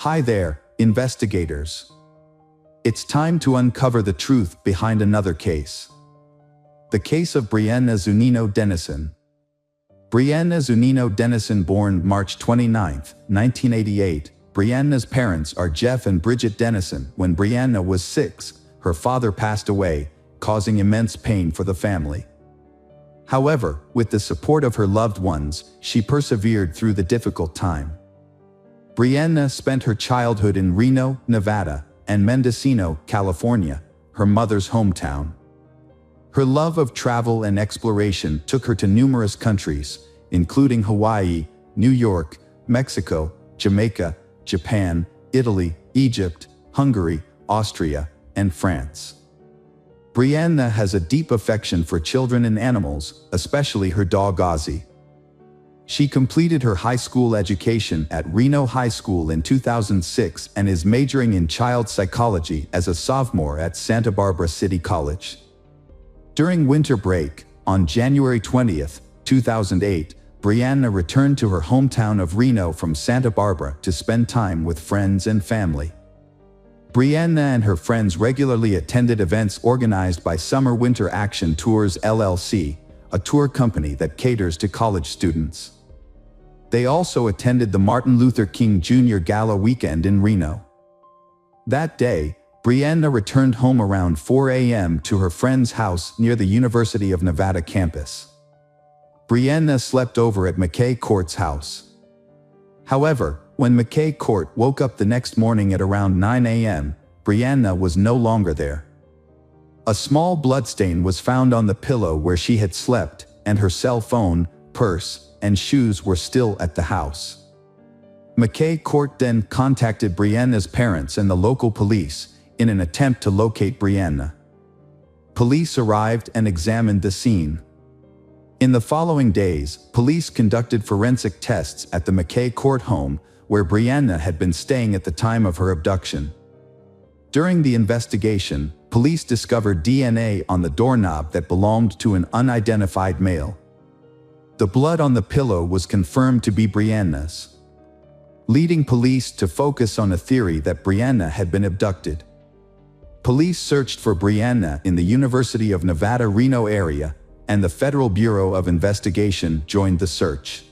Hi there, investigators. It's time to uncover the truth behind another case. The case of Brianna Zunino Denison. Brianna Zunino Denison, born March 29, 1988. Brianna's parents are Jeff and Bridget Denison. When Brianna was 6, her father passed away, causing immense pain for the family. However, with the support of her loved ones, she persevered through the difficult time. Brianna spent her childhood in Reno, Nevada, and Mendocino, California, her mother's hometown. Her love of travel and exploration took her to numerous countries, including Hawaii, New York, Mexico, Jamaica, Japan, Italy, Egypt, Hungary, Austria, and France. Brianna has a deep affection for children and animals, especially her dog Ozzy. She completed her high school education at Reno High School in 2006 and is majoring in child psychology as a sophomore at Santa Barbara City College. During winter break, on January 20, 2008, Brianna returned to her hometown of Reno from Santa Barbara to spend time with friends and family. Brianna and her friends regularly attended events organized by Summer Winter Action Tours LLC, a tour company that caters to college students. They also attended the Martin Luther King Jr. Gala weekend in Reno. That day, Brianna returned home around 4 a.m. to her friend's house near the University of Nevada campus. Brianna slept over at McKay Court's house. However, when McKay Court woke up the next morning at around 9 a.m., Brianna was no longer there. A small bloodstain was found on the pillow where she had slept, and her cell phone, purse, and shoes were still at the house. McKay Court then contacted Brianna's parents and the local police in an attempt to locate Brianna. Police arrived and examined the scene. In the following days, police conducted forensic tests at the McKay Court home, where Brianna had been staying at the time of her abduction. During the investigation, police discovered DNA on the doorknob that belonged to an unidentified male. The blood on the pillow was confirmed to be Brianna's, leading police to focus on a theory that Brianna had been abducted. Police searched for Brianna in the University of Nevada Reno area, and the Federal Bureau of Investigation joined the search.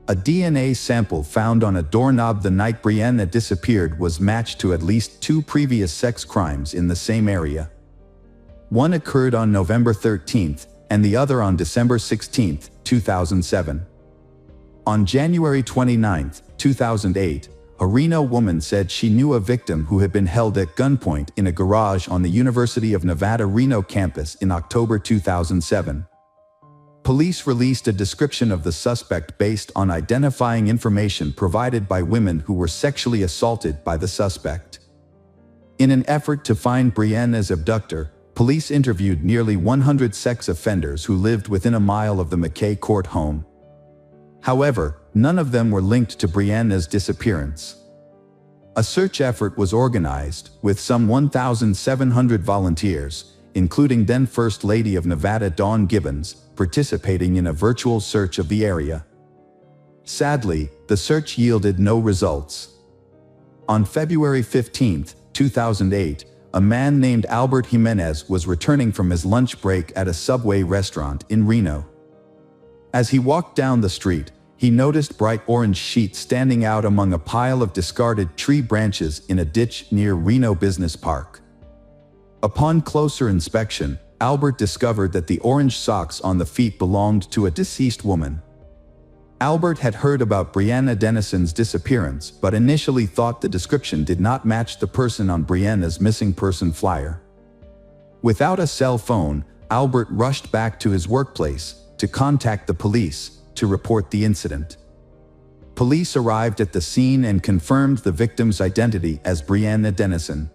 A DNA sample found on a doorknob the night Brianna disappeared was matched to at least 2 previous sex crimes in the same area. One occurred on November 13th, and the other on December 16, 2007. On January 29, 2008, a Reno woman said she knew a victim who had been held at gunpoint in a garage on the University of Nevada Reno campus in October 2007. Police released a description of the suspect based on identifying information provided by women who were sexually assaulted by the suspect. In an effort to find Brianna's abductor, police interviewed nearly 100 sex offenders who lived within a mile of the McKay Court home. However, none of them were linked to Brianna's disappearance. A search effort was organized, with some 1,700 volunteers, including then First Lady of Nevada Dawn Gibbons, participating in a virtual search of the area. Sadly, the search yielded no results. On February 15, 2008, a man named Albert Jimenez was returning from his lunch break at a Subway restaurant in Reno. As he walked down the street, he noticed bright orange sheets standing out among a pile of discarded tree branches in a ditch near Reno Business Park. Upon closer inspection, Albert discovered that the orange socks on the feet belonged to a deceased woman. Albert had heard about Brianna Denison's disappearance, but initially thought the description did not match the person on Brianna's missing person flyer. Without a cell phone, Albert rushed back to his workplace to contact the police to report the incident. Police arrived at the scene and confirmed the victim's identity as Brianna Denison.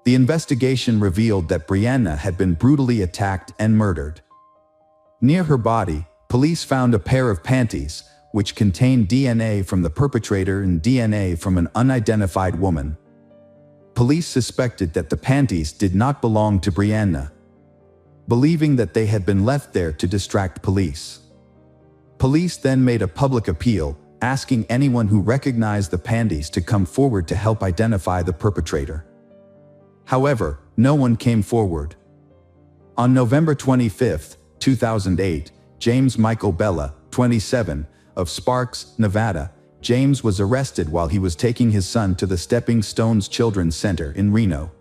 The investigation revealed that Brianna had been brutally attacked and murdered. Near her body, police found a pair of panties, which contained DNA from the perpetrator and DNA from an unidentified woman. Police suspected that the panties did not belong to Brianna, believing that they had been left there to distract police. Police then made a public appeal, asking anyone who recognized the panties to come forward to help identify the perpetrator. However, no one came forward. On November 25, 2008, James Michael Biela, 27, of Sparks, Nevada, James was arrested while he was taking his son to the Stepping Stones Children's Center in Reno.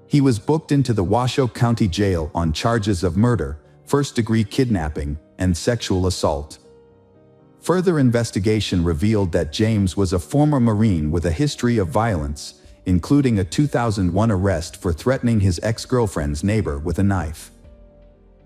He was booked into the Washoe County Jail on charges of murder, first-degree kidnapping, and sexual assault. Further investigation revealed that James was a former Marine with a history of violence, including a 2001 arrest for threatening his ex-girlfriend's neighbor with a knife.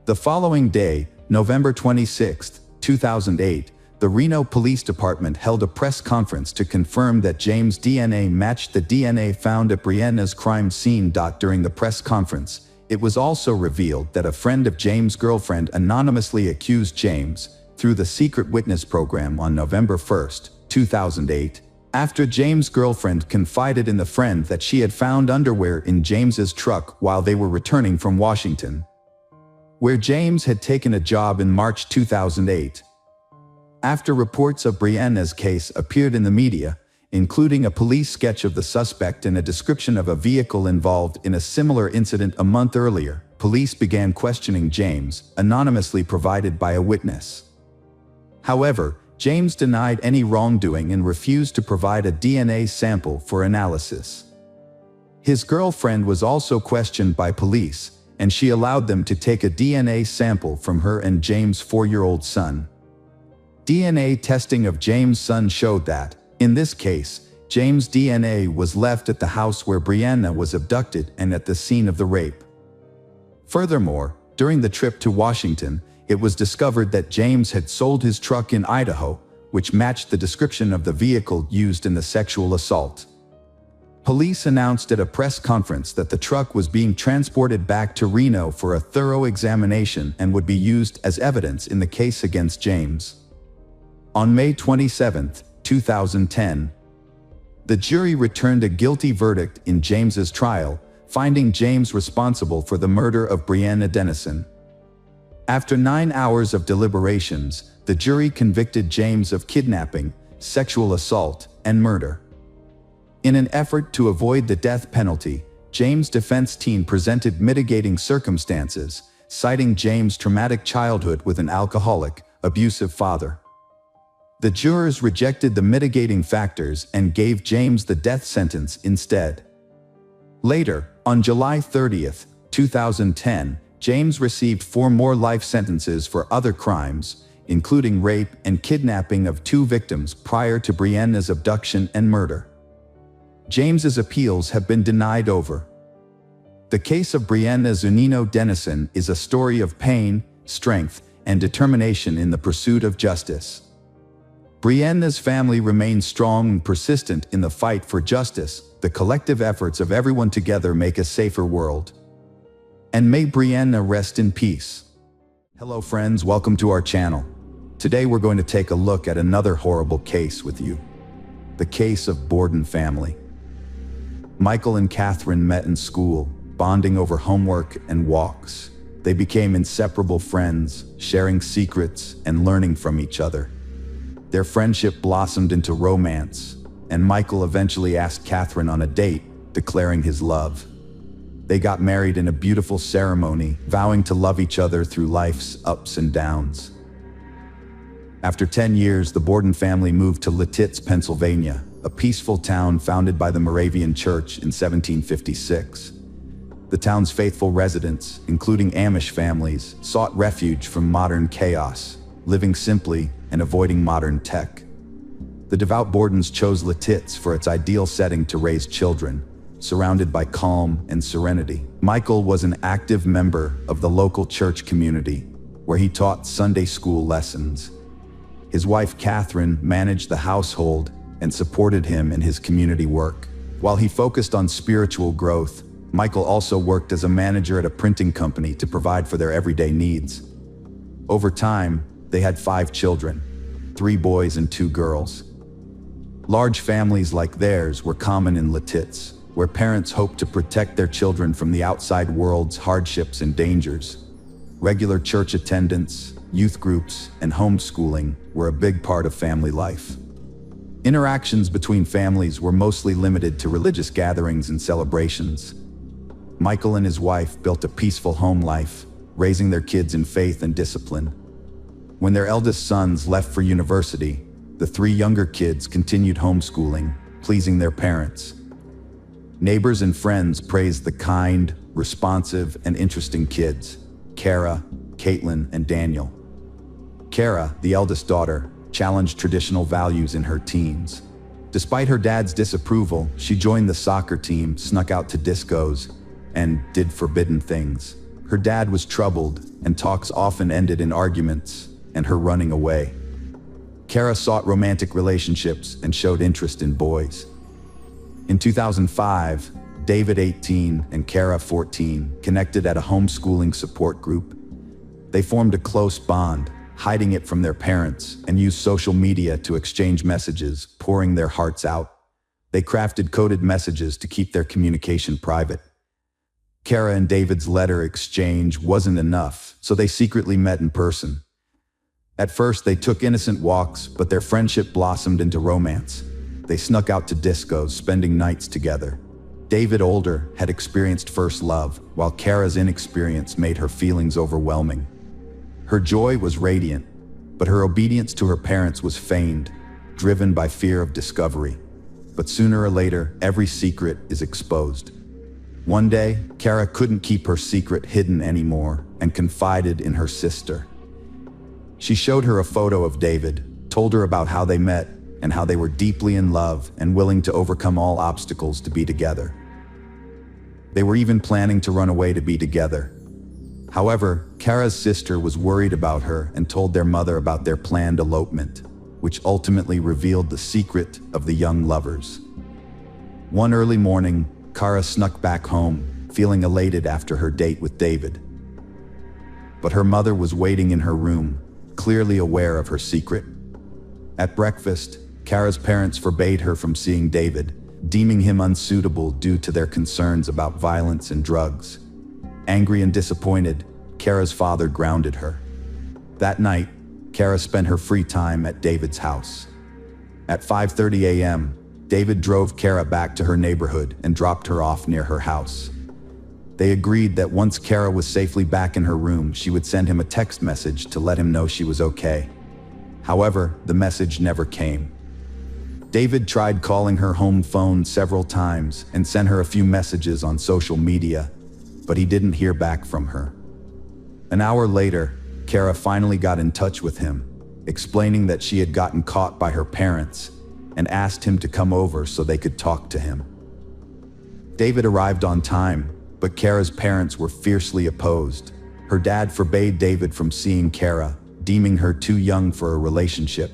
The following day, November 26, 2008, the Reno Police Department held a press conference to confirm that James' DNA matched the DNA found at Brianna's crime scene. During the press conference, it was also revealed that a friend of James' girlfriend anonymously accused James, through the secret witness program on November 1, 2008, after James' girlfriend confided in the friend that she had found underwear in James's truck while they were returning from Washington, where James had taken a job in March 2008. After reports of Brianna's case appeared in the media, including a police sketch of the suspect and a description of a vehicle involved in a similar incident a month earlier, police began questioning James, anonymously provided by a witness. However, James denied any wrongdoing and refused to provide a DNA sample for analysis. His girlfriend was also questioned by police, and she allowed them to take a DNA sample from her and James' 4-year-old son. DNA testing of James' son showed that, in this case, James' DNA was left at the house where Brianna was abducted and at the scene of the rape. Furthermore, during the trip to Washington, it was discovered that James had sold his truck in Idaho, which matched the description of the vehicle used in the sexual assault. Police announced at a press conference that the truck was being transported back to Reno for a thorough examination and would be used as evidence in the case against James. On May 27, 2010, the jury returned a guilty verdict in James's trial, finding James responsible for the murder of Brianna Denison. After 9 hours of deliberations, the jury convicted James of kidnapping, sexual assault, and murder. In an effort to avoid the death penalty, James' defense team presented mitigating circumstances, citing James' traumatic childhood with an alcoholic, abusive father. The jurors rejected the mitigating factors and gave James the death sentence instead. Later, on July 30, 2010, James received 4 more life sentences for other crimes, including rape and kidnapping of 2 victims prior to Brianna's abduction and murder. James's appeals have been denied over. The case of Brianna Zunino Denison is a story of pain, strength, and determination in the pursuit of justice. Brianna's family remains strong and persistent in the fight for justice. The collective efforts of everyone together make a safer world. And may Brianna rest in peace. Hello friends, welcome to our channel. Today we're going to take a look at another horrible case with you. The case of Borden family. Michael and Catherine met in school, bonding over homework and walks. They became inseparable friends, sharing secrets and learning from each other. Their friendship blossomed into romance, and Michael eventually asked Catherine on a date, declaring his love. They got married in a beautiful ceremony, vowing to love each other through life's ups and downs. After 10 years, the Borden family moved to Lititz, Pennsylvania, a peaceful town founded by the Moravian Church in 1756. The town's faithful residents, including Amish families, sought refuge from modern chaos, living simply and avoiding modern tech. The devout Bordens chose Lititz for its ideal setting to raise children, surrounded by calm and serenity. Michael was an active member of the local church community, where he taught Sunday school lessons. His wife Catherine managed the household and supported him in his community work. While he focused on spiritual growth, Michael also worked as a manager at a printing company to provide for their everyday needs. Over time, they had 5 children, 3 boys and 2 girls. Large families like theirs were common in Lititz, where parents hoped to protect their children from the outside world's hardships and dangers. Regular church attendance, youth groups, and homeschooling were a big part of family life. Interactions between families were mostly limited to religious gatherings and celebrations. Michael and his wife built a peaceful home life, raising their kids in faith and discipline. When their eldest sons left for university, the three younger kids continued homeschooling, pleasing their parents. Neighbors and friends praised the kind, responsive, and interesting kids: Kara, Caitlin, and Daniel. Kara, the eldest daughter, challenged traditional values in her teens. Despite her dad's disapproval, she joined the soccer team, snuck out to discos, and did forbidden things. Her dad was troubled, and talks often ended in arguments and her running away. Kara sought romantic relationships and showed interest in boys. In 2005, David, 18, and Kara, 14, connected at a homeschooling support group. They formed a close bond, hiding it from their parents, and used social media to exchange messages, pouring their hearts out. They crafted coded messages to keep their communication private. Kara and David's letter exchange wasn't enough, so they secretly met in person. At first, they took innocent walks, but their friendship blossomed into romance. They snuck out to discos, spending nights together. David, older, had experienced first love, while Kara's inexperience made her feelings overwhelming. Her joy was radiant, but her obedience to her parents was feigned, driven by fear of discovery. But sooner or later, every secret is exposed. One day, Kara couldn't keep her secret hidden anymore and confided in her sister. She showed her a photo of David, told her about how they met and how they were deeply in love and willing to overcome all obstacles to be together. They were even planning to run away to be together. However, Kara's sister was worried about her and told their mother about their planned elopement, which ultimately revealed the secret of the young lovers. One early morning, Kara snuck back home, feeling elated after her date with David. But her mother was waiting in her room, clearly aware of her secret. At breakfast, Kara's parents forbade her from seeing David, deeming him unsuitable due to their concerns about violence and drugs. Angry and disappointed, Kara's father grounded her. That night, Kara spent her free time at David's house. At 5:30 a.m., David drove Kara back to her neighborhood and dropped her off near her house. They agreed that once Kara was safely back in her room, she would send him a text message to let him know she was okay. However, the message never came. David tried calling her home phone several times and sent her a few messages on social media, but he didn't hear back from her. An hour later, Kara finally got in touch with him, explaining that she had gotten caught by her parents and asked him to come over so they could talk to him. David arrived on time, but Kara's parents were fiercely opposed. Her dad forbade David from seeing Kara, deeming her too young for a relationship.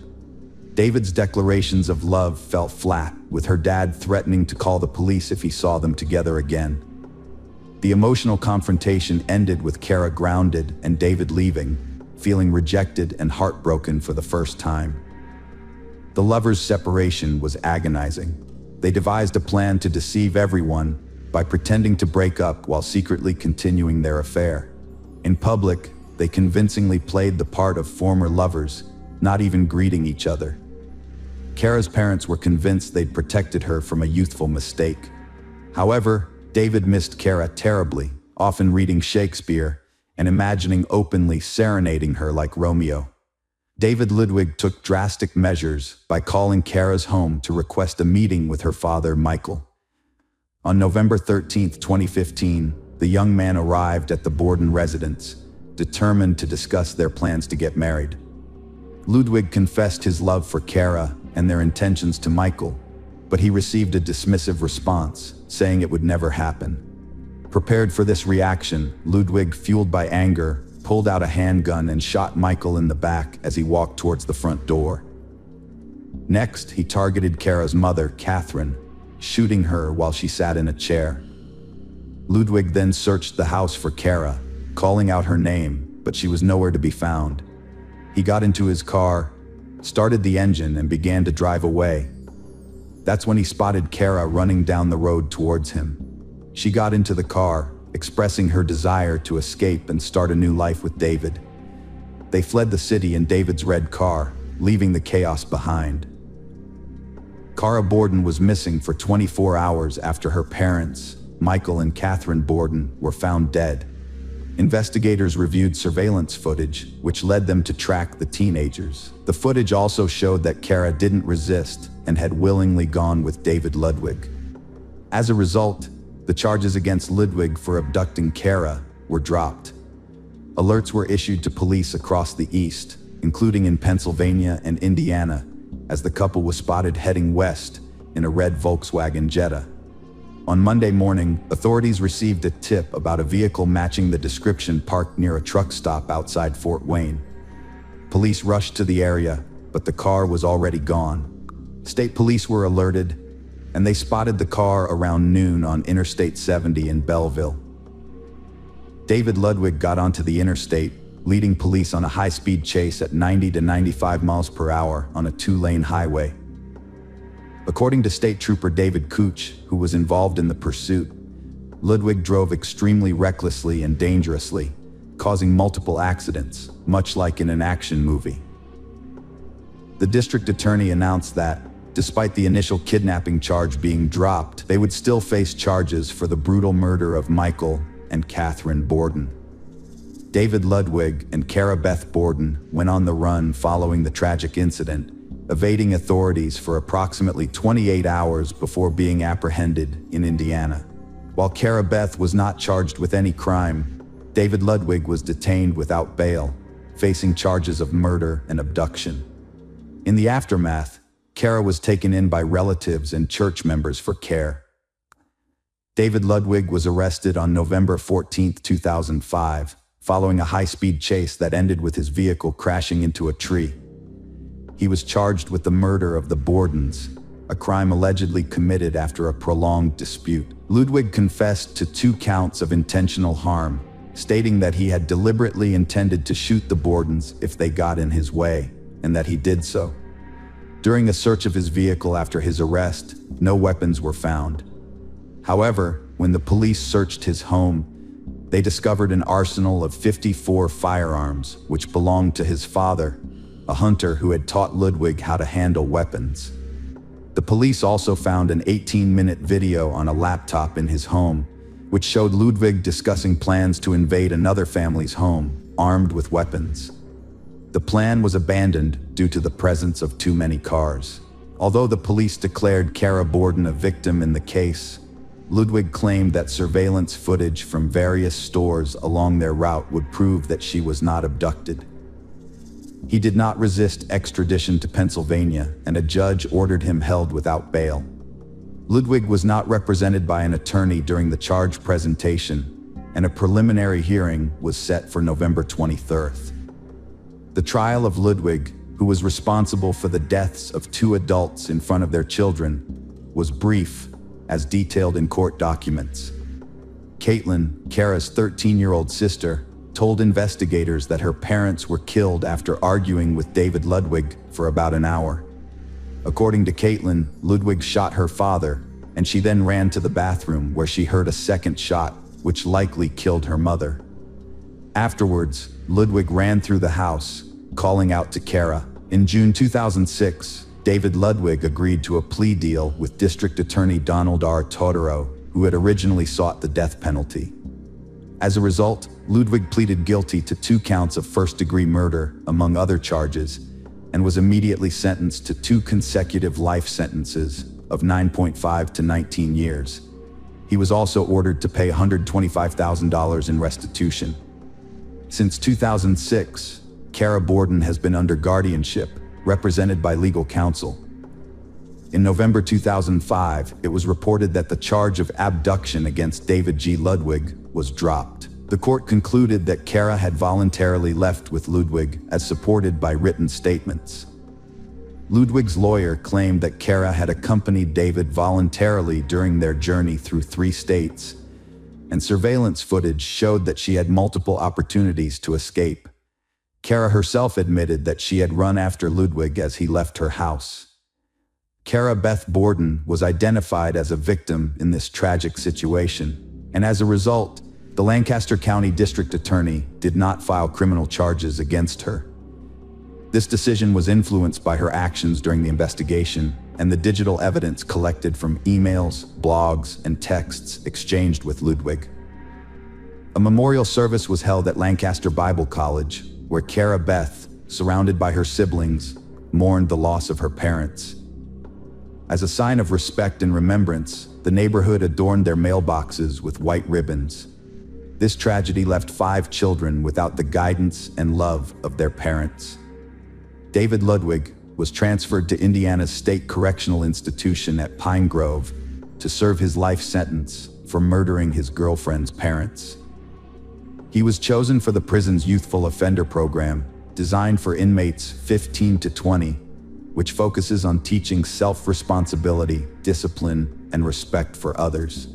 David's declarations of love fell flat, with her dad threatening to call the police if he saw them together again. The emotional confrontation ended with Kara grounded and David leaving, feeling rejected and heartbroken for the first time. The lovers' separation was agonizing. They devised a plan to deceive everyone by pretending to break up while secretly continuing their affair. In public, they convincingly played the part of former lovers, not even greeting each other. Kara's parents were convinced they'd protected her from a youthful mistake. However, David missed Kara terribly, often reading Shakespeare and imagining openly serenading her like Romeo. David Ludwig took drastic measures by calling Kara's home to request a meeting with her father, Michael. On November 13, 2015, the young man arrived at the Borden residence, determined to discuss their plans to get married. Ludwig confessed his love for Kara and their intentions to Michael, but he received a dismissive response, saying it would never happen. Prepared for this reaction, Ludwig, fueled by anger, pulled out a handgun and shot Michael in the back as he walked towards the front door. Next, he targeted Kara's mother, Catherine, shooting her while she sat in a chair. Ludwig then searched the house for Kara, calling out her name, but she was nowhere to be found. He got into his car, started the engine, and began to drive away. That's when he spotted Kara running down the road towards him. She got into the car, expressing her desire to escape and start a new life with David. They fled the city in David's red car, leaving the chaos behind. Cara Borden was missing for 24 hours after her parents, Michael and Catherine Borden, were found dead. Investigators reviewed surveillance footage, which led them to track the teenagers. The footage also showed that Cara didn't resist and had willingly gone with David Ludwig. As a result, the charges against Ludwig for abducting Cara were dropped. Alerts were issued to police across the East, including in Pennsylvania and Indiana, as the couple was spotted heading west in a red Volkswagen Jetta. On Monday morning, authorities received a tip about a vehicle matching the description parked near a truck stop outside Fort Wayne. Police rushed to the area, but the car was already gone. State police were alerted, and they spotted the car around noon on Interstate 70 in Belleville. David Ludwig got onto the interstate, leading police on a high-speed chase at 90 to 95 miles per hour on a two-lane highway. According to State Trooper David Couch, who was involved in the pursuit, Ludwig drove extremely recklessly and dangerously, causing multiple accidents, much like in an action movie. The district attorney announced that, despite the initial kidnapping charge being dropped, they would still face charges for the brutal murder of Michael and Catherine Borden. David Ludwig and Cara Beth Borden went on the run following the tragic incident, evading authorities for approximately 28 hours before being apprehended in Indiana. While Cara Beth was not charged with any crime, David Ludwig was detained without bail, facing charges of murder and abduction. In the aftermath, Cara was taken in by relatives and church members for care. David Ludwig was arrested on November 14, 2005, following a high-speed chase that ended with his vehicle crashing into a tree. He was charged with the murder of the Bordens, a crime allegedly committed after a prolonged dispute. Ludwig confessed to 2 counts of intentional harm, stating that he had deliberately intended to shoot the Bordens if they got in his way, and that he did so. During a search of his vehicle after his arrest, no weapons were found. However, when the police searched his home, they discovered an arsenal of 54 firearms, which belonged to his father, a hunter who had taught Ludwig how to handle weapons. The police also found an 18-minute video on a laptop in his home, which showed Ludwig discussing plans to invade another family's home, armed with weapons. The plan was abandoned due to the presence of too many cars. Although the police declared Cara Borden a victim in the case, Ludwig claimed that surveillance footage from various stores along their route would prove that she was not abducted. He did not resist extradition to Pennsylvania, and a judge ordered him held without bail. Ludwig was not represented by an attorney during the charge presentation, and a preliminary hearing was set for November 23rd. The trial of Ludwig, who was responsible for the deaths of 2 adults in front of their children, was brief, as detailed in court documents. Caitlin, Cara's 13-year-old sister, told investigators that her parents were killed after arguing with David Ludwig for about an hour. According to Caitlin, Ludwig shot her father, and she then ran to the bathroom where she heard a second shot, which likely killed her mother. Afterwards, Ludwig ran through the house, calling out to Cara. In June 2006, David Ludwig agreed to a plea deal with District Attorney Donald R. Totaro, who had originally sought the death penalty. As a result, Ludwig pleaded guilty to 2 counts of first-degree murder, among other charges, and was immediately sentenced to 2 consecutive life sentences of 9.5 to 19 years. He was also ordered to pay $125,000 in restitution. Since 2006, Cara Borden has been under guardianship, represented by legal counsel. In November 2005, it was reported that the charge of abduction against David G. Ludwig was dropped. The court concluded that Cara had voluntarily left with Ludwig, as supported by written statements. Ludwig's lawyer claimed that Cara had accompanied David voluntarily during their journey through 3 states, and surveillance footage showed that she had multiple opportunities to escape. Cara herself admitted that she had run after Ludwig as he left her house. Cara Beth Borden was identified as a victim in this tragic situation, and as a result, The Lancaster County District Attorney did not file criminal charges against her. This decision was influenced by her actions during the investigation and the digital evidence collected from emails, blogs, and texts exchanged with Ludwig. A memorial service was held at Lancaster Bible College, where Cara Beth, surrounded by her siblings, mourned the loss of her parents. As a sign of respect and remembrance, the neighborhood adorned their mailboxes with white ribbons. This tragedy left 5 children without the guidance and love of their parents. David Ludwig was transferred to Indiana's State Correctional Institution at Pine Grove to serve his life sentence for murdering his girlfriend's parents. He was chosen for the prison's youthful offender program, designed for inmates 15 to 20, which focuses on teaching self-responsibility, discipline, and respect for others.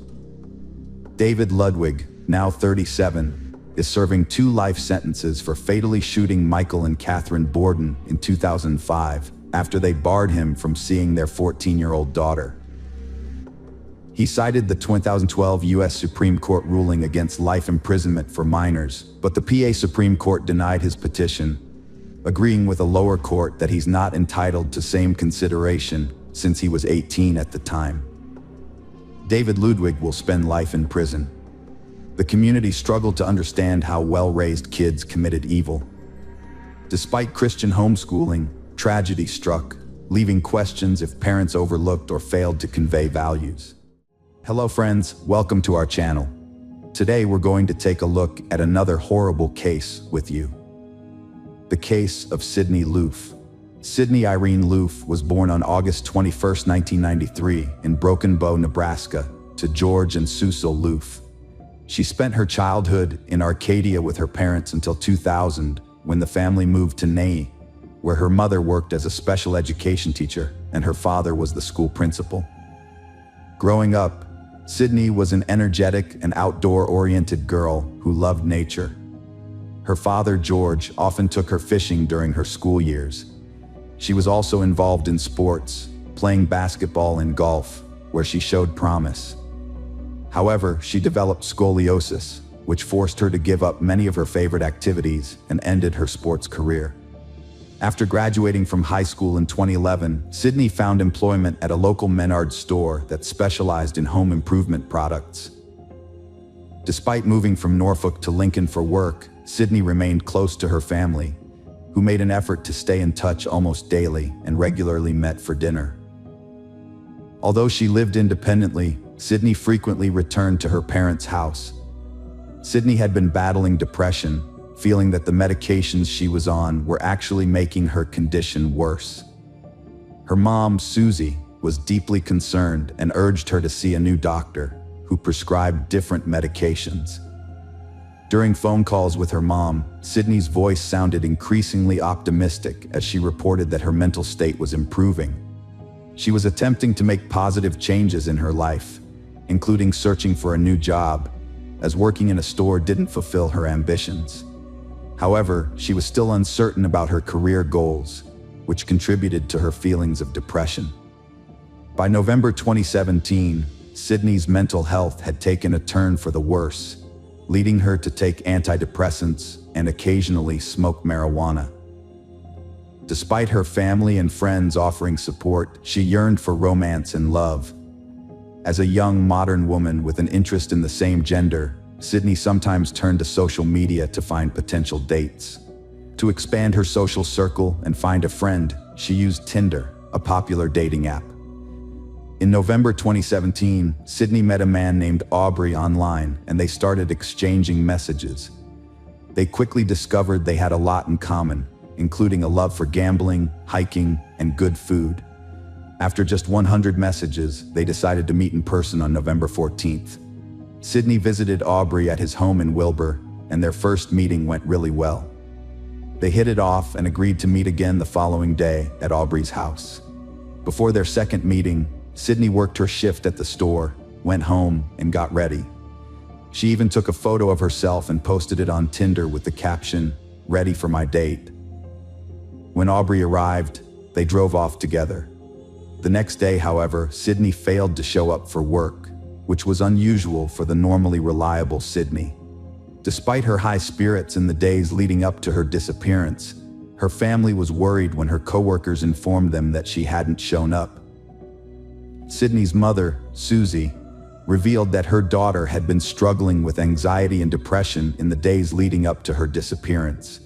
David Ludwig, now 37, is serving 2 life sentences for fatally shooting Michael and Catherine Borden in 2005 after they barred him from seeing their 14-year-old daughter. He cited the 2012 U.S. Supreme Court ruling against life imprisonment for minors, but the PA Supreme Court denied his petition, agreeing with a lower court that he's not entitled to same consideration since he was 18 at the time. David Ludwig will spend life in prison. The community struggled to understand how well-raised kids committed evil. Despite Christian homeschooling, tragedy struck, leaving questions if parents overlooked or failed to convey values. Hello friends, welcome to our channel. Today we're going to take a look at another horrible case with you. The case of Sydney Loof. Sydney Irene Loof was born on August 21, 1993 in Broken Bow, Nebraska, to George and Cecil Loof. She spent her childhood in Arcadia with her parents until 2000, when the family moved to Ney, where her mother worked as a special education teacher and her father was the school principal. Growing up, Sydney was an energetic and outdoor-oriented girl who loved nature. Her father, George, often took her fishing during her school years. She was also involved in sports, playing basketball and golf, where she showed promise. However, she developed scoliosis, which forced her to give up many of her favorite activities and ended her sports career. After graduating from high school in 2011, Sydney found employment at a local Menards store that specialized in home improvement products. Despite moving from Norfolk to Lincoln for work, Sydney remained close to her family, who made an effort to stay in touch almost daily and regularly met for dinner. Although she lived independently, Sydney frequently returned to her parents' house. Sydney had been battling depression, feeling that the medications she was on were actually making her condition worse. Her mom, Susie, was deeply concerned and urged her to see a new doctor who prescribed different medications. During phone calls with her mom, Sydney's voice sounded increasingly optimistic as she reported that her mental state was improving. She was attempting to make positive changes in her life, including searching for a new job, as working in a store didn't fulfill her ambitions. However, she was still uncertain about her career goals, which contributed to her feelings of depression. By November 2017, Sydney's mental health had taken a turn for the worse, leading her to take antidepressants and occasionally smoke marijuana. Despite her family and friends offering support, she yearned for romance and love. As a young modern woman with an interest in the same gender, Sydney sometimes turned to social media to find potential dates. To expand her social circle and find a friend, she used Tinder, a popular dating app. In November 2017, Sydney met a man named Aubrey online, and they started exchanging messages. They quickly discovered they had a lot in common, including a love for gambling, hiking, and good food. After just 100 messages, they decided to meet in person on November 14th. Sydney visited Aubrey at his home in Wilbur, and their first meeting went really well. They hit it off and agreed to meet again the following day at Aubrey's house. Before their second meeting, Sydney worked her shift at the store, went home, and got ready. She even took a photo of herself and posted it on Tinder with the caption, "Ready for my date." When Aubrey arrived, they drove off together. The next day, however, Sydney failed to show up for work, which was unusual for the normally reliable Sydney. Despite her high spirits in the days leading up to her disappearance, her family was worried when her coworkers informed them that she hadn't shown up. Sydney's mother, Susie, revealed that her daughter had been struggling with anxiety and depression in the days leading up to her disappearance.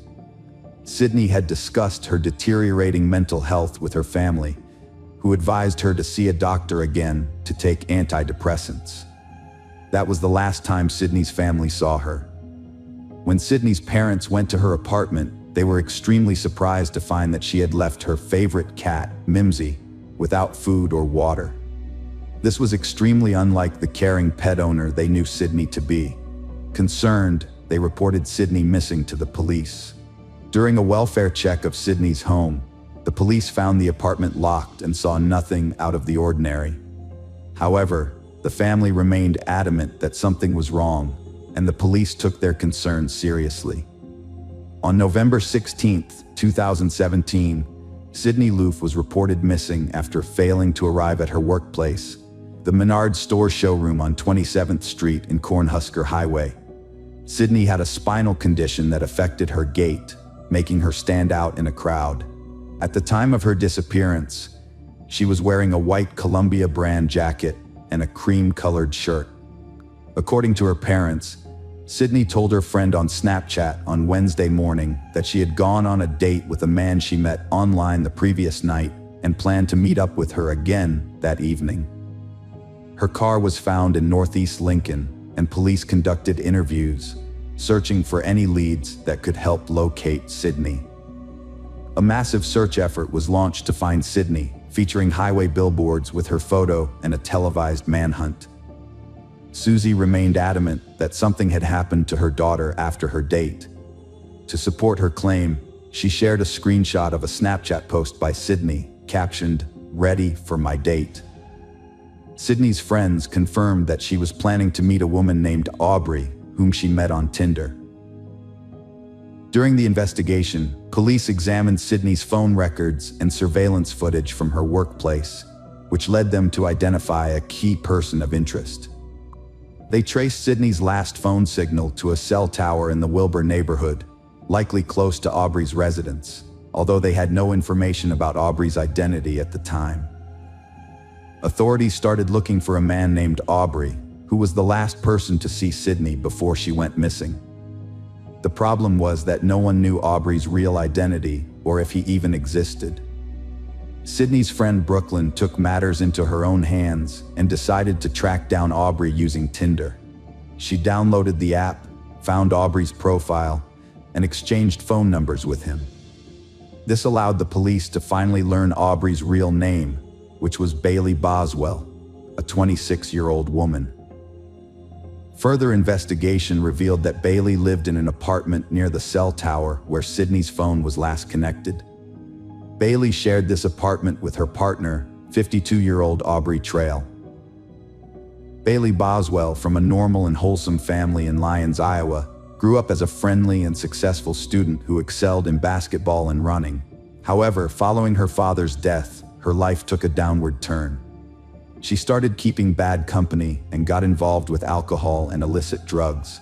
Sydney had discussed her deteriorating mental health with her family, who advised her to see a doctor again to take antidepressants. That was the last time Sydney's family saw her. When Sydney's parents went to her apartment, they were extremely surprised to find that she had left her favorite cat, Mimsy, without food or water. This was extremely unlike the caring pet owner they knew Sydney to be. Concerned, they reported Sydney missing to the police. During a welfare check of Sydney's home, the police found the apartment locked and saw nothing out of the ordinary. However, the family remained adamant that something was wrong, and the police took their concerns seriously. On November 16, 2017, Sydney Loof was reported missing after failing to arrive at her workplace, the Menards store showroom on 27th Street in Cornhusker Highway. Sydney had a spinal condition that affected her gait, making her stand out in a crowd. At the time of her disappearance, she was wearing a white Columbia brand jacket and a cream-colored shirt. According to her parents, Sydney told her friend on Snapchat on Wednesday morning that she had gone on a date with a man she met online the previous night and planned to meet up with her again that evening. Her car was found in Northeast Lincoln, and police conducted interviews, searching for any leads that could help locate Sydney. A massive search effort was launched to find Sydney, featuring highway billboards with her photo and a televised manhunt. Susie remained adamant that something had happened to her daughter after her date. To support her claim, she shared a screenshot of a Snapchat post by Sydney, captioned, "Ready for my date." Sydney's friends confirmed that she was planning to meet a woman named Aubrey, whom she met on Tinder. During the investigation, police examined Sydney's phone records and surveillance footage from her workplace, which led them to identify a key person of interest. They traced Sydney's last phone signal to a cell tower in the Wilbur neighborhood, likely close to Aubrey's residence, although they had no information about Aubrey's identity at the time. Authorities started looking for a man named Aubrey, who was the last person to see Sydney before she went missing. The problem was that no one knew Aubrey's real identity or if he even existed. Sydney's friend Brooklyn took matters into her own hands and decided to track down Aubrey using Tinder. She downloaded the app, found Aubrey's profile, and exchanged phone numbers with him. This allowed the police to finally learn Aubrey's real name, which was Bailey Boswell, a 26-year-old woman. Further investigation revealed that Bailey lived in an apartment near the cell tower where Sydney's phone was last connected. Bailey shared this apartment with her partner, 52-year-old Aubrey Trail. Bailey Boswell, from a normal and wholesome family in Lyons, Iowa, grew up as a friendly and successful student who excelled in basketball and running. However, following her father's death, her life took a downward turn. She started keeping bad company and got involved with alcohol and illicit drugs.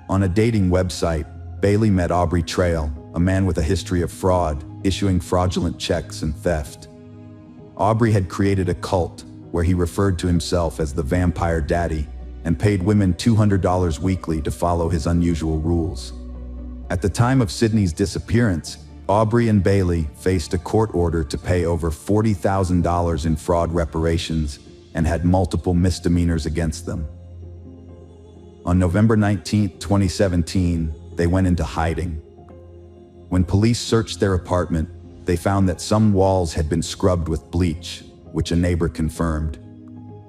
On a dating website, Bailey met Aubrey Trail, a man with a history of fraud, issuing fraudulent checks and theft. Aubrey had created a cult where he referred to himself as the Vampire Daddy and paid women $200 weekly to follow his unusual rules. At the time of Sydney's disappearance, Aubrey and Bailey faced a court order to pay over $40,000 in fraud reparations and had multiple misdemeanors against them. On November 19, 2017, they went into hiding. When police searched their apartment, they found that some walls had been scrubbed with bleach, which a neighbor confirmed.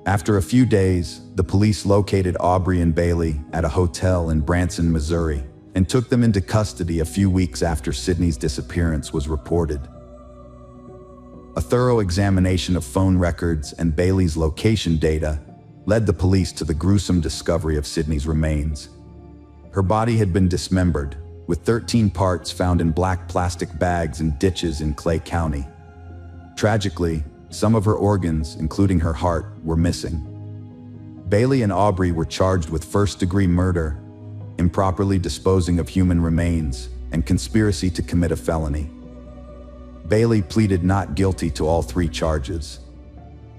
After a few days, the police located Aubrey and Bailey at a hotel in Branson, Missouri, and took them into custody a few weeks after Sydney's disappearance was reported. A thorough examination of phone records and Bailey's location data led the police to the gruesome discovery of Sydney's remains. Her body had been dismembered, with 13 parts found in black plastic bags in ditches in Clay County. Tragically, some of her organs, including her heart, were missing. Bailey and Aubrey were charged with first-degree murder, improperly disposing of human remains, and conspiracy to commit a felony. Bailey pleaded not guilty to all three charges.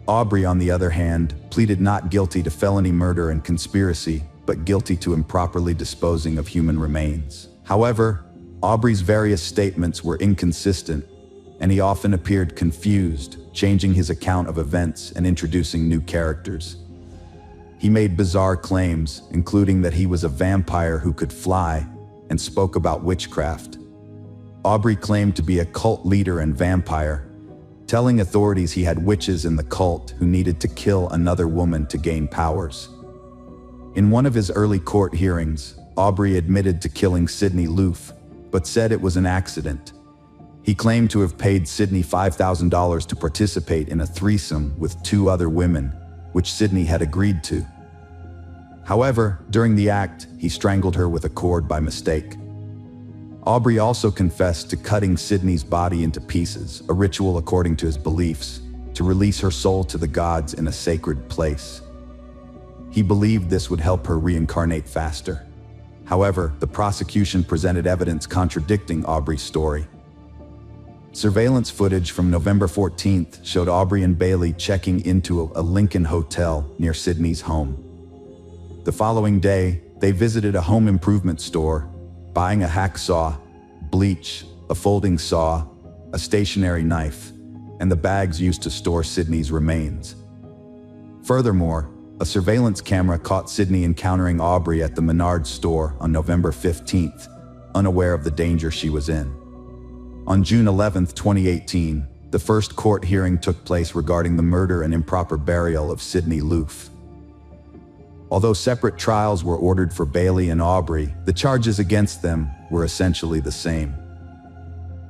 Aubrey, on the other hand, pleaded not guilty to felony murder and conspiracy, but guilty to improperly disposing of human remains. However, Aubrey's various statements were inconsistent, and he often appeared confused, changing his account of events and introducing new characters. He made bizarre claims, including that he was a vampire who could fly, and spoke about witchcraft. Aubrey claimed to be a cult leader and vampire, telling authorities he had witches in the cult who needed to kill another woman to gain powers. In one of his early court hearings, Aubrey admitted to killing Sydney Loof, but said it was an accident. He claimed to have paid Sydney $5,000 to participate in a threesome with two other women, which Sydney had agreed to. However, during the act, he strangled her with a cord by mistake. Aubrey also confessed to cutting Sydney's body into pieces, a ritual according to his beliefs, to release her soul to the gods in a sacred place. He believed this would help her reincarnate faster. However, the prosecution presented evidence contradicting Aubrey's story. Surveillance footage from November 14th showed Aubrey and Bailey checking into a Lincoln hotel near Sydney's home. The following day, they visited a home improvement store, buying a hacksaw, bleach, a folding saw, a stationary knife, and the bags used to store Sydney's remains. Furthermore, a surveillance camera caught Sydney encountering Aubrey at the Menards store on November 15th, unaware of the danger she was in. On June 11, 2018, the first court hearing took place regarding the murder and improper burial of Sydney Loof. Although separate trials were ordered for Bailey and Aubrey, the charges against them were essentially the same.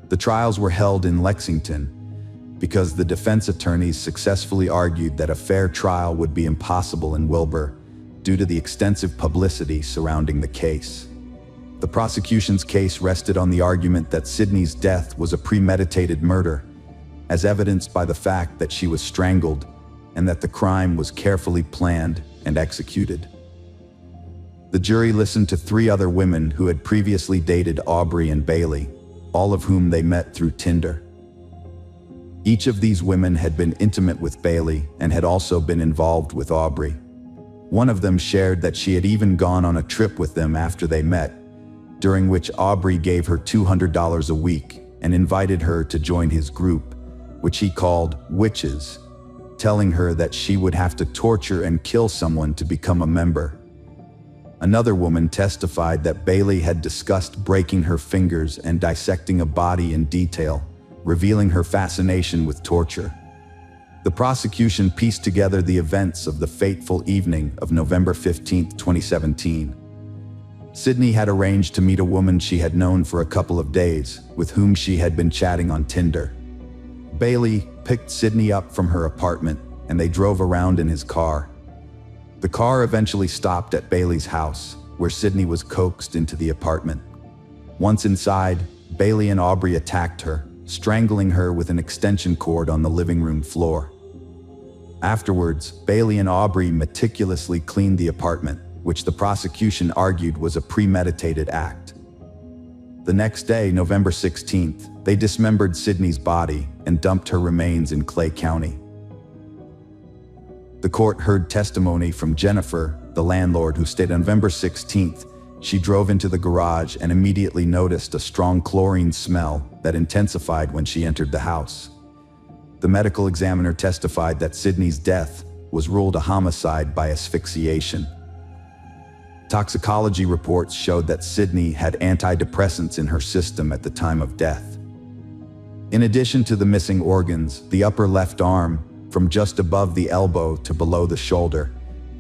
The trials were held in Lexington because the defense attorneys successfully argued that a fair trial would be impossible in Wilbur due to the extensive publicity surrounding the case. The prosecution's case rested on the argument that Sydney's death was a premeditated murder, as evidenced by the fact that she was strangled and that the crime was carefully planned and executed. The jury listened to three other women who had previously dated Aubrey and Bailey, all of whom they met through Tinder. Each of these women had been intimate with Bailey and had also been involved with Aubrey. One of them shared that she had even gone on a trip with them after they met, during which Aubrey gave her $200 a week and invited her to join his group, which he called Witches, telling her that she would have to torture and kill someone to become a member. Another woman testified that Bailey had discussed breaking her fingers and dissecting a body in detail, revealing her fascination with torture. The prosecution pieced together the events of the fateful evening of November 15, 2017. Sydney had arranged to meet a woman she had known for a couple of days, with whom she had been chatting on Tinder. Bailey picked Sydney up from her apartment, and they drove around in his car. The car eventually stopped at Bailey's house, where Sydney was coaxed into the apartment. Once inside, Bailey and Aubrey attacked her, strangling her with an extension cord on the living room floor. Afterwards, Bailey and Aubrey meticulously cleaned the apartment, which the prosecution argued was a premeditated act. The next day, November 16th, they dismembered Sydney's body and dumped her remains in Clay County. The court heard testimony from Jennifer, the landlord, who stated on November 16th, she drove into the garage and immediately noticed a strong chlorine smell that intensified when she entered the house. The medical examiner testified that Sydney's death was ruled a homicide by asphyxiation. Toxicology reports showed that Sydney had antidepressants in her system at the time of death. In addition to the missing organs, the upper left arm, from just above the elbow to below the shoulder,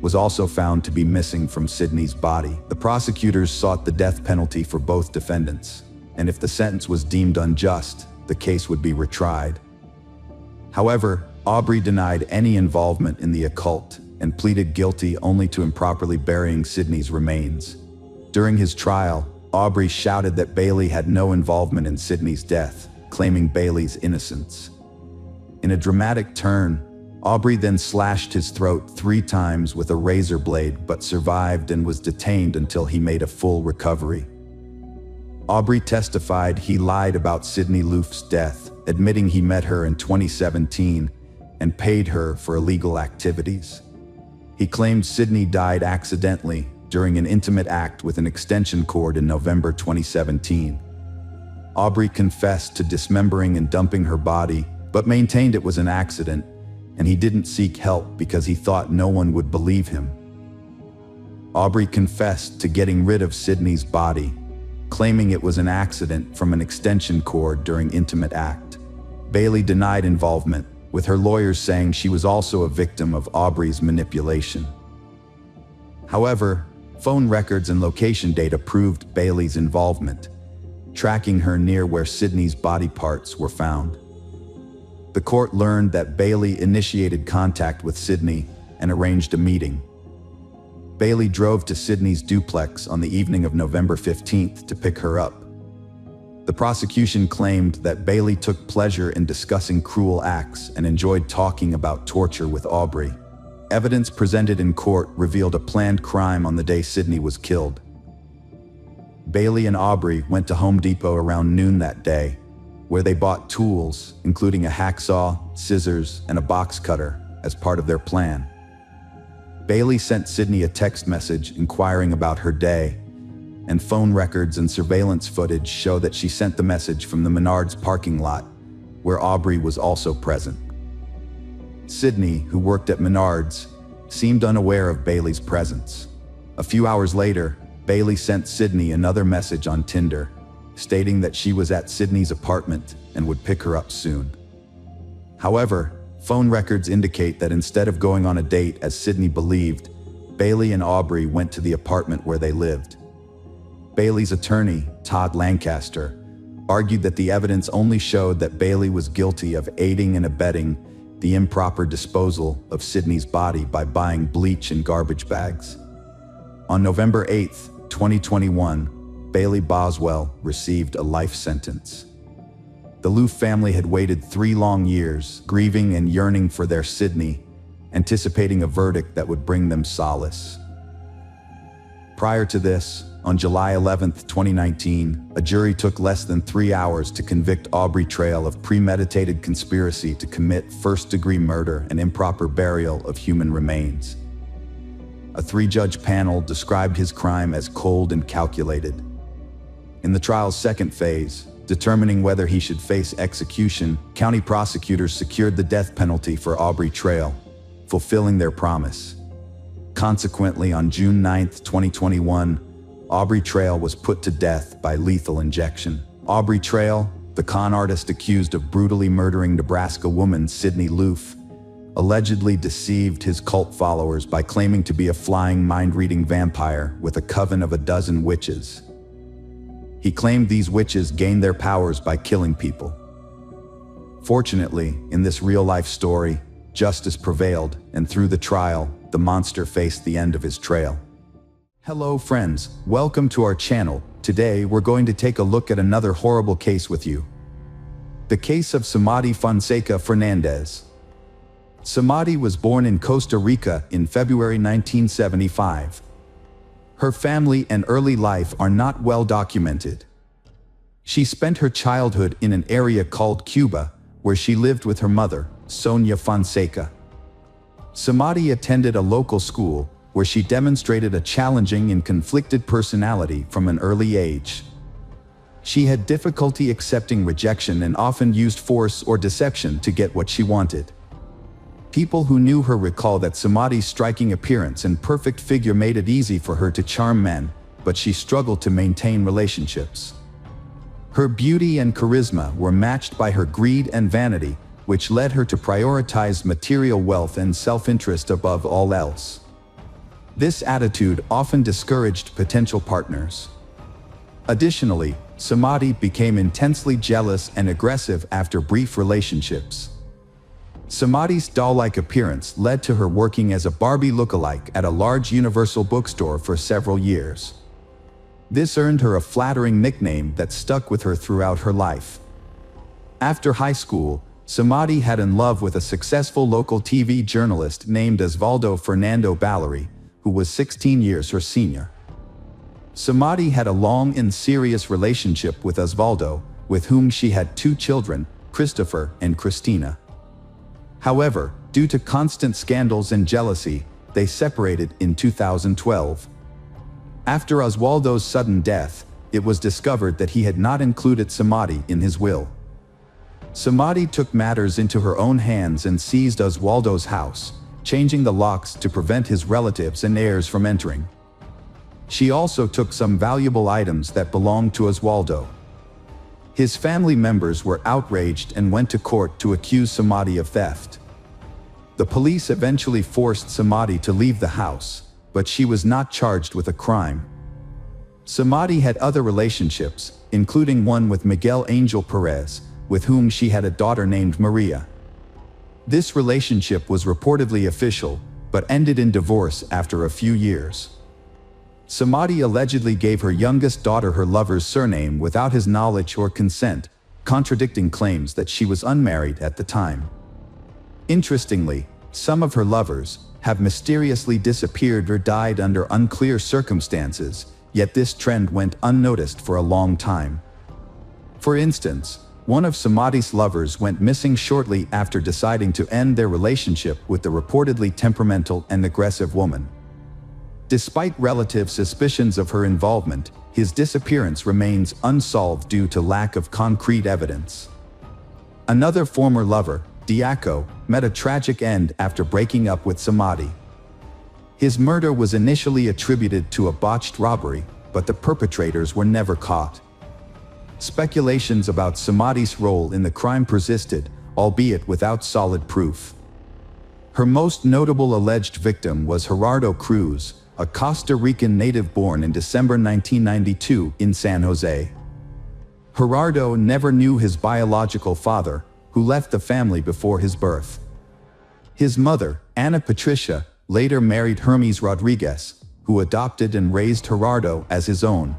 was also found to be missing from Sydney's body. The prosecutors sought the death penalty for both defendants, and if the sentence was deemed unjust, the case would be retried. However, Aubrey denied any involvement in the occult and pleaded guilty only to improperly burying Sydney's remains. During his trial, Aubrey shouted that Bailey had no involvement in Sydney's death, claiming Bailey's innocence. In a dramatic turn, Aubrey then slashed his throat 3 times with a razor blade but survived and was detained until he made a full recovery. Aubrey testified he lied about Sydney Loof's death, admitting he met her in 2017 and paid her for illegal activities. He claimed Sydney died accidentally during an intimate act with an extension cord in November 2017. Aubrey confessed to dismembering and dumping her body, but maintained it was an accident, and he didn't seek help because he thought no one would believe him. Aubrey confessed to getting rid of Sydney's body, claiming it was an accident from an extension cord during intimate act. Bailey denied involvement, with her lawyers saying she was also a victim of Aubrey's manipulation. However, phone records and location data proved Bailey's involvement, tracking her near where Sydney's body parts were found. The court learned that Bailey initiated contact with Sydney and arranged a meeting. Bailey drove to Sydney's duplex on the evening of November 15th to pick her up. The prosecution claimed that Bailey took pleasure in discussing cruel acts and enjoyed talking about torture with Aubrey. Evidence presented in court revealed a planned crime on the day Sydney was killed. Bailey and Aubrey went to Home Depot around noon that day, where they bought tools, including a hacksaw, scissors, and a box cutter, as part of their plan. Bailey sent Sydney a text message inquiring about her day, and phone records and surveillance footage show that she sent the message from the Menards parking lot, where Aubrey was also present. Sydney, who worked at Menards, seemed unaware of Bailey's presence. A few hours later, Bailey sent Sydney another message on Tinder, stating that she was at Sydney's apartment and would pick her up soon. However, phone records indicate that instead of going on a date as Sydney believed, Bailey and Aubrey went to the apartment where they lived. Bailey's attorney, Todd Lancaster, argued that the evidence only showed that Bailey was guilty of aiding and abetting the improper disposal of Sydney's body by buying bleach in garbage bags. On November 8, 2021, Bailey Boswell received a life sentence. The Loof family had waited 3 long years, grieving and yearning for their Sydney, anticipating a verdict that would bring them solace. Prior to this, on July 11, 2019, a jury took less than 3 hours to convict Aubrey Trail of premeditated conspiracy to commit first-degree murder and improper burial of human remains. A 3-judge panel described his crime as cold and calculated. In the trial's second phase, determining whether he should face execution, county prosecutors secured the death penalty for Aubrey Trail, fulfilling their promise. Consequently, on June 9, 2021, Aubrey Trail was put to death by lethal injection. Aubrey Trail, the con artist accused of brutally murdering Nebraska woman Sydney Loof, allegedly deceived his cult followers by claiming to be a flying mind-reading vampire with a coven of 12 witches. He claimed these witches gained their powers by killing people. Fortunately, in this real-life story, justice prevailed, and through the trial, the monster faced the end of his trail. Hello friends, welcome to our channel. Today we're going to take a look at another horrible case with you. The case of Samadi Fonseca Fernandez. Samadi was born in Costa Rica in February 1975. Her family and early life are not well documented. She spent her childhood in an area called Cuba, where she lived with her mother, Sonia Fonseca. Samadi attended a local school, where she demonstrated a challenging and conflicted personality from an early age. She had difficulty accepting rejection and often used force or deception to get what she wanted. People who knew her recall that Samadi's striking appearance and perfect figure made it easy for her to charm men, but she struggled to maintain relationships. Her beauty and charisma were matched by her greed and vanity, which led her to prioritize material wealth and self-interest above all else. This attitude often discouraged potential partners. Additionally, Samadi became intensely jealous and aggressive after brief relationships. Samadi's doll-like appearance led to her working as a Barbie lookalike at a large Universal bookstore for several years. This earned her a flattering nickname that stuck with her throughout her life. After high school, Samadi had in love with a successful local TV journalist named Osvaldo Fernando Balleri, who was 16 years her senior. Samadi had a long and serious relationship with Osvaldo, with whom she had 2 children, Christopher and Christina. However, due to constant scandals and jealousy, they separated in 2012. After Osvaldo's sudden death, it was discovered that he had not included Samadi in his will. Samadi took matters into her own hands and seized Osvaldo's house, changing the locks to prevent his relatives and heirs from entering. She also took some valuable items that belonged to Osvaldo. His family members were outraged and went to court to accuse Samadi of theft. The police eventually forced Samadi to leave the house, but she was not charged with a crime. Samadi had other relationships, including one with Miguel Angel Perez, with whom she had a daughter named Maria. This relationship was reportedly official, but ended in divorce after a few years. Samadi allegedly gave her youngest daughter her lover's surname without his knowledge or consent, contradicting claims that she was unmarried at the time. Interestingly, some of her lovers have mysteriously disappeared or died under unclear circumstances, yet this trend went unnoticed for a long time. For instance, one of Samadi's lovers went missing shortly after deciding to end their relationship with the reportedly temperamental and aggressive woman. Despite relative suspicions of her involvement, his disappearance remains unsolved due to lack of concrete evidence. Another former lover, Diaco, met a tragic end after breaking up with Samadi. His murder was initially attributed to a botched robbery, but the perpetrators were never caught. Speculations about Samadi's role in the crime persisted, albeit without solid proof. Her most notable alleged victim was Gerardo Cruz, a Costa Rican native born in December 1992 in San Jose. Gerardo never knew his biological father, who left the family before his birth. His mother, Ana Patricia, later married Hermes Rodriguez, who adopted and raised Gerardo as his own.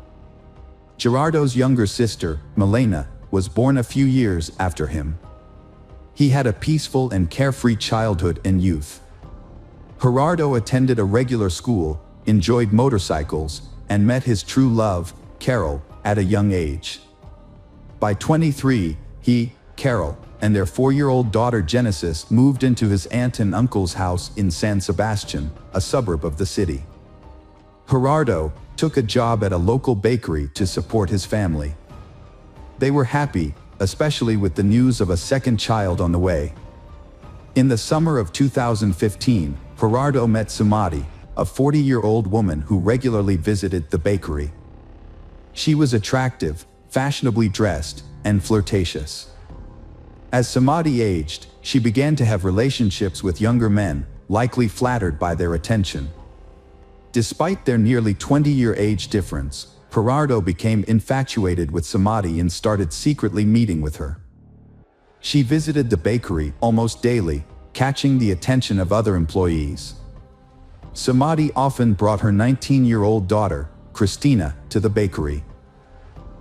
Gerardo's younger sister, Milena, was born a few years after him. He had a peaceful and carefree childhood and youth. Gerardo attended a regular school, enjoyed motorcycles, and met his true love, Carol, at a young age. By 23, he, Carol, and their 4-year-old daughter Genesis moved into his aunt and uncle's house in San Sebastian, a suburb of the city. Gerardo took a job at a local bakery to support his family. They were happy, especially with the news of a second child on the way. In the summer of 2015, Gerardo met Samadi, a 40-year-old woman who regularly visited the bakery. She was attractive, fashionably dressed, and flirtatious. As Samadi aged, she began to have relationships with younger men, likely flattered by their attention. Despite their nearly 20-year age difference, Gerardo became infatuated with Samadi and started secretly meeting with her. She visited the bakery almost daily, catching the attention of other employees. Samadi often brought her 19-year-old daughter, Christina, to the bakery.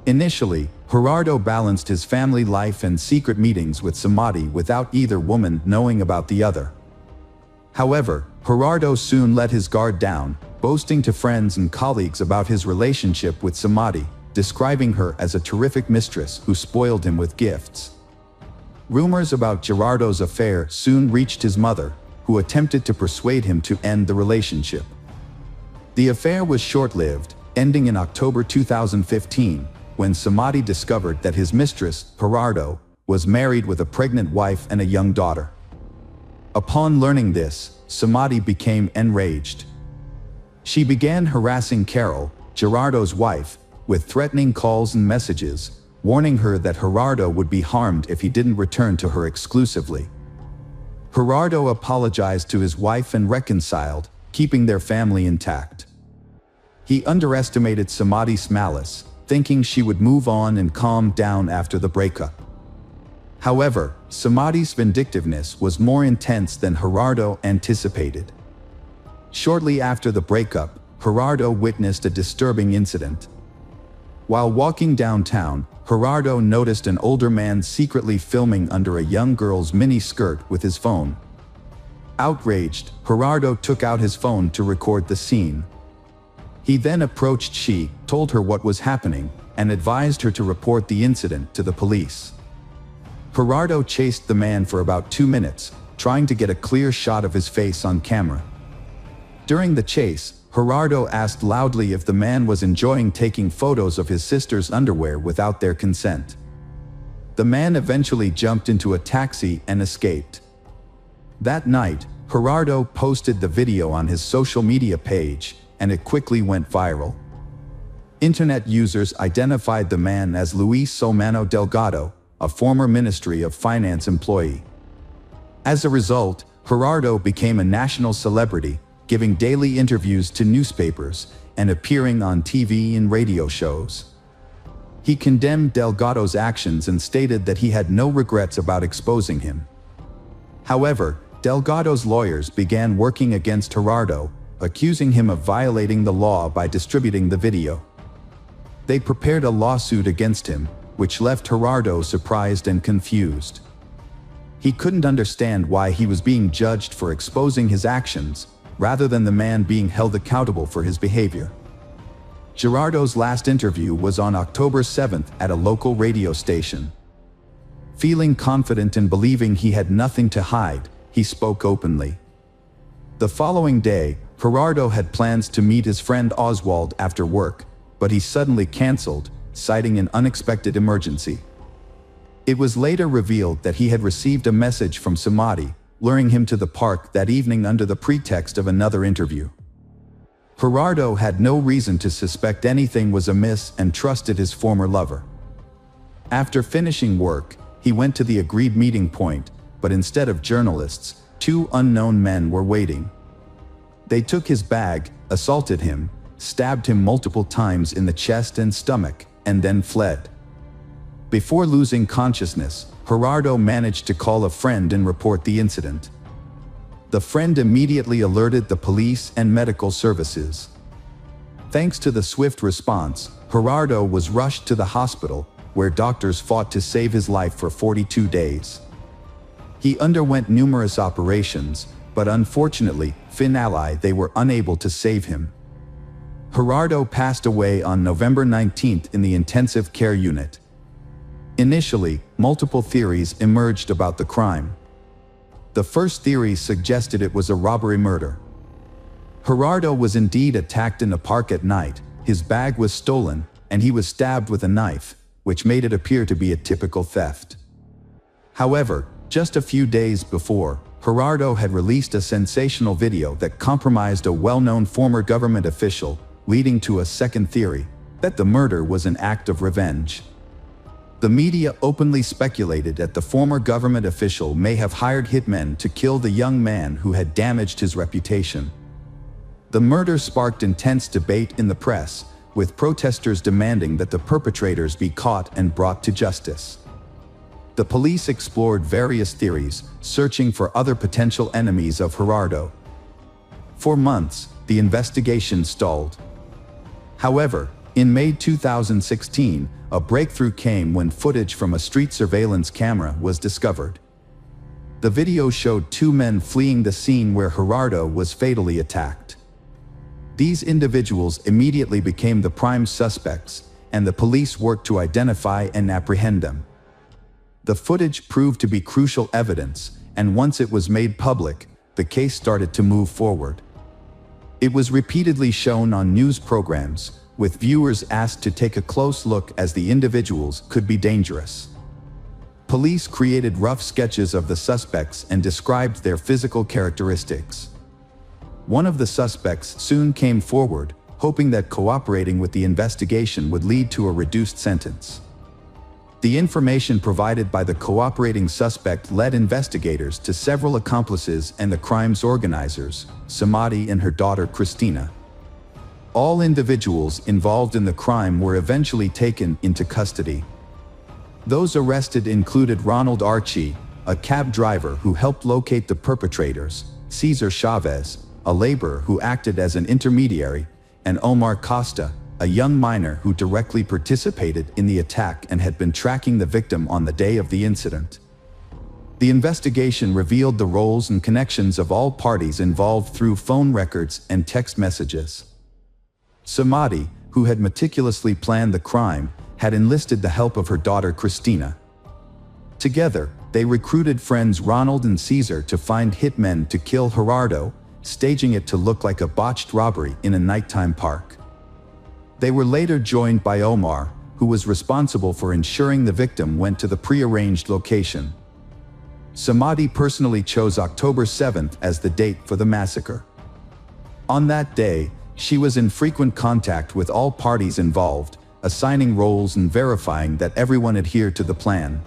Initially, Gerardo balanced his family life and secret meetings with Samadi without either woman knowing about the other. However, Gerardo soon let his guard down, boasting to friends and colleagues about his relationship with Samadi, describing her as a terrific mistress who spoiled him with gifts. Rumors about Gerardo's affair soon reached his mother, who attempted to persuade him to end the relationship. The affair was short-lived, ending in October 2015, when Samadi discovered that his mistress, Gerardo, was married with a pregnant wife and a young daughter. Upon learning this, Samadi became enraged. She began harassing Carol, Gerardo's wife, with threatening calls and messages, warning her that Gerardo would be harmed if he didn't return to her exclusively. Gerardo apologized to his wife and reconciled, keeping their family intact. He underestimated Samadi's malice, thinking she would move on and calm down after the breakup. However, Samadi's vindictiveness was more intense than Gerardo anticipated. Shortly after the breakup, Gerardo witnessed a disturbing incident. While walking downtown, Gerardo noticed an older man secretly filming under a young girl's mini-skirt with his phone. Outraged, Gerardo took out his phone to record the scene. He then approached she, told her what was happening, and advised her to report the incident to the police. Gerardo chased the man for about 2 minutes, trying to get a clear shot of his face on camera. During the chase, Gerardo asked loudly if the man was enjoying taking photos of his sister's underwear without their consent. The man eventually jumped into a taxi and escaped. That night, Gerardo posted the video on his social media page, and it quickly went viral. Internet users identified the man as Luis Solmano Delgado, a former Ministry of Finance employee. As a result, Gerardo became a national celebrity, giving daily interviews to newspapers and appearing on TV and radio shows. He condemned Delgado's actions and stated that he had no regrets about exposing him. However, Delgado's lawyers began working against Gerardo, accusing him of violating the law by distributing the video. They prepared a lawsuit against him, which left Gerardo surprised and confused. He couldn't understand why he was being judged for exposing his actions, rather than the man being held accountable for his behavior. Gerardo's last interview was on October 7th at a local radio station. Feeling confident and believing he had nothing to hide, he spoke openly. The following day, Gerardo had plans to meet his friend Oswald after work, but he suddenly canceled, citing an unexpected emergency. It was later revealed that he had received a message from Samadi, luring him to the park that evening under the pretext of another interview. Gerardo had no reason to suspect anything was amiss and trusted his former lover. After finishing work, he went to the agreed meeting point, but instead of journalists, 2 unknown men were waiting. They took his bag, assaulted him, stabbed him multiple times in the chest and stomach, and then fled. Before losing consciousness, Gerardo managed to call a friend and report the incident. The friend immediately alerted the police and medical services. Thanks to the swift response, Gerardo was rushed to the hospital, where doctors fought to save his life for 42 days. He underwent numerous operations, but unfortunately, they were unable to save him. Gerardo passed away on November 19th in the intensive care unit. Initially, multiple theories emerged about the crime. The first theory suggested it was a robbery murder. Gerardo was indeed attacked in a park at night, his bag was stolen, and he was stabbed with a knife, which made it appear to be a typical theft. However, just a few days before, Gerardo had released a sensational video that compromised a well-known former government official, leading to a second theory, that the murder was an act of revenge. The media openly speculated that the former government official may have hired hitmen to kill the young man who had damaged his reputation. The murder sparked intense debate in the press, with protesters demanding that the perpetrators be caught and brought to justice. The police explored various theories, searching for other potential enemies of Gerardo. For months, the investigation stalled. However, in May 2016, a breakthrough came when footage from a street surveillance camera was discovered. The video showed 2 men fleeing the scene where Gerardo was fatally attacked. These individuals immediately became the prime suspects, and the police worked to identify and apprehend them. The footage proved to be crucial evidence, and once it was made public, the case started to move forward. It was repeatedly shown on news programs, with viewers asked to take a close look as the individuals could be dangerous. Police created rough sketches of the suspects and described their physical characteristics. One of the suspects soon came forward, hoping that cooperating with the investigation would lead to a reduced sentence. The information provided by the cooperating suspect led investigators to several accomplices and the crime's organizers, Samadi and her daughter Christina. All individuals involved in the crime were eventually taken into custody. Those arrested included Ronald Archie, a cab driver who helped locate the perpetrators, Cesar Chavez, a laborer who acted as an intermediary, and Omar Costa, a young minor who directly participated in the attack and had been tracking the victim on the day of the incident. The investigation revealed the roles and connections of all parties involved through phone records and text messages. Samadi, who had meticulously planned the crime, had enlisted the help of her daughter Christina. Together, they recruited friends Ronald and Caesar to find hitmen to kill Gerardo, staging it to look like a botched robbery in a nighttime park. They were later joined by Omar, who was responsible for ensuring the victim went to the prearranged location. Samadi personally chose October 7th as the date for the massacre. On that day, she was in frequent contact with all parties involved, assigning roles and verifying that everyone adhered to the plan.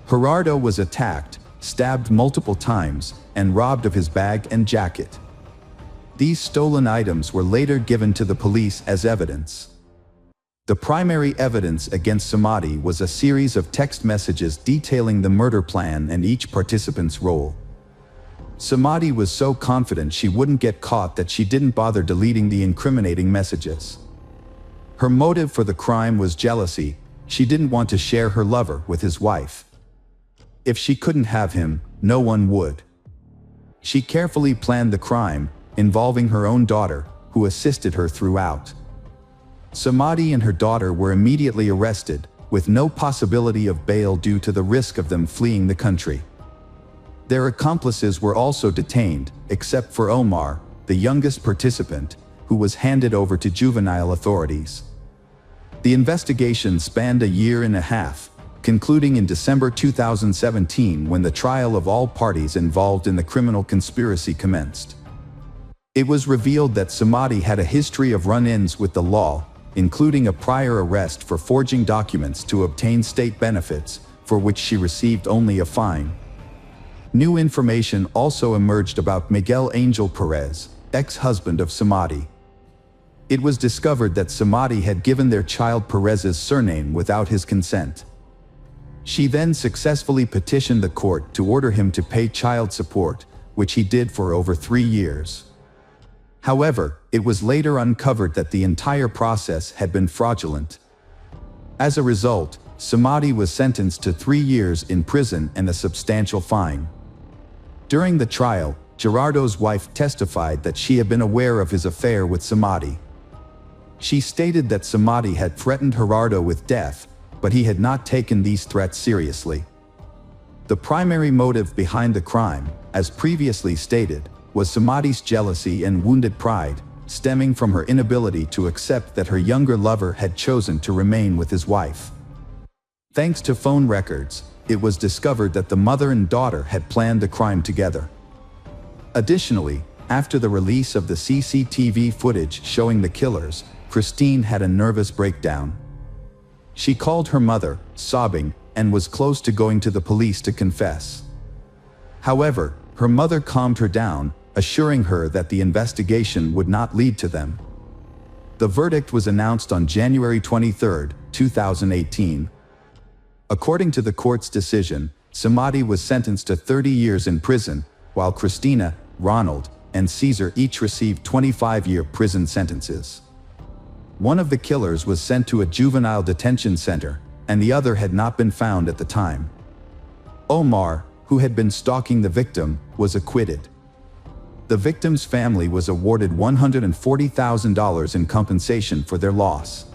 Gerardo was attacked, stabbed multiple times, and robbed of his bag and jacket. These stolen items were later given to the police as evidence. The primary evidence against Samadi was a series of text messages detailing the murder plan and each participant's role. Samadi was so confident she wouldn't get caught that she didn't bother deleting the incriminating messages. Her motive for the crime was jealousy. She didn't want to share her lover with his wife. If she couldn't have him, no one would. She carefully planned the crime, involving her own daughter, who assisted her throughout. Samadi and her daughter were immediately arrested, with no possibility of bail due to the risk of them fleeing the country. Their accomplices were also detained, except for Omar, the youngest participant, who was handed over to juvenile authorities. The investigation spanned a year and a half, concluding in December 2017 when the trial of all parties involved in the criminal conspiracy commenced. It was revealed that Samadi had a history of run-ins with the law, including a prior arrest for forging documents to obtain state benefits, for which she received only a fine. New information also emerged about Miguel Angel Perez, ex-husband of Samadi. It was discovered that Samadi had given their child Perez's surname without his consent. She then successfully petitioned the court to order him to pay child support, which he did for over 3 years. However, it was later uncovered that the entire process had been fraudulent. As a result, Samadi was sentenced to 3 years in prison and a substantial fine. During the trial, Gerardo's wife testified that she had been aware of his affair with Samadi. She stated that Samadi had threatened Gerardo with death, but he had not taken these threats seriously. The primary motive behind the crime, as previously stated, was Samadi's jealousy and wounded pride, stemming from her inability to accept that her younger lover had chosen to remain with his wife. Thanks to phone records, it was discovered that the mother and daughter had planned the crime together. Additionally, after the release of the CCTV footage showing the killers, Christine had a nervous breakdown. She called her mother, sobbing, and was close to going to the police to confess. However, her mother calmed her down, assuring her that the investigation would not lead to them. The verdict was announced on January 23, 2018. According to the court's decision, Samadi was sentenced to 30 years in prison, while Christina, Ronald, and Caesar each received 25-year prison sentences. One of the killers was sent to a juvenile detention center, and the other had not been found at the time. Omar, who had been stalking the victim, was acquitted. The victim's family was awarded $140,000 in compensation for their loss.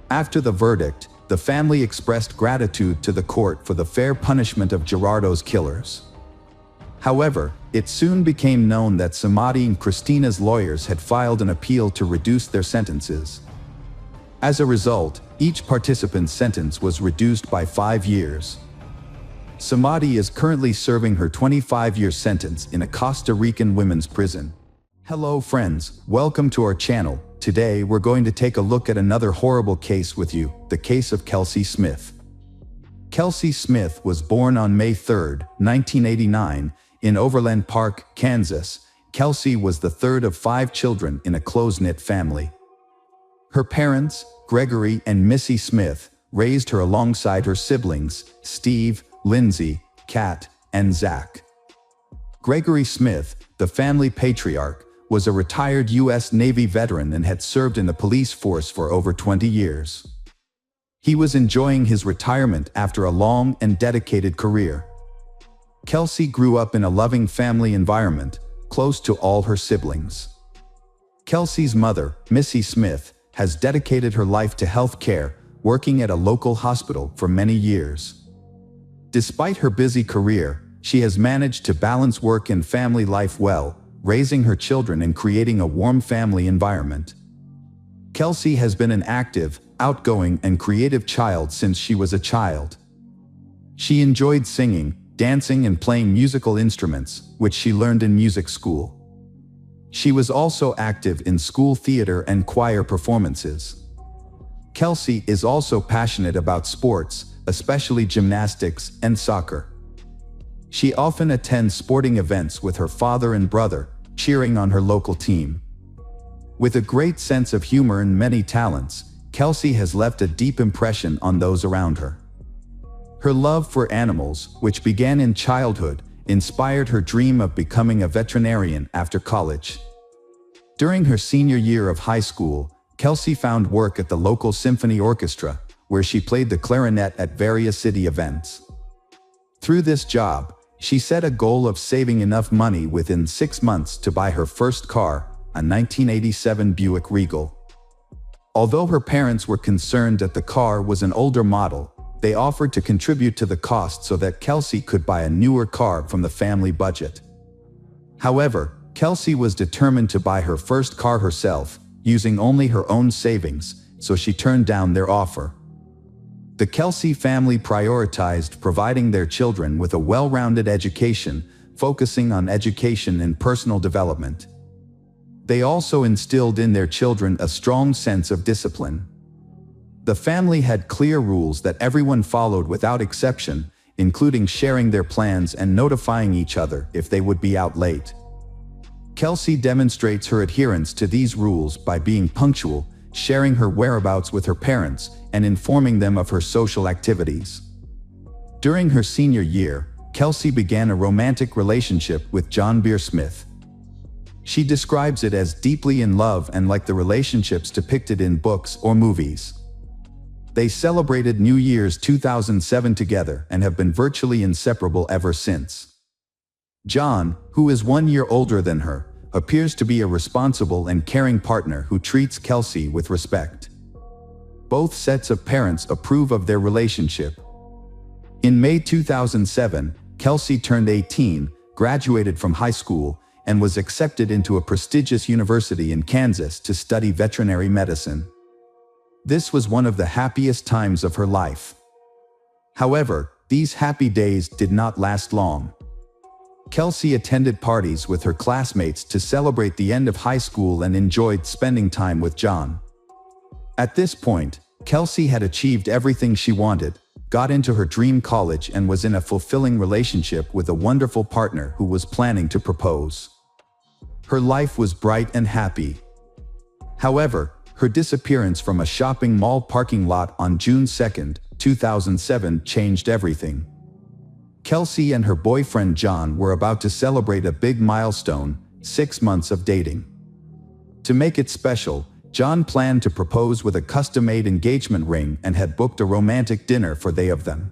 After the verdict, the family expressed gratitude to the court for the fair punishment of Gerardo's killers. However, it soon became known that Samadi and Christina's lawyers had filed an appeal to reduce their sentences. As a result, each participant's sentence was reduced by 5 years. Samadi is currently serving her 25-year sentence in a Costa Rican women's prison. Hello friends, welcome to our channel. Today we're going to take a look at another horrible case with you, the case of Kelsey Smith. Kelsey Smith was born on May 3, 1989, in Overland Park, Kansas. Kelsey was the third of 5 children in a close-knit family. Her parents, Gregory and Missy Smith, raised her alongside her siblings, Steve, Lindsay, Kat, and Zach. Gregory Smith, the family patriarch, was a retired U.S. Navy veteran and had served in the police force for over 20 years. He was enjoying his retirement after a long and dedicated career. Kelsey grew up in a loving family environment, close to all her siblings. Kelsey's mother, Missy Smith, has dedicated her life to health care, working at a local hospital for many years. Despite her busy career, she has managed to balance work and family life well, raising her children and creating a warm family environment. Kelsey has been an active, outgoing, and creative child since she was a child. She enjoyed singing, dancing, and playing musical instruments, which she learned in music school. She was also active in school theater and choir performances. Kelsey is also passionate about sports, especially gymnastics and soccer. She often attends sporting events with her father and brother, cheering on her local team. With a great sense of humor and many talents, Kelsey has left a deep impression on those around her. Her love for animals, which began in childhood, inspired her dream of becoming a veterinarian after college. During her senior year of high school, Kelsey found work at the local symphony orchestra, where she played the clarinet at various city events. Through this job, she set a goal of saving enough money within 6 months to buy her first car, a 1987 Buick Regal. Although her parents were concerned that the car was an older model, they offered to contribute to the cost so that Kelsey could buy a newer car from the family budget. However, Kelsey was determined to buy her first car herself, using only her own savings, so she turned down their offer. The Kelsey family prioritized providing their children with a well-rounded education, focusing on education and personal development. They also instilled in their children a strong sense of discipline. The family had clear rules that everyone followed without exception, including sharing their plans and notifying each other if they would be out late. Kelsey demonstrates her adherence to these rules by being punctual, sharing her whereabouts with her parents, and informing them of her social activities. During her senior year, Kelsey began a romantic relationship with John Smith. She describes it as deeply in love and like the relationships depicted in books or movies. They celebrated New Year's 2007 together and have been virtually inseparable ever since. John, who is 1 year older than her, appears to be a responsible and caring partner who treats Kelsey with respect. Both sets of parents approve of their relationship. In May 2007, Kelsey turned 18, graduated from high school, and was accepted into a prestigious university in Kansas to study veterinary medicine. This was one of the happiest times of her life. However, these happy days did not last long. Kelsey attended parties with her classmates to celebrate the end of high school and enjoyed spending time with John. At this point, Kelsey had achieved everything she wanted, got into her dream college, and was in a fulfilling relationship with a wonderful partner who was planning to propose. Her life was bright and happy. However, her disappearance from a shopping mall parking lot on June 2, 2007 changed everything. Kelsey and her boyfriend John were about to celebrate a big milestone, 6 months of dating. To make it special, John planned to propose with a custom-made engagement ring and had booked a romantic dinner for they of them.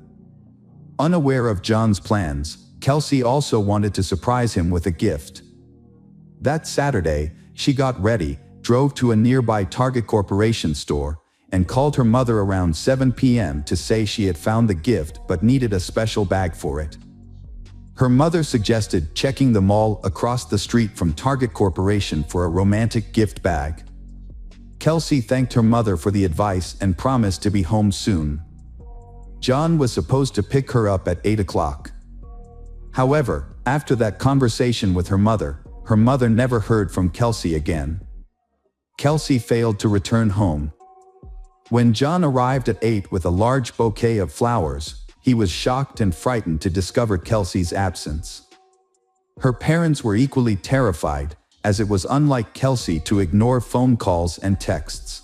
Unaware of John's plans, Kelsey also wanted to surprise him with a gift. That Saturday, she got ready, drove to a nearby Target Corporation store, and called her mother around 7 p.m. to say she had found the gift but needed a special bag for it. Her mother suggested checking the mall across the street from Target Corporation for a romantic gift bag. Kelsey thanked her mother for the advice and promised to be home soon. John was supposed to pick her up at 8 o'clock. However, after that conversation with her mother never heard from Kelsey again. Kelsey failed to return home. When John arrived at 8 with a large bouquet of flowers, he was shocked and frightened to discover Kelsey's absence. Her parents were equally terrified, as it was unlike Kelsey to ignore phone calls and texts.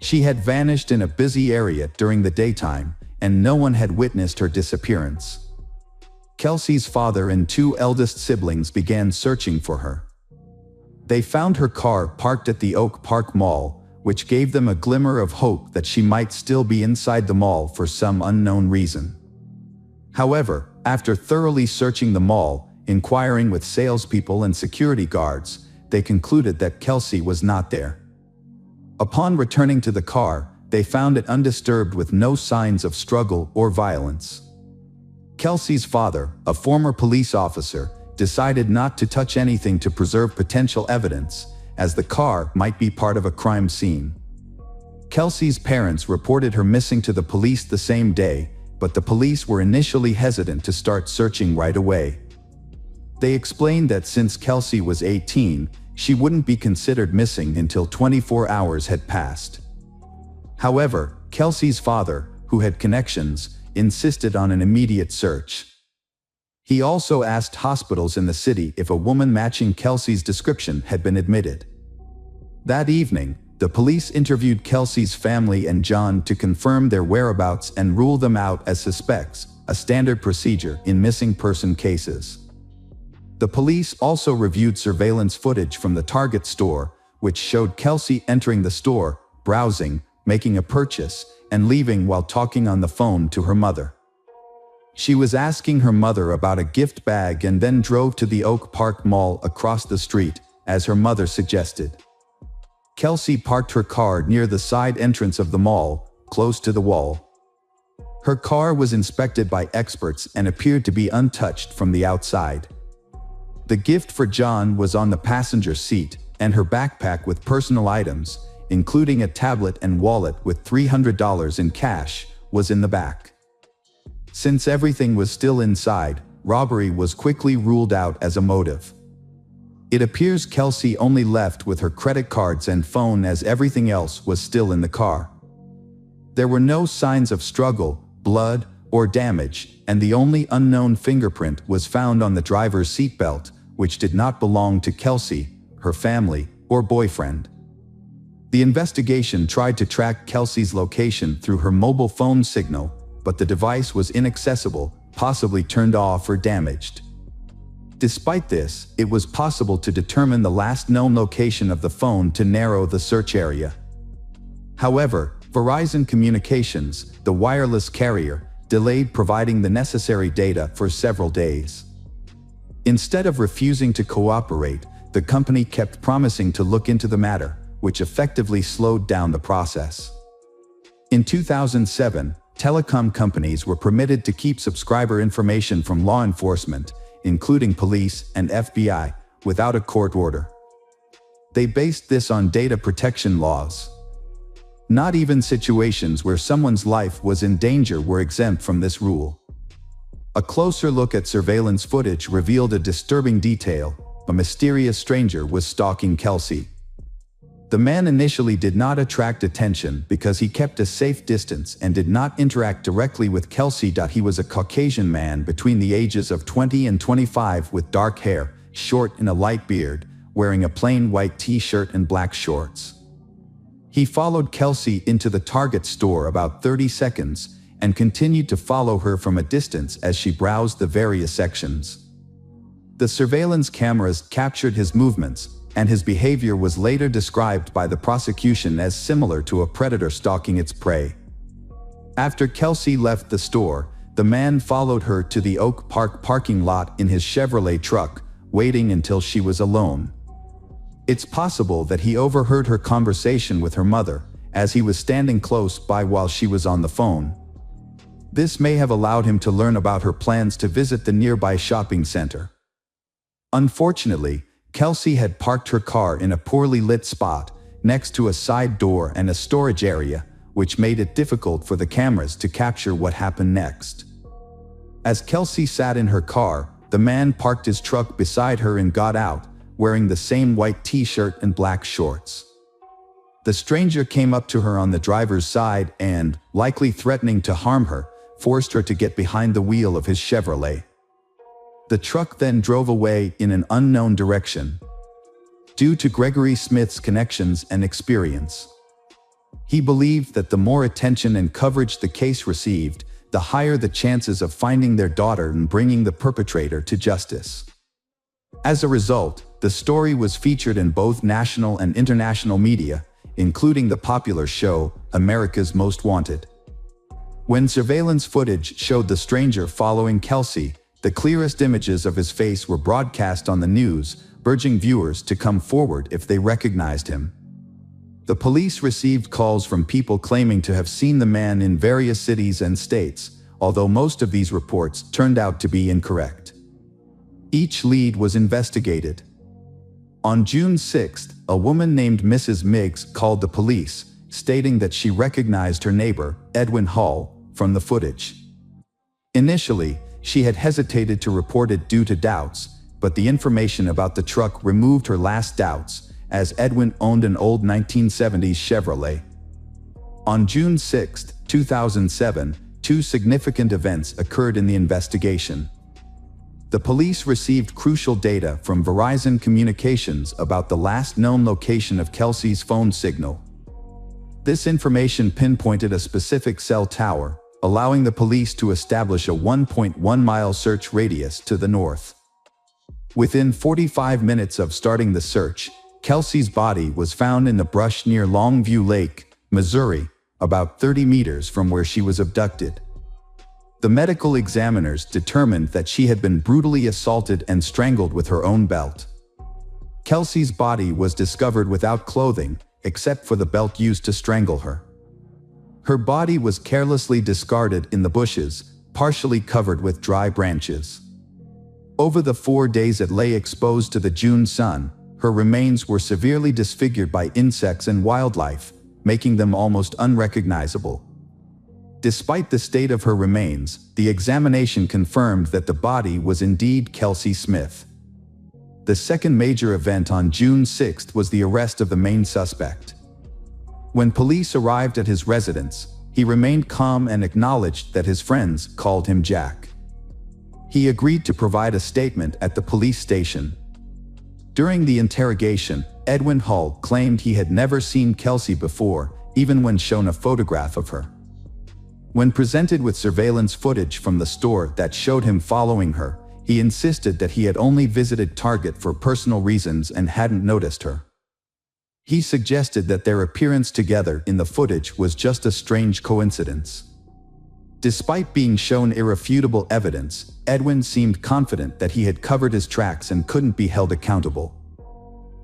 She had vanished in a busy area during the daytime, and no one had witnessed her disappearance. Kelsey's father and 2 eldest siblings began searching for her. They found her car parked at the Oak Park Mall, which gave them a glimmer of hope that she might still be inside the mall for some unknown reason. However, after thoroughly searching the mall, inquiring with salespeople and security guards, they concluded that Kelsey was not there. Upon returning to the car, they found it undisturbed with no signs of struggle or violence. Kelsey's father, a former police officer, decided not to touch anything to preserve potential evidence, as the car might be part of a crime scene. Kelsey's parents reported her missing to the police the same day, but the police were initially hesitant to start searching right away. They explained that since Kelsey was 18, she wouldn't be considered missing until 24 hours had passed. However, Kelsey's father, who had connections, insisted on an immediate search. He also asked hospitals in the city if a woman matching Kelsey's description had been admitted. That evening, the police interviewed Kelsey's family and John to confirm their whereabouts and rule them out as suspects, a standard procedure in missing person cases. The police also reviewed surveillance footage from the Target store, which showed Kelsey entering the store, browsing, making a purchase, and leaving while talking on the phone to her mother. She was asking her mother about a gift bag and then drove to the Oak Park Mall across the street, as her mother suggested. Kelsey parked her car near the side entrance of the mall, close to the wall. Her car was inspected by experts and appeared to be untouched from the outside. The gift for John was on the passenger seat, and her backpack with personal items, including a tablet and wallet with $300 in cash, was in the back. Since everything was still inside, robbery was quickly ruled out as a motive. It appears Kelsey only left with her credit cards and phone, as everything else was still in the car. There were no signs of struggle, blood, or damage, and the only unknown fingerprint was found on the driver's seatbelt, which did not belong to Kelsey, her family, or boyfriend. The investigation tried to track Kelsey's location through her mobile phone signal, but the device was inaccessible, possibly turned off or damaged. Despite this, it was possible to determine the last known location of the phone to narrow the search area. However, Verizon Communications, the wireless carrier, delayed providing the necessary data for several days. Instead of refusing to cooperate, the company kept promising to look into the matter, which effectively slowed down the process. In 2007, telecom companies were permitted to keep subscriber information from law enforcement, including police and FBI, without a court order. They based this on data protection laws. Not even situations where someone's life was in danger were exempt from this rule. A closer look at surveillance footage revealed a disturbing detail: a mysterious stranger was stalking Kelsey. The man initially did not attract attention because he kept a safe distance and did not interact directly with Kelsey. He was a Caucasian man between the ages of 20 and 25 with dark hair, short and a light beard, wearing a plain white t-shirt and black shorts. He followed Kelsey into the Target store about 30 seconds and continued to follow her from a distance as she browsed the various sections. The surveillance cameras captured his movements, and his behavior was later described by the prosecution as similar to a predator stalking its prey. After Kelsey left the store, the man followed her to the Oak Park parking lot in his Chevrolet truck, waiting until she was alone. It's possible that he overheard her conversation with her mother, as he was standing close by while she was on the phone. This may have allowed him to learn about her plans to visit the nearby shopping center. Unfortunately, Kelsey had parked her car in a poorly lit spot, next to a side door and a storage area, which made it difficult for the cameras to capture what happened next. As Kelsey sat in her car, the man parked his truck beside her and got out, wearing the same white t-shirt and black shorts. The stranger came up to her on the driver's side and, likely threatening to harm her, forced her to get behind the wheel of his Chevrolet. The truck then drove away in an unknown direction. Due to Gregory Smith's connections and experience, he believed that the more attention and coverage the case received, the higher the chances of finding their daughter and bringing the perpetrator to justice. As a result, the story was featured in both national and international media, including the popular show America's Most Wanted. When surveillance footage showed the stranger following Kelsey, the clearest images of his face were broadcast on the news, urging viewers to come forward if they recognized him. The police received calls from people claiming to have seen the man in various cities and states, although most of these reports turned out to be incorrect. Each lead was investigated. On June 6th, a woman named Mrs. Miggs called the police, stating that she recognized her neighbor, Edwin Hall, from the footage. Initially, she had hesitated to report it due to doubts, but the information about the truck removed her last doubts, as Edwin owned an old 1970s Chevrolet. On June 6, 2007, two significant events occurred in the investigation. The police received crucial data from Verizon Communications about the last known location of Kelsey's phone signal. This information pinpointed a specific cell tower, allowing the police to establish a 1.1-mile search radius to the north. Within 45 minutes of starting the search, Kelsey's body was found in the brush near Longview Lake, Missouri, about 30 meters from where she was abducted. The medical examiners determined that she had been brutally assaulted and strangled with her own belt. Kelsey's body was discovered without clothing, except for the belt used to strangle her. Her body was carelessly discarded in the bushes, partially covered with dry branches. Over the 4 days it lay exposed to the June sun, her remains were severely disfigured by insects and wildlife, making them almost unrecognizable. Despite the state of her remains, the examination confirmed that the body was indeed Kelsey Smith. The second major event on June 6 was the arrest of the main suspect. When police arrived at his residence, he remained calm and acknowledged that his friends called him Jack. He agreed to provide a statement at the police station. During the interrogation, Edwin Hall claimed he had never seen Kelsey before, even when shown a photograph of her. When presented with surveillance footage from the store that showed him following her, he insisted that he had only visited Target for personal reasons and hadn't noticed her. He suggested that their appearance together in the footage was just a strange coincidence. Despite being shown irrefutable evidence, Edwin seemed confident that he had covered his tracks and couldn't be held accountable.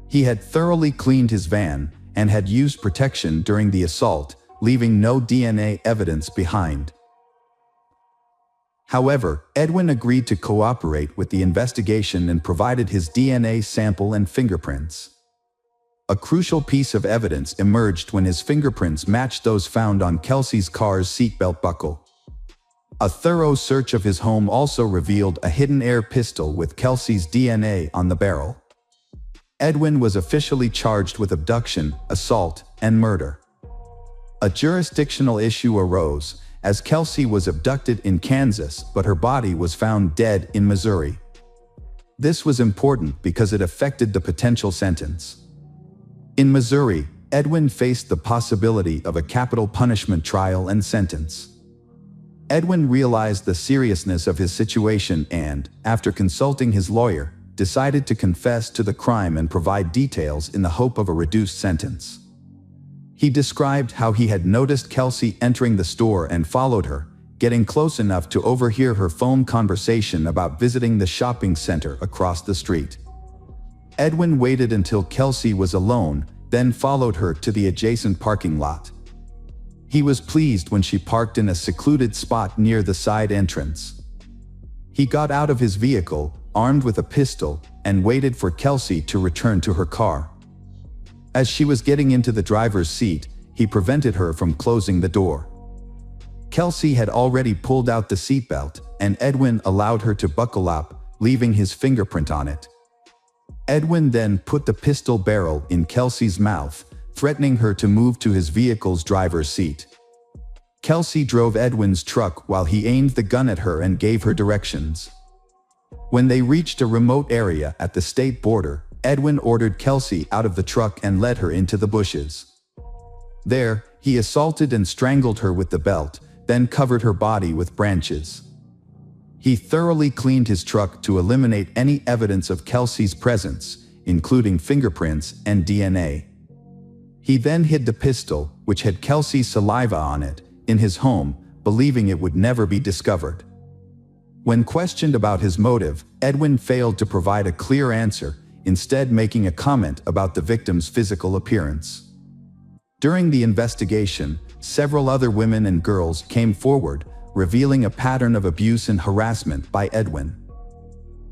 He had thoroughly cleaned his van and had used protection during the assault, leaving no DNA evidence behind. However, Edwin agreed to cooperate with the investigation and provided his DNA sample and fingerprints. A crucial piece of evidence emerged when his fingerprints matched those found on Kelsey's car's seatbelt buckle. A thorough search of his home also revealed a hidden air pistol with Kelsey's DNA on the barrel. Edwin was officially charged with abduction, assault, and murder. A jurisdictional issue arose, as Kelsey was abducted in Kansas but her body was found dead in Missouri. This was important because it affected the potential sentence. In Missouri, Edwin faced the possibility of a capital punishment trial and sentence. Edwin realized the seriousness of his situation and, after consulting his lawyer, decided to confess to the crime and provide details in the hope of a reduced sentence. He described how he had noticed Kelsey entering the store and followed her, getting close enough to overhear her phone conversation about visiting the shopping center across the street. Edwin waited until Kelsey was alone, then followed her to the adjacent parking lot. He was pleased when she parked in a secluded spot near the side entrance. He got out of his vehicle, armed with a pistol, and waited for Kelsey to return to her car. As she was getting into the driver's seat, he prevented her from closing the door. Kelsey had already pulled out the seatbelt, and Edwin allowed her to buckle up, leaving his fingerprint on it. Edwin then put the pistol barrel in Kelsey's mouth, threatening her to move to his vehicle's driver's seat. Kelsey drove Edwin's truck while he aimed the gun at her and gave her directions. When they reached a remote area at the state border, Edwin ordered Kelsey out of the truck and led her into the bushes. There, he assaulted and strangled her with the belt, then covered her body with branches. He thoroughly cleaned his truck to eliminate any evidence of Kelsey's presence, including fingerprints and DNA. He then hid the pistol, which had Kelsey's saliva on it, in his home, believing it would never be discovered. When questioned about his motive, Edwin failed to provide a clear answer, instead making a comment about the victim's physical appearance. During the investigation, several other women and girls came forward, revealing a pattern of abuse and harassment by Edwin.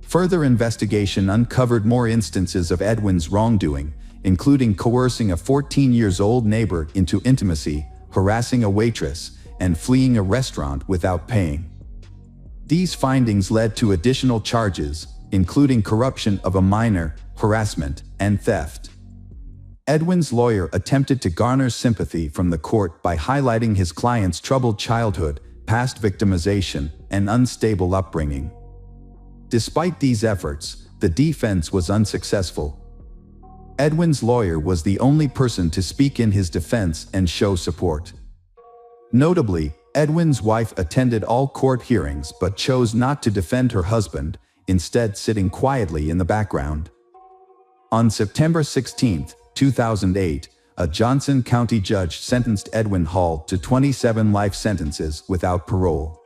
Further investigation uncovered more instances of Edwin's wrongdoing, including coercing a 14-year-old neighbor into intimacy, harassing a waitress, and fleeing a restaurant without paying. These findings led to additional charges, including corruption of a minor, harassment, and theft. Edwin's lawyer attempted to garner sympathy from the court by highlighting his client's troubled childhood, past victimization, and unstable upbringing. Despite these efforts, the defense was unsuccessful. Edwin's lawyer was the only person to speak in his defense and show support. Notably, Edwin's wife attended all court hearings but chose not to defend her husband, instead sitting quietly in the background. On September 16, 2008, a Johnson County judge sentenced Edwin Hall to 27 life sentences without parole.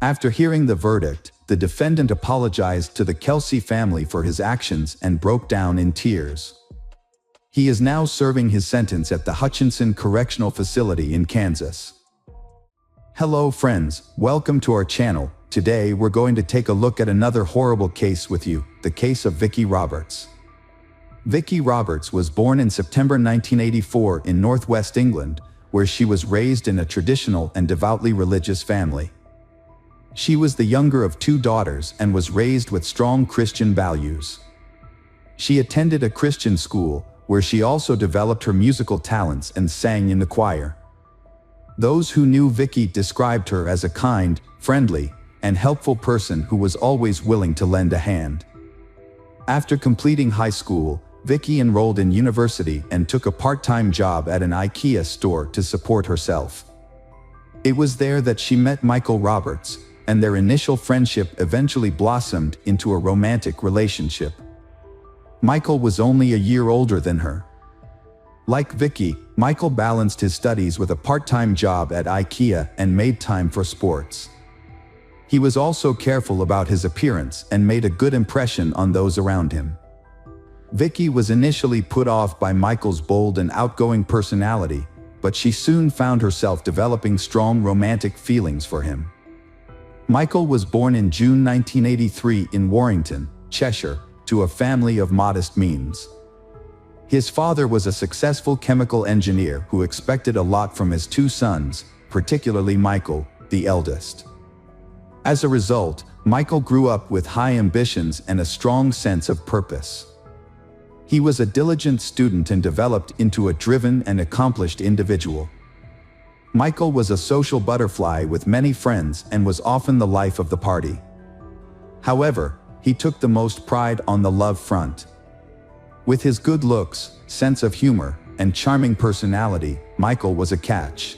After hearing the verdict, the defendant apologized to the Kelsey family for his actions and broke down in tears. He is now serving his sentence at the Hutchinson Correctional Facility in Kansas. Hello friends, welcome to our channel. Today we're going to take a look at another horrible case with you, the case of Vicki Roberts. Vicki Roberts was born in September 1984 in northwest England, where she was raised in a traditional and devoutly religious family. She was the younger of two daughters and was raised with strong Christian values. She attended a Christian school, where she also developed her musical talents and sang in the choir. Those who knew Vicki described her as a kind, friendly, and helpful person who was always willing to lend a hand. After completing high school, Vicki enrolled in university and took a part-time job at an IKEA store to support herself. It was there that she met Michael Roberts, and their initial friendship eventually blossomed into a romantic relationship. Michael was only a year older than her. Like Vicki, Michael balanced his studies with a part-time job at IKEA and made time for sports. He was also careful about his appearance and made a good impression on those around him. Vicki was initially put off by Michael's bold and outgoing personality, but she soon found herself developing strong romantic feelings for him. Michael was born in June 1983 in Warrington, Cheshire, to a family of modest means. His father was a successful chemical engineer who expected a lot from his two sons, particularly Michael, the eldest. As a result, Michael grew up with high ambitions and a strong sense of purpose. He was a diligent student and developed into a driven and accomplished individual. Michael was a social butterfly with many friends and was often the life of the party. However, he took the most pride on the love front. With his good looks, sense of humor, and charming personality, Michael was a catch.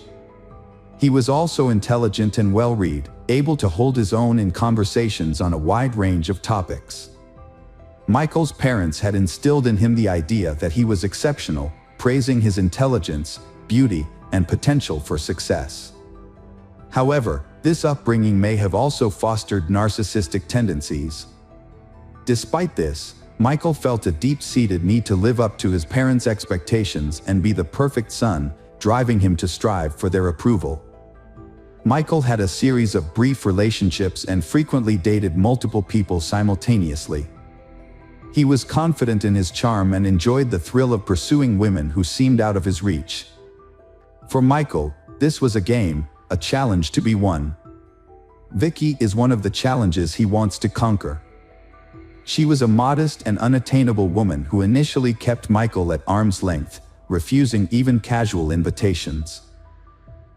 He was also intelligent and well-read, able to hold his own in conversations on a wide range of topics. Michael's parents had instilled in him the idea that he was exceptional, praising his intelligence, beauty, and potential for success. However, this upbringing may have also fostered narcissistic tendencies. Despite this, Michael felt a deep-seated need to live up to his parents' expectations and be the perfect son, driving him to strive for their approval. Michael had a series of brief relationships and frequently dated multiple people simultaneously. He was confident in his charm and enjoyed the thrill of pursuing women who seemed out of his reach. For Michael, this was a game, a challenge to be won. Vicki is one of the challenges he wants to conquer. She was a modest and unattainable woman who initially kept Michael at arm's length, refusing even casual invitations.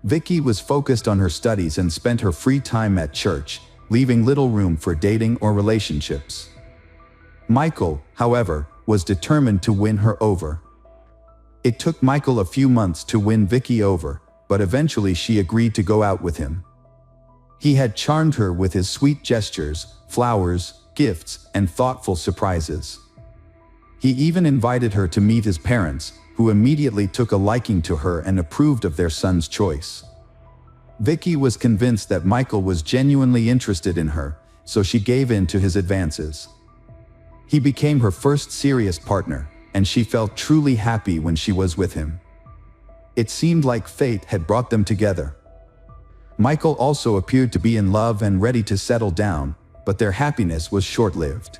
Vicki was focused on her studies and spent her free time at church, leaving little room for dating or relationships. Michael, however, was determined to win her over. It took Michael a few months to win Vicki over, but eventually she agreed to go out with him. He had charmed her with his sweet gestures, flowers, gifts, and thoughtful surprises. He even invited her to meet his parents, who immediately took a liking to her and approved of their son's choice. Vicky was convinced that Michael was genuinely interested in her, so she gave in to his advances. He became her first serious partner, and she felt truly happy when she was with him. It seemed like fate had brought them together. Michael also appeared to be in love and ready to settle down, but their happiness was short-lived.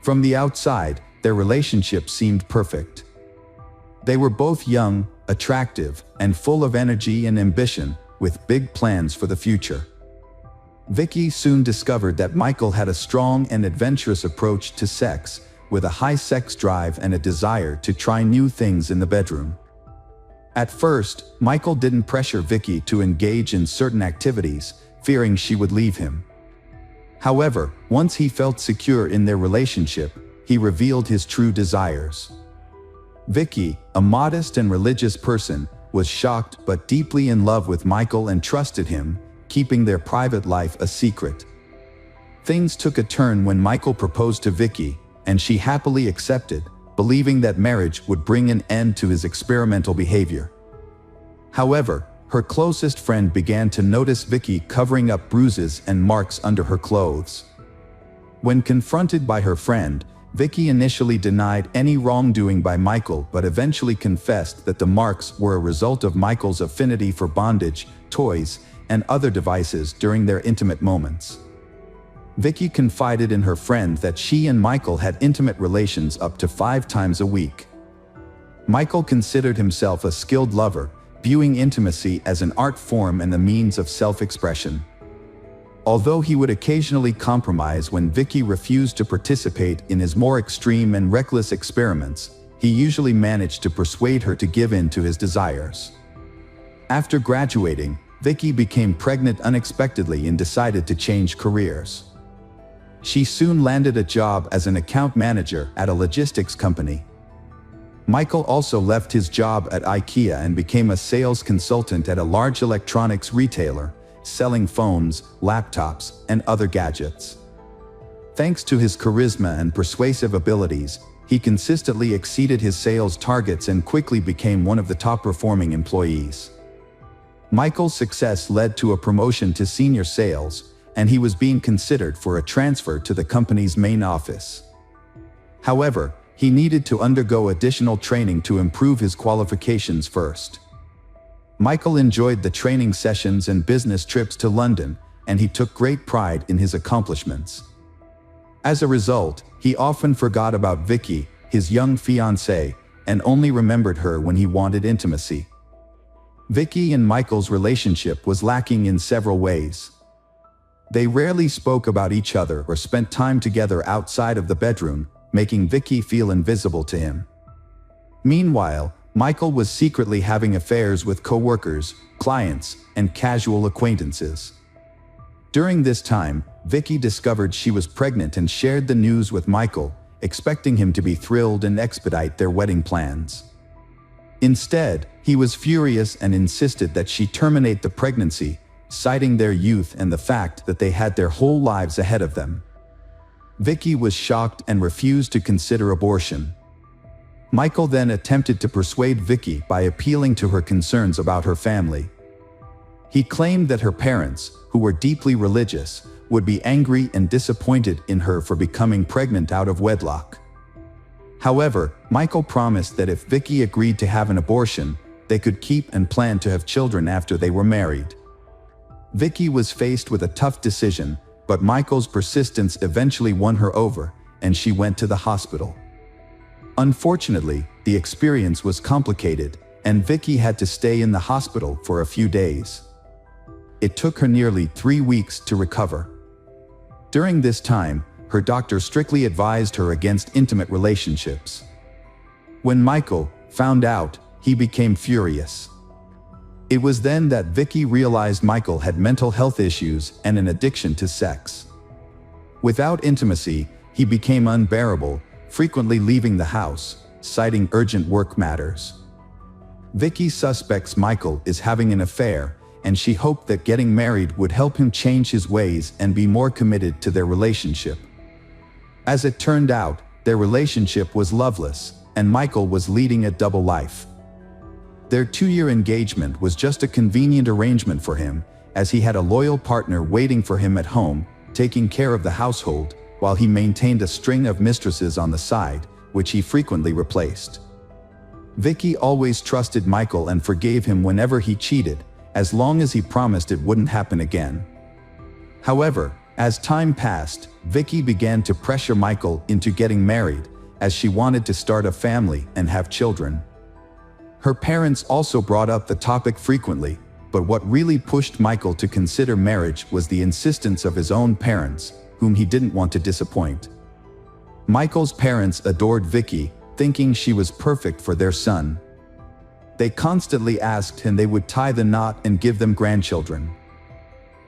From the outside, their relationship seemed perfect. They were both young, attractive, and full of energy and ambition, with big plans for the future. Vicky soon discovered that Michael had a strong and adventurous approach to sex, with a high sex drive and a desire to try new things in the bedroom. At first, Michael didn't pressure Vicky to engage in certain activities, fearing she would leave him. However, once he felt secure in their relationship, he revealed his true desires. Vicky, a modest and religious person, was shocked but deeply in love with Michael and trusted him, keeping their private life a secret. Things took a turn when Michael proposed to Vicky, and she happily accepted, believing that marriage would bring an end to his experimental behavior. However, her closest friend began to notice Vicky covering up bruises and marks under her clothes. When confronted by her friend, Vicky initially denied any wrongdoing by Michael but eventually confessed that the marks were a result of Michael's affinity for bondage, toys, and other devices during their intimate moments. Vicky confided in her friend that she and Michael had intimate relations up to 5 times a week. Michael considered himself a skilled lover, viewing intimacy as an art form and a means of self-expression. Although he would occasionally compromise when Vicky refused to participate in his more extreme and reckless experiments, he usually managed to persuade her to give in to his desires. After graduating, Vicky became pregnant unexpectedly and decided to change careers. She soon landed a job as an account manager at a logistics company. Michael also left his job at IKEA and became a sales consultant at a large electronics retailer, selling phones, laptops, and other gadgets. Thanks to his charisma and persuasive abilities, he consistently exceeded his sales targets and quickly became one of the top-performing employees. Michael's success led to a promotion to senior sales, and he was being considered for a transfer to the company's main office. However, he needed to undergo additional training to improve his qualifications first. Michael enjoyed the training sessions and business trips to London, and he took great pride in his accomplishments. As a result, he often forgot about Vicky, his young fiancée, and only remembered her when he wanted intimacy. Vicky and Michael's relationship was lacking in several ways. They rarely spoke about each other or spent time together outside of the bedroom, making Vicky feel invisible to him. Meanwhile, Michael was secretly having affairs with coworkers, clients, and casual acquaintances. During this time, Vicky discovered she was pregnant and shared the news with Michael, expecting him to be thrilled and expedite their wedding plans. Instead, he was furious and insisted that she terminate the pregnancy, citing their youth and the fact that they had their whole lives ahead of them. Vicky was shocked and refused to consider abortion. Michael then attempted to persuade Vicky by appealing to her concerns about her family. He claimed that her parents, who were deeply religious, would be angry and disappointed in her for becoming pregnant out of wedlock. However, Michael promised that if Vicky agreed to have an abortion, they could keep and plan to have children after they were married. Vicky was faced with a tough decision, but Michael's persistence eventually won her over, and she went to the hospital. Unfortunately, the experience was complicated, and Vicky had to stay in the hospital for a few days. It took her nearly 3 weeks to recover. During this time, her doctor strictly advised her against intimate relationships. When Michael found out, he became furious. It was then that Vicky realized Michael had mental health issues and an addiction to sex. Without intimacy, he became unbearable, frequently leaving the house, citing urgent work matters. Vicky suspects Michael is having an affair, and she hoped that getting married would help him change his ways and be more committed to their relationship. As it turned out, their relationship was loveless, and Michael was leading a double life. Their 2-year engagement was just a convenient arrangement for him, as he had a loyal partner waiting for him at home, taking care of the household, while he maintained a string of mistresses on the side, which he frequently replaced. Vicky always trusted Michael and forgave him whenever he cheated, as long as he promised it wouldn't happen again. However, as time passed, Vicky began to pressure Michael into getting married, as she wanted to start a family and have children. Her parents also brought up the topic frequently, but what really pushed Michael to consider marriage was the insistence of his own parents, whom he didn't want to disappoint. Michael's parents adored Vicky, thinking she was perfect for their son. They constantly asked him they would tie the knot and give them grandchildren.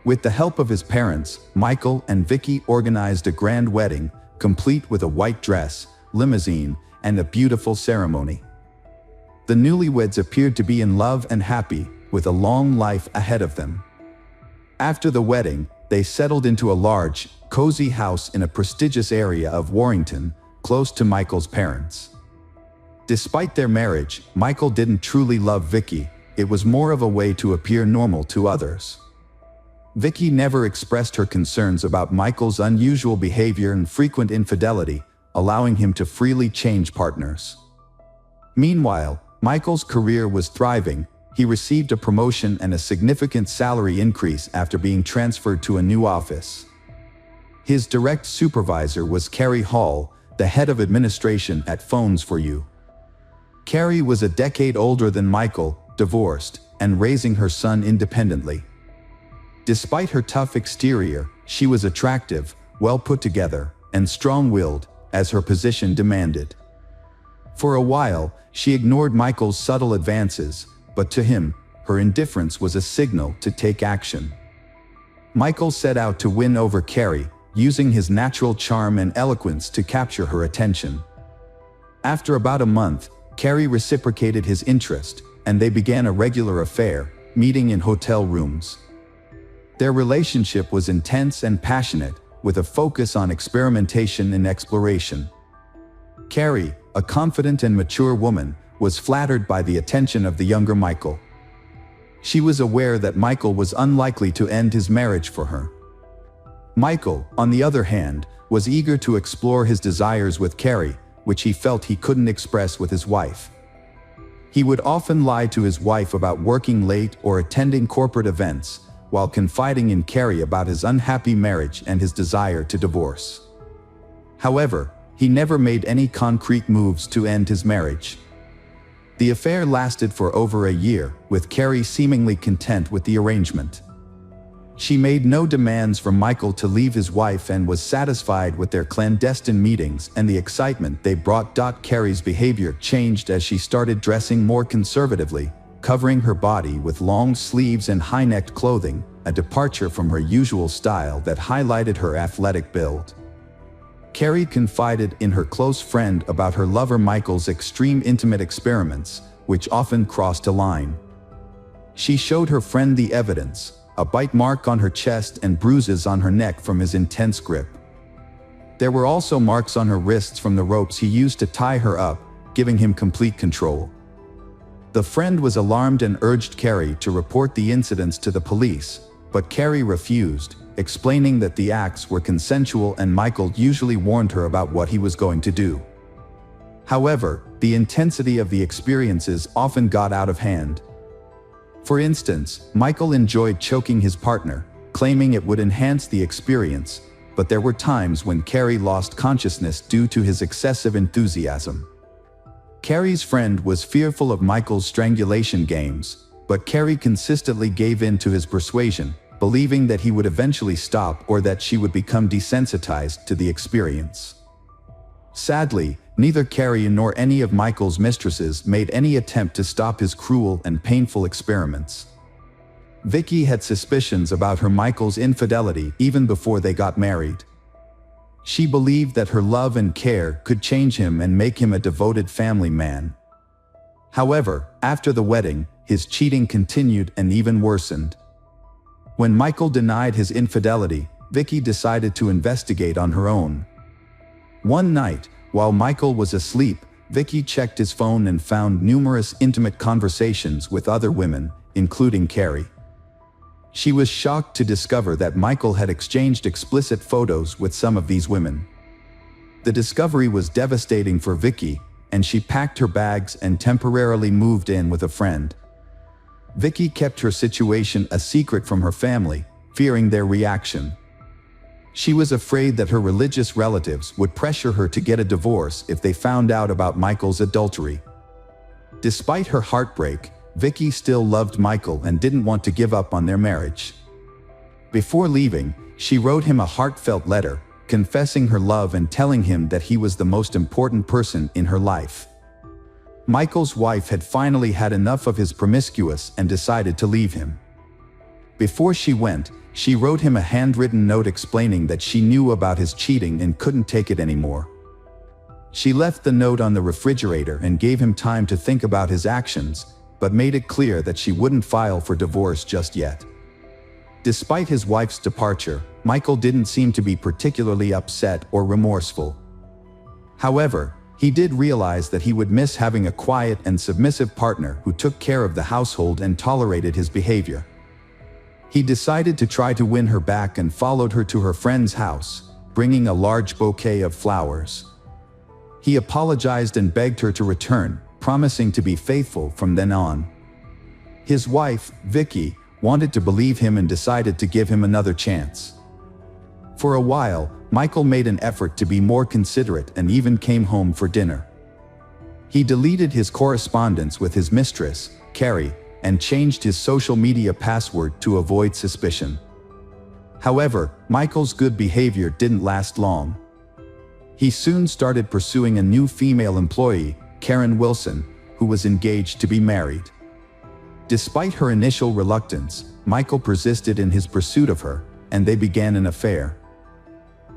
With the help of his parents, Michael and Vicky organized a grand wedding, complete with a white dress, limousine, and a beautiful ceremony. The newlyweds appeared to be in love and happy, with a long life ahead of them. After the wedding, they settled into a large, cozy house in a prestigious area of Warrington, close to Michael's parents. Despite their marriage, Michael didn't truly love Vicky. It was more of a way to appear normal to others. Vicky never expressed her concerns about Michael's unusual behavior and frequent infidelity, allowing him to freely change partners. Meanwhile, Michael's career was thriving. He received a promotion and a significant salary increase after being transferred to a new office. His direct supervisor was Carrie Hall, the head of administration at Phones for You. Carrie was a decade older than Michael, divorced, and raising her son independently. Despite her tough exterior, she was attractive, well put together, and strong-willed, as her position demanded. For a while, she ignored Michael's subtle advances, but to him, her indifference was a signal to take action. Michael set out to win over Carrie, using his natural charm and eloquence to capture her attention. After about a month, Carrie reciprocated his interest, and they began a regular affair, meeting in hotel rooms. Their relationship was intense and passionate, with a focus on experimentation and exploration. Carrie, a confident and mature woman, was flattered by the attention of the younger Michael. She was aware that Michael was unlikely to end his marriage for her. Michael, on the other hand, was eager to explore his desires with Carrie, which he felt he couldn't express with his wife. He would often lie to his wife about working late or attending corporate events, while confiding in Carrie about his unhappy marriage and his desire to divorce. However, he never made any concrete moves to end his marriage. The affair lasted for over a year, with Carrie seemingly content with the arrangement. She made no demands from Michael to leave his wife and was satisfied with their clandestine meetings and the excitement they brought. Carrie's behavior changed as she started dressing more conservatively, covering her body with long sleeves and high-necked clothing, a departure from her usual style that highlighted her athletic build. Carrie confided in her close friend about her lover Michael's extreme intimate experiments, which often crossed a line. She showed her friend the evidence, a bite mark on her chest and bruises on her neck from his intense grip. There were also marks on her wrists from the ropes he used to tie her up, giving him complete control. The friend was alarmed and urged Carrie to report the incidents to the police, but Carrie refused, explaining that the acts were consensual and Michael usually warned her about what he was going to do. However, the intensity of the experiences often got out of hand. For instance, Michael enjoyed choking his partner, claiming it would enhance the experience, but there were times when Carrie lost consciousness due to his excessive enthusiasm. Carrie's friend was fearful of Michael's strangulation games, but Carrie consistently gave in to his persuasion, believing that he would eventually stop or that she would become desensitized to the experience. Sadly, neither Carrie nor any of Michael's mistresses made any attempt to stop his cruel and painful experiments. Vicky had suspicions about her Michael's infidelity even before they got married. She believed that her love and care could change him and make him a devoted family man. However, after the wedding, his cheating continued and even worsened. When Michael denied his infidelity, Vicky decided to investigate on her own. One night, while Michael was asleep, Vicky checked his phone and found numerous intimate conversations with other women, including Carrie. She was shocked to discover that Michael had exchanged explicit photos with some of these women. The discovery was devastating for Vicky, and she packed her bags and temporarily moved in with a friend. Vicky kept her situation a secret from her family, fearing their reaction. She was afraid that her religious relatives would pressure her to get a divorce if they found out about Michael's adultery. Despite her heartbreak, Vicky still loved Michael and didn't want to give up on their marriage. Before leaving, she wrote him a heartfelt letter, confessing her love and telling him that he was the most important person in her life. Michael's wife had finally had enough of his promiscuous and decided to leave him. Before she went, she wrote him a handwritten note explaining that she knew about his cheating and couldn't take it anymore. She left the note on the refrigerator and gave him time to think about his actions, but made it clear that she wouldn't file for divorce just yet. Despite his wife's departure, Michael didn't seem to be particularly upset or remorseful. However, he did realize that he would miss having a quiet and submissive partner who took care of the household and tolerated his behavior. He decided to try to win her back and followed her to her friend's house, bringing a large bouquet of flowers. He apologized and begged her to return, promising to be faithful from then on. His wife, Vicky, wanted to believe him and decided to give him another chance. For a while, Michael made an effort to be more considerate and even came home for dinner. He deleted his correspondence with his mistress, Carrie, and changed his social media password to avoid suspicion. However, Michael's good behavior didn't last long. He soon started pursuing a new female employee, Karen Wilson, who was engaged to be married. Despite her initial reluctance, Michael persisted in his pursuit of her, and they began an affair.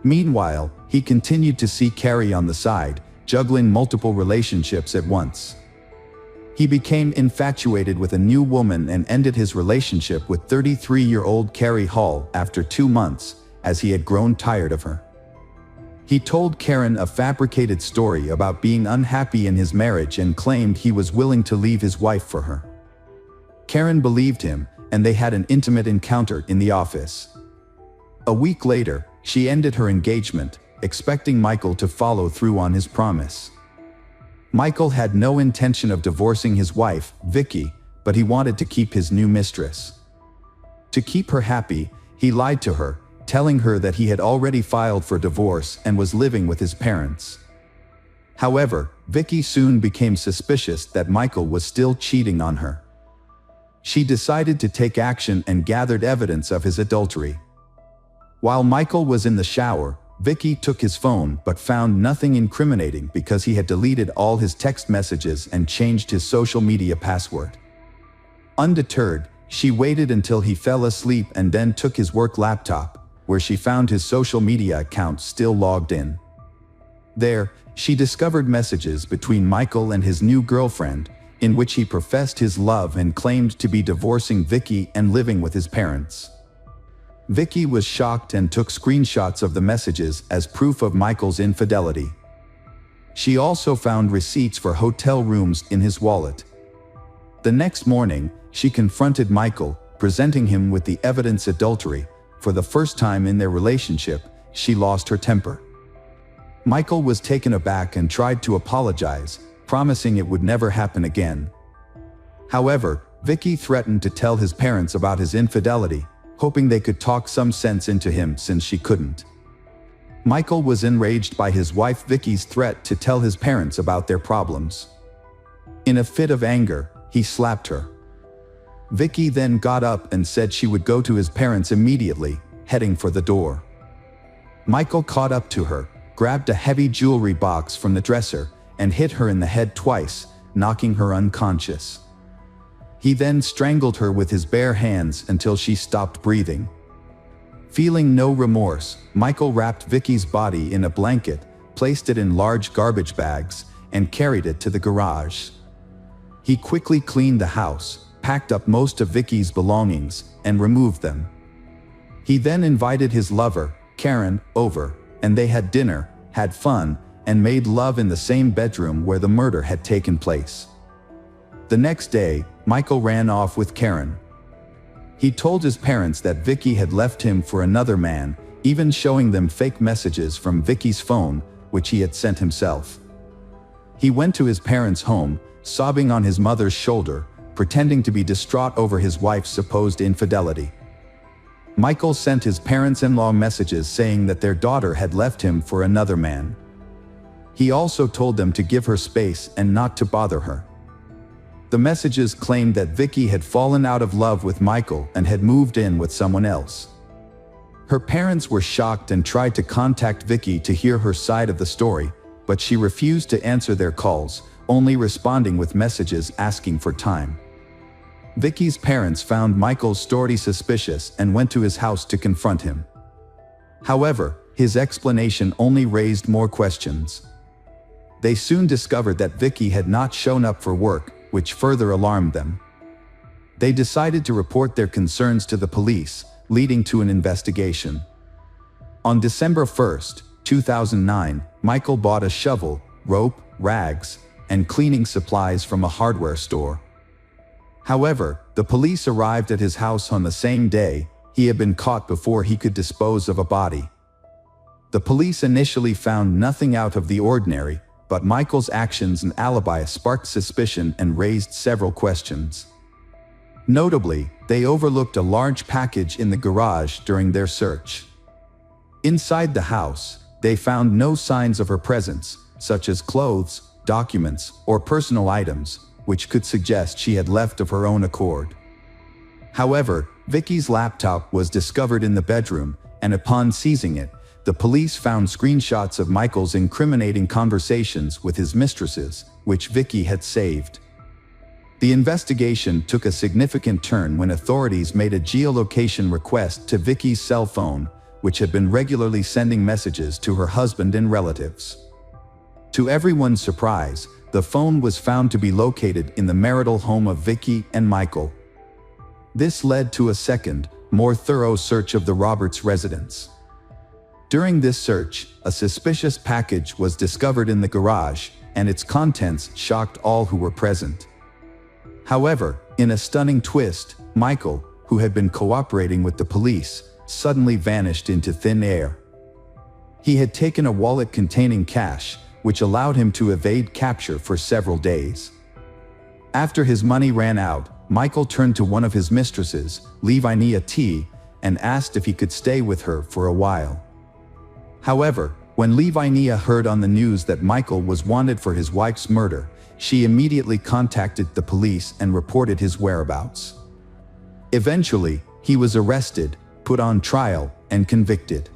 Meanwhile, he continued to see Carrie on the side, juggling multiple relationships at once. He became infatuated with a new woman and ended his relationship with 33-year-old Carrie Hall after 2 months, as he had grown tired of her. He told Karen a fabricated story about being unhappy in his marriage and claimed he was willing to leave his wife for her. Karen believed him, and they had an intimate encounter in the office. A week later, she ended her engagement, expecting Michael to follow through on his promise. Michael had no intention of divorcing his wife, Vicky, but he wanted to keep his new mistress. To keep her happy, he lied to her, telling her that he had already filed for divorce and was living with his parents. However, Vicky soon became suspicious that Michael was still cheating on her. She decided to take action and gathered evidence of his adultery. While Michael was in the shower, Vicky took his phone but found nothing incriminating because he had deleted all his text messages and changed his social media password. Undeterred, she waited until he fell asleep and then took his work laptop, where she found his social media account still logged in. There, she discovered messages between Michael and his new girlfriend, in which he professed his love and claimed to be divorcing Vicky and living with his parents. Vicky was shocked and took screenshots of the messages as proof of Michael's infidelity. She also found receipts for hotel rooms in his wallet. The next morning, she confronted Michael, presenting him with the evidence adultery. For the first time in their relationship, she lost her temper. Michael was taken aback and tried to apologize, promising it would never happen again. However, Vicky threatened to tell his parents about his infidelity, hoping they could talk some sense into him since she couldn't. Michael was enraged by his wife Vicky's threat to tell his parents about their problems. In a fit of anger, he slapped her. Vicky then got up and said she would go to his parents immediately, heading for the door. Michael caught up to her, grabbed a heavy jewelry box from the dresser, and hit her in the head twice, knocking her unconscious. He then strangled her with his bare hands until she stopped breathing. Feeling no remorse, Michael wrapped Vicky's body in a blanket, placed it in large garbage bags, and carried it to the garage. He quickly cleaned the house, packed up most of Vicky's belongings, and removed them. He then invited his lover, Karen, over, and they had dinner, had fun, and made love in the same bedroom where the murder had taken place. The next day, Michael ran off with Karen. He told his parents that Vicky had left him for another man, even showing them fake messages from Vicky's phone, which he had sent himself. He went to his parents' home, sobbing on his mother's shoulder, pretending to be distraught over his wife's supposed infidelity. Michael sent his parents-in-law messages saying that their daughter had left him for another man. He also told them to give her space and not to bother her. The messages claimed that Vicky had fallen out of love with Michael and had moved in with someone else. Her parents were shocked and tried to contact Vicky to hear her side of the story, but she refused to answer their calls, only responding with messages asking for time. Vicky's parents found Michael's story suspicious and went to his house to confront him. However, his explanation only raised more questions. They soon discovered that Vicky had not shown up for work, which further alarmed them. They decided to report their concerns to the police, leading to an investigation. On December 1, 2009, Michael bought a shovel, rope, rags, and cleaning supplies from a hardware store. However, the police arrived at his house on the same day. He had been caught before he could dispose of a body. The police initially found nothing out of the ordinary, but Michael's actions and alibi sparked suspicion and raised several questions. Notably, they overlooked a large package in the garage during their search. Inside the house, they found no signs of her presence, such as clothes, documents, or personal items, which could suggest she had left of her own accord. However, Vicky's laptop was discovered in the bedroom, and upon seizing it, the police found screenshots of Michael's incriminating conversations with his mistresses, which Vicky had saved. The investigation took a significant turn when authorities made a geolocation request to Vicky's cell phone, which had been regularly sending messages to her husband and relatives. To everyone's surprise, the phone was found to be located in the marital home of Vicky and Michael. This led to a second, more thorough search of the Roberts residence. During this search, a suspicious package was discovered in the garage, and its contents shocked all who were present. However, in a stunning twist, Michael, who had been cooperating with the police, suddenly vanished into thin air. He had taken a wallet containing cash, which allowed him to evade capture for several days. After his money ran out, Michael turned to one of his mistresses, Brianna T, and asked if he could stay with her for a while. However, when Brianna heard on the news that Michael was wanted for his wife's murder, she immediately contacted the police and reported his whereabouts. Eventually, he was arrested, put on trial, and convicted.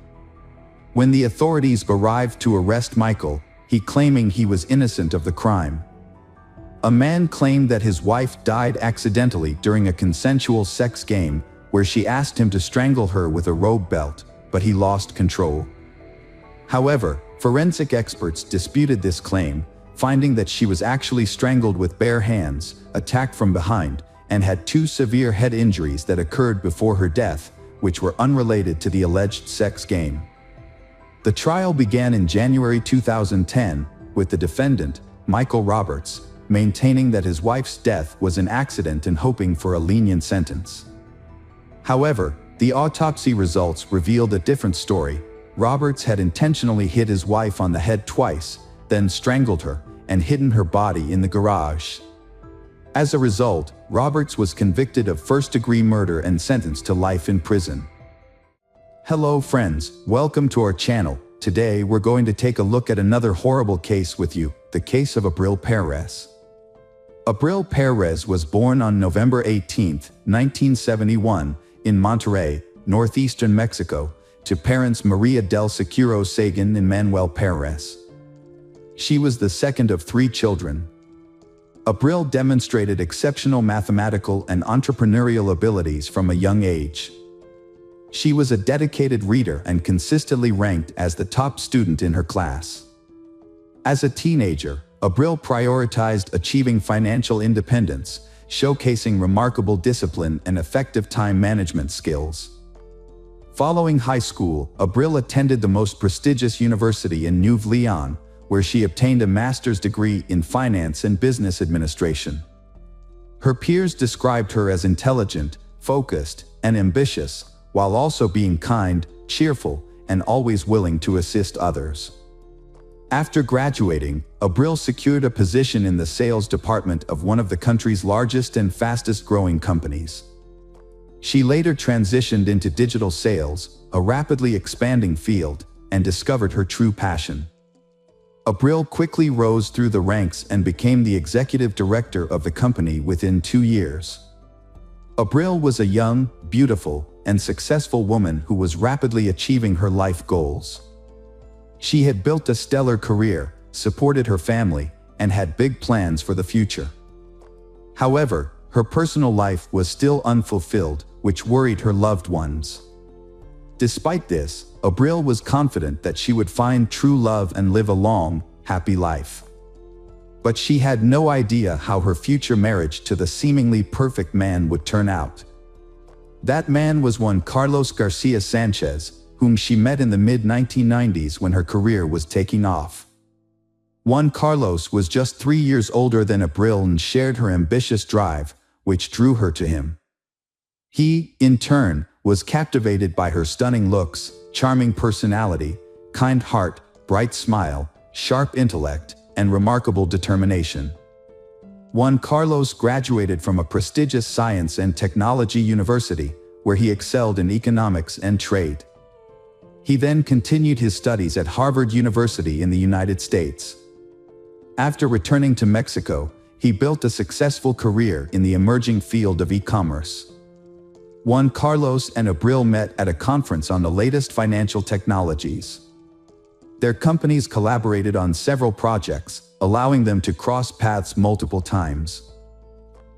When the authorities arrived to arrest Michael, he claiming he was innocent of the crime. A man claimed that his wife died accidentally during a consensual sex game where she asked him to strangle her with a rope belt, but he lost control. However, forensic experts disputed this claim, finding that she was actually strangled with bare hands, attacked from behind, and had 2 severe head injuries that occurred before her death, which were unrelated to the alleged sex game. The trial began in January 2010, with the defendant, Michael Roberts, maintaining that his wife's death was an accident and hoping for a lenient sentence. However, the autopsy results revealed a different story. Roberts had intentionally hit his wife on the head twice, then strangled her, and hidden her body in the garage. As a result, Roberts was convicted of first-degree murder and sentenced to life in prison. Hello friends, welcome to our channel. Today we're going to take a look at another horrible case with you, the case of Abril Perez. Abril Perez was born on November 18, 1971, in Monterrey, northeastern Mexico, to parents Maria del Seguro Sagan and Manuel Perez. She was the second of 3 children. Abril demonstrated exceptional mathematical and entrepreneurial abilities from a young age. She was a dedicated reader and consistently ranked as the top student in her class. As a teenager, Abril prioritized achieving financial independence, showcasing remarkable discipline and effective time management skills. Following high school, Abril attended the most prestigious university in New Leon, where she obtained a master's degree in finance and business administration. Her peers described her as intelligent, focused, and ambitious, while also being kind, cheerful, and always willing to assist others. After graduating, Abril secured a position in the sales department of one of the country's largest and fastest-growing companies. She later transitioned into digital sales, a rapidly expanding field, and discovered her true passion. Abril quickly rose through the ranks and became the executive director of the company within 2 years. Abril was a young, beautiful, and successful woman who was rapidly achieving her life goals. She had built a stellar career, supported her family, and had big plans for the future. However, her personal life was still unfulfilled, which worried her loved ones. Despite this, Abril was confident that she would find true love and live a long, happy life. But she had no idea how her future marriage to the seemingly perfect man would turn out. That man was Juan Carlos Garcia Sanchez, whom she met in the mid-1990s when her career was taking off. Juan Carlos was just 3 years older than Abril and shared her ambitious drive, which drew her to him. He, in turn, was captivated by her stunning looks, charming personality, kind heart, bright smile, sharp intellect, and remarkable determination. Juan Carlos graduated from a prestigious science and technology university, where he excelled in economics and trade. He then continued his studies at Harvard University in the United States. After returning to Mexico, he built a successful career in the emerging field of e-commerce. Juan Carlos and Abril met at a conference on the latest financial technologies. Their companies collaborated on several projects, allowing them to cross paths multiple times.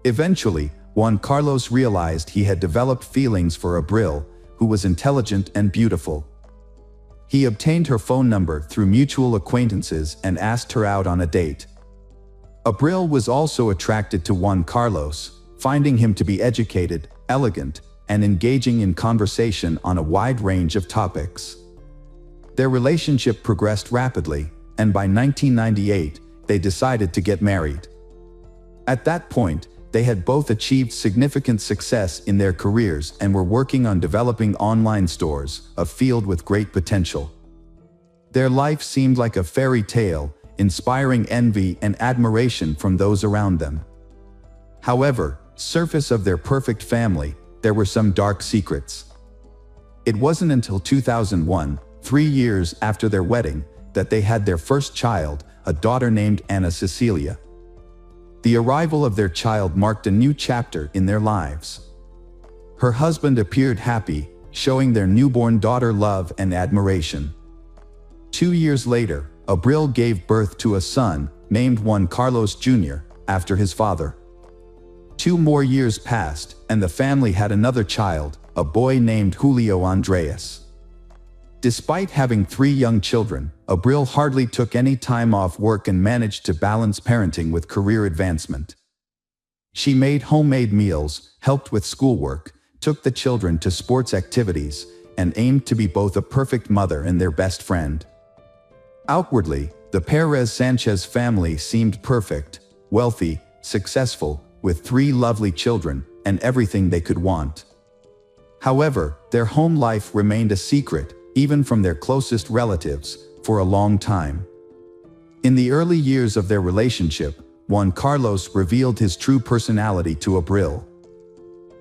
Eventually, Juan Carlos realized he had developed feelings for Abril, who was intelligent and beautiful. He obtained her phone number through mutual acquaintances and asked her out on a date. Abril was also attracted to Juan Carlos, finding him to be educated, elegant, and engaging in conversation on a wide range of topics. Their relationship progressed rapidly, and by 1998, they decided to get married. At that point, they had both achieved significant success in their careers and were working on developing online stores, a field with great potential. Their life seemed like a fairy tale, inspiring envy and admiration from those around them. However, surface of their perfect family, there were some dark secrets. It wasn't until 2001, 3 years after their wedding, that they had their first child, a daughter named Ana Cecilia. The arrival of their child marked a new chapter in their lives. Her husband appeared happy, showing their newborn daughter love and admiration. 2 years later, Abril gave birth to a son, named Juan Carlos Jr., after his father. 2 more years passed, and the family had another child, a boy named Julio Andres. Despite having 3 young children, Abril hardly took any time off work and managed to balance parenting with career advancement. She made homemade meals, helped with schoolwork, took the children to sports activities, and aimed to be both a perfect mother and their best friend. Outwardly, the Perez Sanchez family seemed perfect, wealthy, successful, with 3 lovely children, and everything they could want. However, their home life remained a secret, even from their closest relatives, for a long time. In the early years of their relationship, Juan Carlos revealed his true personality to Abril.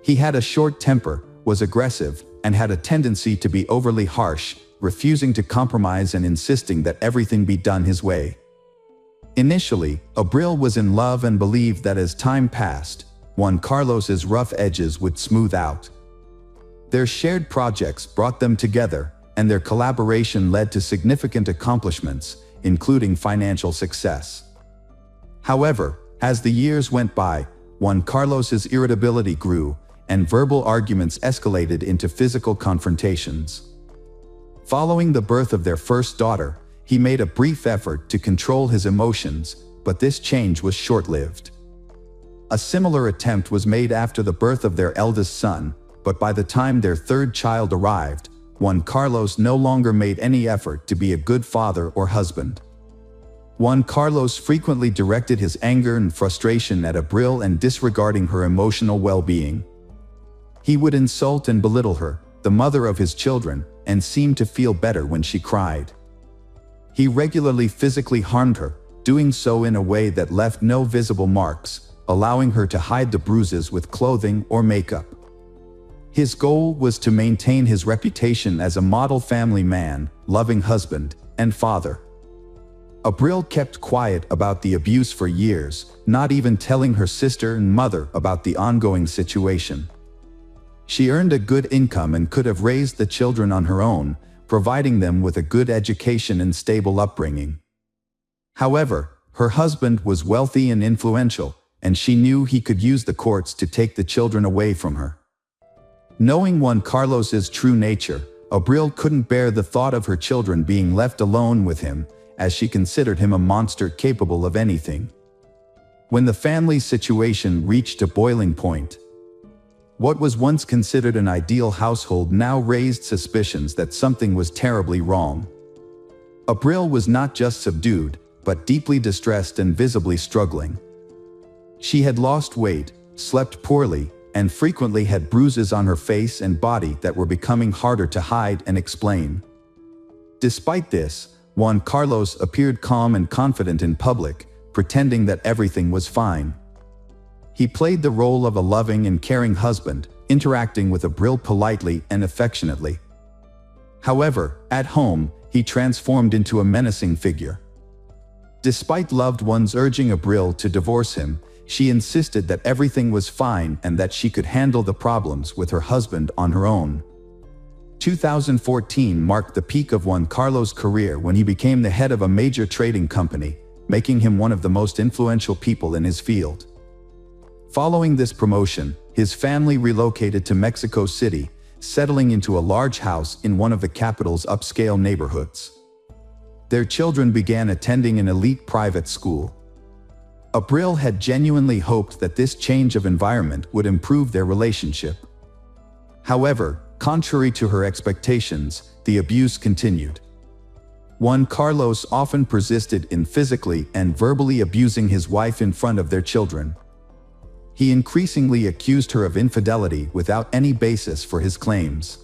He had a short temper, was aggressive, and had a tendency to be overly harsh, refusing to compromise and insisting that everything be done his way. Initially, Abril was in love and believed that as time passed, Juan Carlos's rough edges would smooth out. Their shared projects brought them together, and their collaboration led to significant accomplishments, including financial success. However, as the years went by, Juan Carlos's irritability grew, and verbal arguments escalated into physical confrontations. Following the birth of their first daughter, he made a brief effort to control his emotions, but this change was short-lived. A similar attempt was made after the birth of their eldest son, but by the time their third child arrived, Juan Carlos no longer made any effort to be a good father or husband. Juan Carlos frequently directed his anger and frustration at Abril and disregarding her emotional well-being. He would insult and belittle her, the mother of his children, and seemed to feel better when she cried. He regularly physically harmed her, doing so in a way that left no visible marks, allowing her to hide the bruises with clothing or makeup. His goal was to maintain his reputation as a model family man, loving husband, and father. Abril kept quiet about the abuse for years, not even telling her sister and mother about the ongoing situation. She earned a good income and could have raised the children on her own, providing them with a good education and stable upbringing. However, her husband was wealthy and influential, and she knew he could use the courts to take the children away from her. Knowing Juan Carlos's true nature, Abril couldn't bear the thought of her children being left alone with him, as she considered him a monster capable of anything. When the family's situation reached a boiling point, what was once considered an ideal household now raised suspicions that something was terribly wrong. Abril was not just subdued, but deeply distressed and visibly struggling. She had lost weight, slept poorly, and frequently had bruises on her face and body that were becoming harder to hide and explain. Despite this, Juan Carlos appeared calm and confident in public, pretending that everything was fine. He played the role of a loving and caring husband, interacting with Abril politely and affectionately. However, at home, he transformed into a menacing figure. Despite loved ones urging Abril to divorce him, she insisted that everything was fine and that she could handle the problems with her husband on her own. 2014 marked the peak of Juan Carlos' career when he became the head of a major trading company, making him one of the most influential people in his field. Following this promotion, his family relocated to Mexico City, settling into a large house in one of the capital's upscale neighborhoods. Their children began attending an elite private school. Abril had genuinely hoped that this change of environment would improve their relationship. However, contrary to her expectations, the abuse continued. Juan Carlos often persisted in physically and verbally abusing his wife in front of their children. He increasingly accused her of infidelity without any basis for his claims.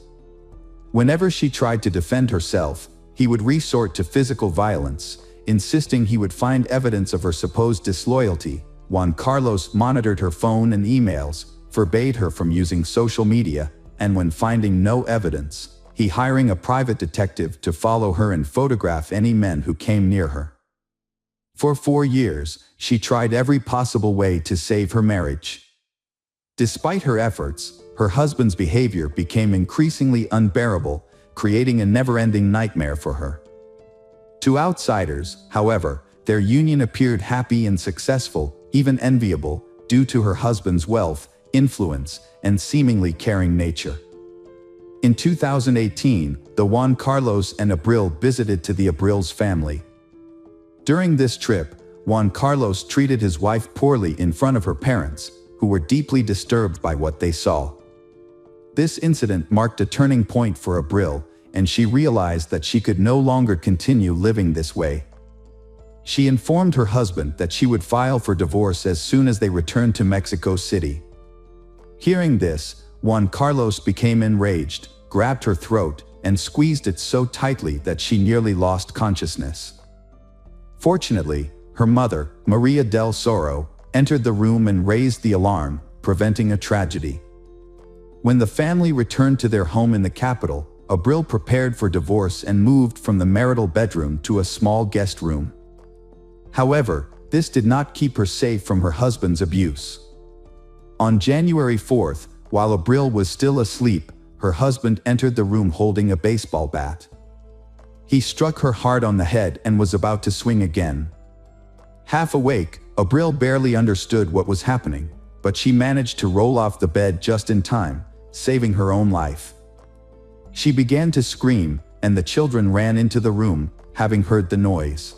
Whenever she tried to defend herself, he would resort to physical violence, insisting he would find evidence of her supposed disloyalty. Juan Carlos monitored her phone and emails, forbade her from using social media, and when finding no evidence, he hired a private detective to follow her and photograph any men who came near her. For 4 years, she tried every possible way to save her marriage. Despite her efforts, her husband's behavior became increasingly unbearable, creating a never-ending nightmare for her. To outsiders, however, their union appeared happy and successful, even enviable, due to her husband's wealth, influence, and seemingly caring nature. In 2018, the Juan Carlos and Abril visited to the Abril's family. During this trip, Juan Carlos treated his wife poorly in front of her parents, who were deeply disturbed by what they saw. This incident marked a turning point for Abril, and she realized that she could no longer continue living this way. She informed her husband that she would file for divorce as soon as they returned to Mexico City. Hearing this, Juan Carlos became enraged, grabbed her throat, and squeezed it so tightly that she nearly lost consciousness. Fortunately, her mother, Maria del Soro, entered the room and raised the alarm, preventing a tragedy. When the family returned to their home in the capital, Abril prepared for divorce and moved from the marital bedroom to a small guest room. However, this did not keep her safe from her husband's abuse. On January 4th, while Abril was still asleep, her husband entered the room holding a baseball bat. He struck her hard on the head and was about to swing again. Half awake, Abril barely understood what was happening, but she managed to roll off the bed just in time, saving her own life. She began to scream, and the children ran into the room, having heard the noise.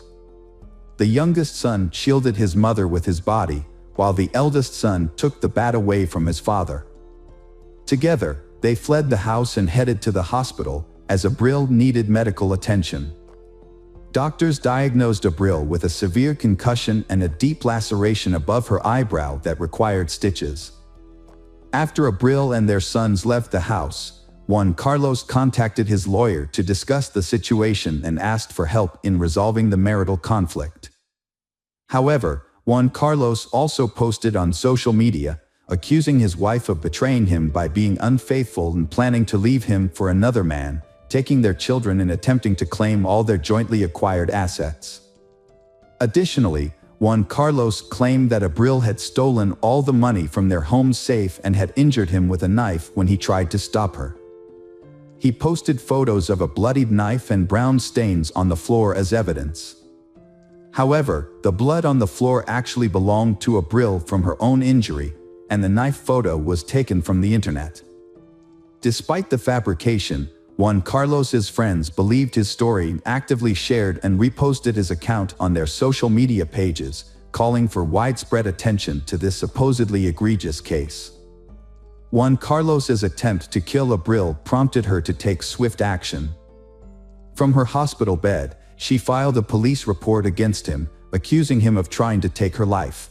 The youngest son shielded his mother with his body, while the eldest son took the bat away from his father. Together, they fled the house and headed to the hospital, as Abril needed medical attention. Doctors diagnosed Abril with a severe concussion and a deep laceration above her eyebrow that required stitches. After Abril and their sons left the house, Juan Carlos contacted his lawyer to discuss the situation and asked for help in resolving the marital conflict. However, Juan Carlos also posted on social media, accusing his wife of betraying him by being unfaithful and planning to leave him for another man, taking their children and attempting to claim all their jointly acquired assets. Additionally, Juan Carlos claimed that Abril had stolen all the money from their home safe and had injured him with a knife when he tried to stop her. He posted photos of a bloodied knife and brown stains on the floor as evidence. However, the blood on the floor actually belonged to Abril from her own injury, and the knife photo was taken from the internet. Despite the fabrication, Juan Carlos's friends believed his story and actively shared and reposted his account on their social media pages, calling for widespread attention to this supposedly egregious case. Juan Carlos's attempt to kill Abril prompted her to take swift action. From her hospital bed, she filed a police report against him, accusing him of trying to take her life.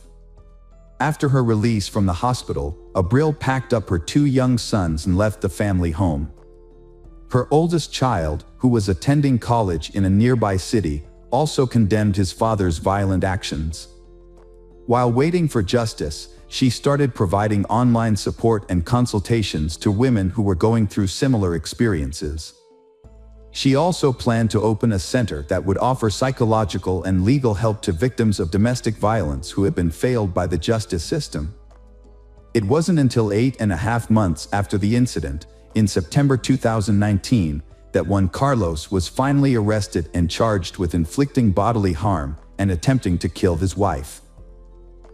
After her release from the hospital, Abril packed up her 2 young sons and left the family home. Her oldest child, who was attending college in a nearby city, also condemned his father's violent actions. While waiting for justice, she started providing online support and consultations to women who were going through similar experiences. She also planned to open a center that would offer psychological and legal help to victims of domestic violence who had been failed by the justice system. It wasn't until 8.5 months after the incident, in September 2019, that Juan Carlos was finally arrested and charged with inflicting bodily harm and attempting to kill his wife.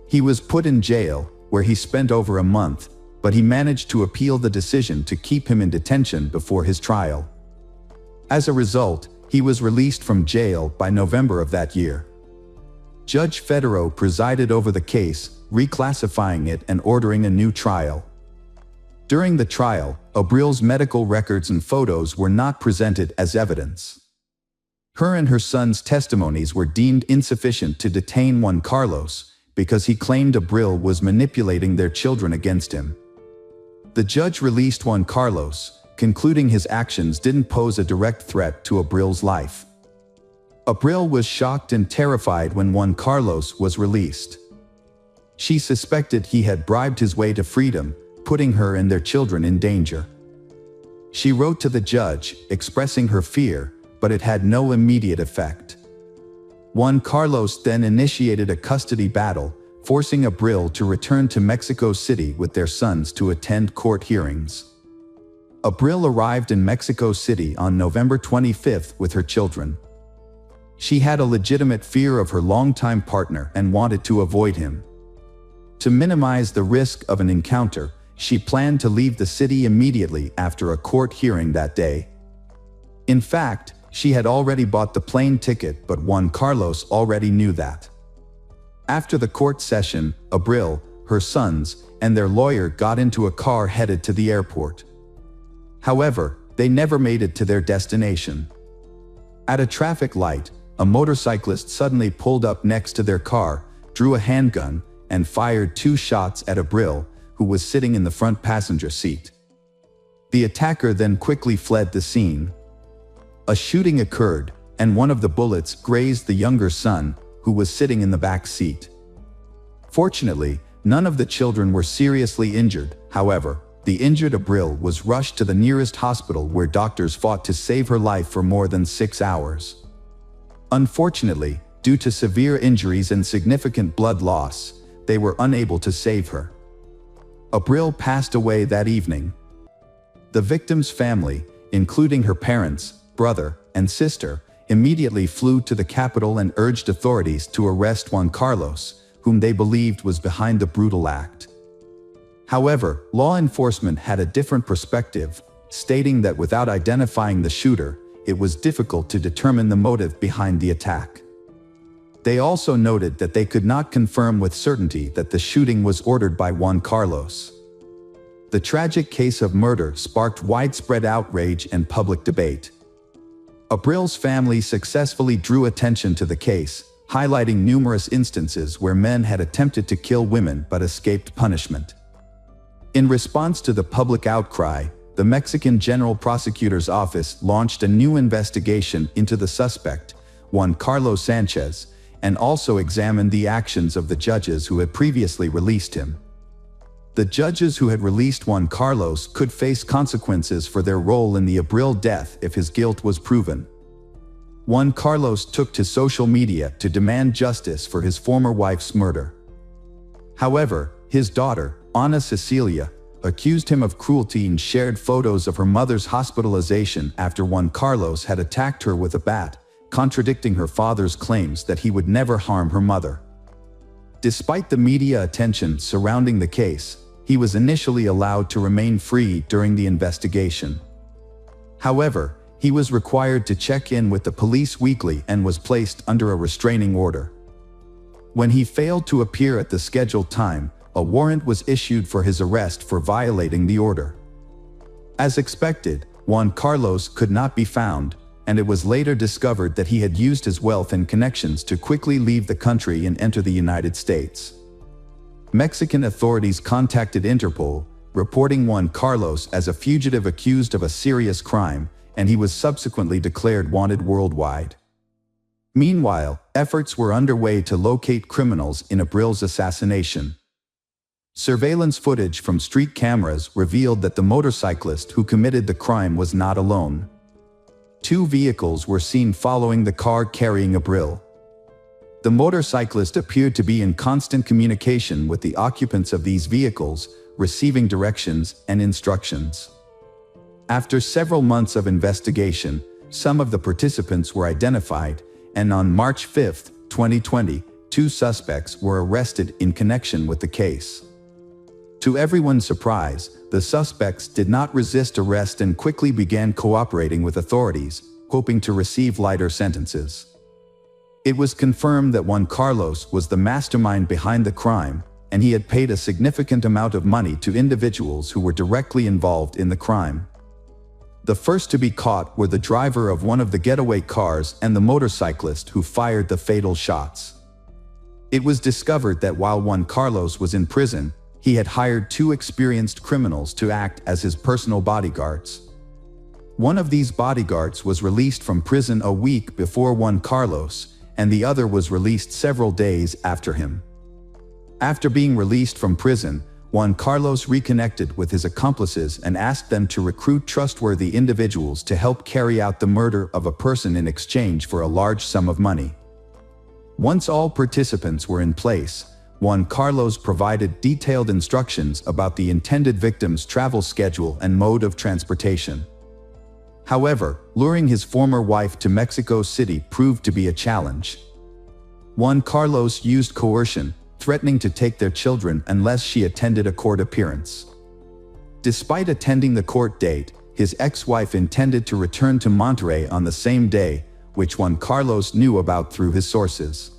He was put in jail, where he spent over a month, but he managed to appeal the decision to keep him in detention before his trial. As a result, he was released from jail by November of that year. Judge Federo presided over the case, reclassifying it and ordering a new trial. During the trial, Abril's medical records and photos were not presented as evidence. Her and her son's testimonies were deemed insufficient to detain Juan Carlos, because he claimed Abril was manipulating their children against him. The judge released Juan Carlos, concluding his actions didn't pose a direct threat to Abril's life. Abril was shocked and terrified when Juan Carlos was released. She suspected he had bribed his way to freedom, putting her and their children in danger. She wrote to the judge, expressing her fear, but it had no immediate effect. Juan Carlos then initiated a custody battle, forcing Abril to return to Mexico City with their sons to attend court hearings. Abril arrived in Mexico City on November 25 with her children. She had a legitimate fear of her longtime partner and wanted to avoid him. To minimize the risk of an encounter, she planned to leave the city immediately after a court hearing that day. In fact, she had already bought the plane ticket, but Juan Carlos already knew that. After the court session, Abril, her sons, and their lawyer got into a car headed to the airport. However, they never made it to their destination. At a traffic light, a motorcyclist suddenly pulled up next to their car, drew a handgun, and fired 2 shots at Abril, who was sitting in the front passenger seat. The attacker then quickly fled the scene. A shooting occurred, and one of the bullets grazed the younger son, who was sitting in the back seat. Fortunately, none of the children were seriously injured. However, the injured Abril was rushed to the nearest hospital where doctors fought to save her life for more than 6 hours. Unfortunately, due to severe injuries and significant blood loss, they were unable to save her. Abril passed away that evening. The victim's family, including her parents, brother, and sister, immediately flew to the capital and urged authorities to arrest Juan Carlos, whom they believed was behind the brutal act. However, law enforcement had a different perspective, stating that without identifying the shooter, it was difficult to determine the motive behind the attack. They also noted that they could not confirm with certainty that the shooting was ordered by Juan Carlos. The tragic case of murder sparked widespread outrage and public debate. Abril's family successfully drew attention to the case, highlighting numerous instances where men had attempted to kill women but escaped punishment. In response to the public outcry, the Mexican General Prosecutor's Office launched a new investigation into the suspect, Juan Carlos Sanchez, and also examined the actions of the judges who had previously released him. The judges who had released Juan Carlos could face consequences for their role in the Abril death if his guilt was proven. Juan Carlos took to social media to demand justice for his former wife's murder. However, his daughter, Ana Cecilia, accused him of cruelty and shared photos of her mother's hospitalization after Juan Carlos had attacked her with a bat, contradicting her father's claims that he would never harm her mother. Despite the media attention surrounding the case, he was initially allowed to remain free during the investigation. However, he was required to check in with the police weekly and was placed under a restraining order. When he failed to appear at the scheduled time, a warrant was issued for his arrest for violating the order. As expected, Juan Carlos could not be found, and it was later discovered that he had used his wealth and connections to quickly leave the country and enter the United States. Mexican authorities contacted Interpol, reporting Juan Carlos as a fugitive accused of a serious crime, and he was subsequently declared wanted worldwide. Meanwhile, efforts were underway to locate criminals in Abril's assassination. Surveillance footage from street cameras revealed that the motorcyclist who committed the crime was not alone. Two vehicles were seen following the car carrying Abril. The motorcyclist appeared to be in constant communication with the occupants of these vehicles, receiving directions and instructions. After several months of investigation, some of the participants were identified, and on March 5, 2020, 2 suspects were arrested in connection with the case. To everyone's surprise, the suspects did not resist arrest and quickly began cooperating with authorities, hoping to receive lighter sentences. It was confirmed that Juan Carlos was the mastermind behind the crime, and he had paid a significant amount of money to individuals who were directly involved in the crime. The first to be caught were the driver of one of the getaway cars and the motorcyclist who fired the fatal shots. It was discovered that while Juan Carlos was in prison, he had hired 2 experienced criminals to act as his personal bodyguards. One of these bodyguards was released from prison a week before Juan Carlos, and the other was released several days after him. After being released from prison, Juan Carlos reconnected with his accomplices and asked them to recruit trustworthy individuals to help carry out the murder of a person in exchange for a large sum of money. Once all participants were in place, Juan Carlos provided detailed instructions about the intended victim's travel schedule and mode of transportation. However, luring his former wife to Mexico City proved to be a challenge. Juan Carlos used coercion, threatening to take their children unless she attended a court appearance. Despite attending the court date, his ex-wife intended to return to Monterrey on the same day, which Juan Carlos knew about through his sources.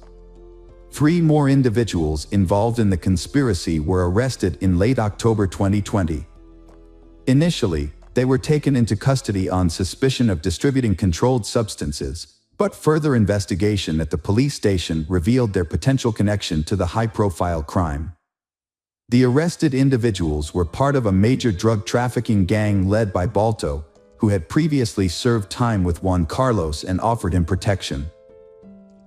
3 more individuals involved in the conspiracy were arrested in late October 2020. Initially, they were taken into custody on suspicion of distributing controlled substances, but further investigation at the police station revealed their potential connection to the high-profile crime. The arrested individuals were part of a major drug trafficking gang led by Balto, who had previously served time with Juan Carlos and offered him protection.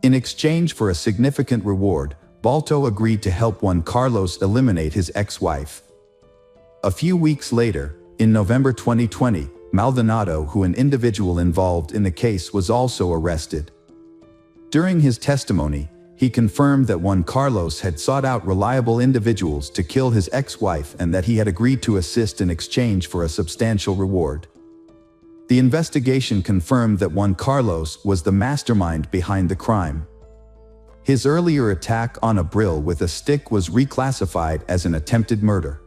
In exchange for a significant reward, Balto agreed to help Juan Carlos eliminate his ex-wife. A few weeks later, in November 2020, Maldonado, an individual involved in the case, was also arrested. During his testimony, he confirmed that Juan Carlos had sought out reliable individuals to kill his ex-wife and that he had agreed to assist in exchange for a substantial reward. The investigation confirmed that Juan Carlos was the mastermind behind the crime. His earlier attack on Abril with a stick was reclassified as an attempted murder.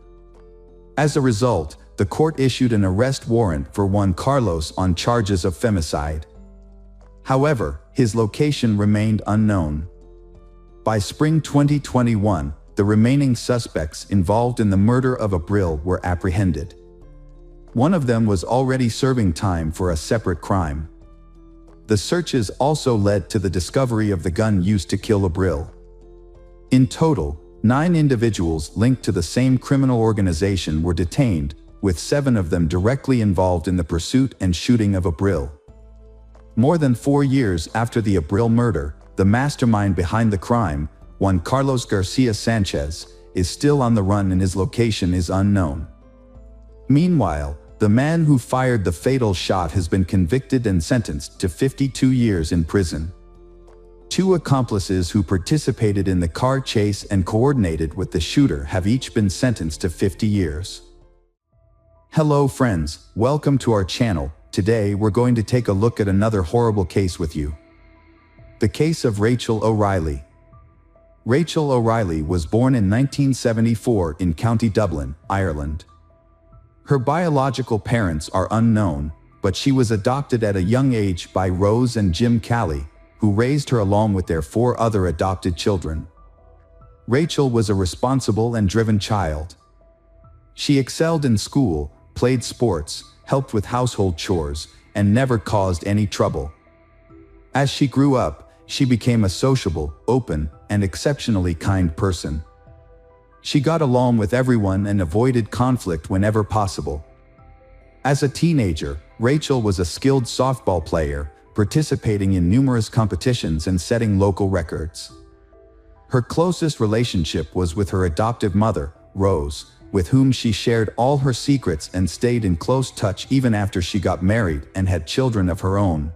As a result, the court issued an arrest warrant for Juan Carlos on charges of femicide. However, his location remained unknown. By spring 2021, the remaining suspects involved in the murder of Abril were apprehended. One of them was already serving time for a separate crime. The searches also led to the discovery of the gun used to kill Abril. In total, 9 individuals linked to the same criminal organization were detained, with 7 of them directly involved in the pursuit and shooting of Abril. More than 4 years after the Abril murder, the mastermind behind the crime, Juan Carlos Garcia Sanchez, is still on the run and his location is unknown. Meanwhile, the man who fired the fatal shot has been convicted and sentenced to 52 years in prison. 2 accomplices who participated in the car chase and coordinated with the shooter have each been sentenced to 50 years. Hello friends, welcome to our channel. Today we're going to take a look at another horrible case with you. The case of Rachel O'Reilly. Rachel O'Reilly was born in 1974 in County Dublin, Ireland. Her biological parents are unknown, but she was adopted at a young age by Rose and Jim Calley, who raised her along with their 4 other adopted children. Rachel was a responsible and driven child. She excelled in school, played sports, helped with household chores, and never caused any trouble. As she grew up, she became a sociable, open, and exceptionally kind person. She got along with everyone and avoided conflict whenever possible. As a teenager, Rachel was a skilled softball player, participating in numerous competitions and setting local records. Her closest relationship was with her adoptive mother, Rose, with whom she shared all her secrets and stayed in close touch even after she got married and had children of her own.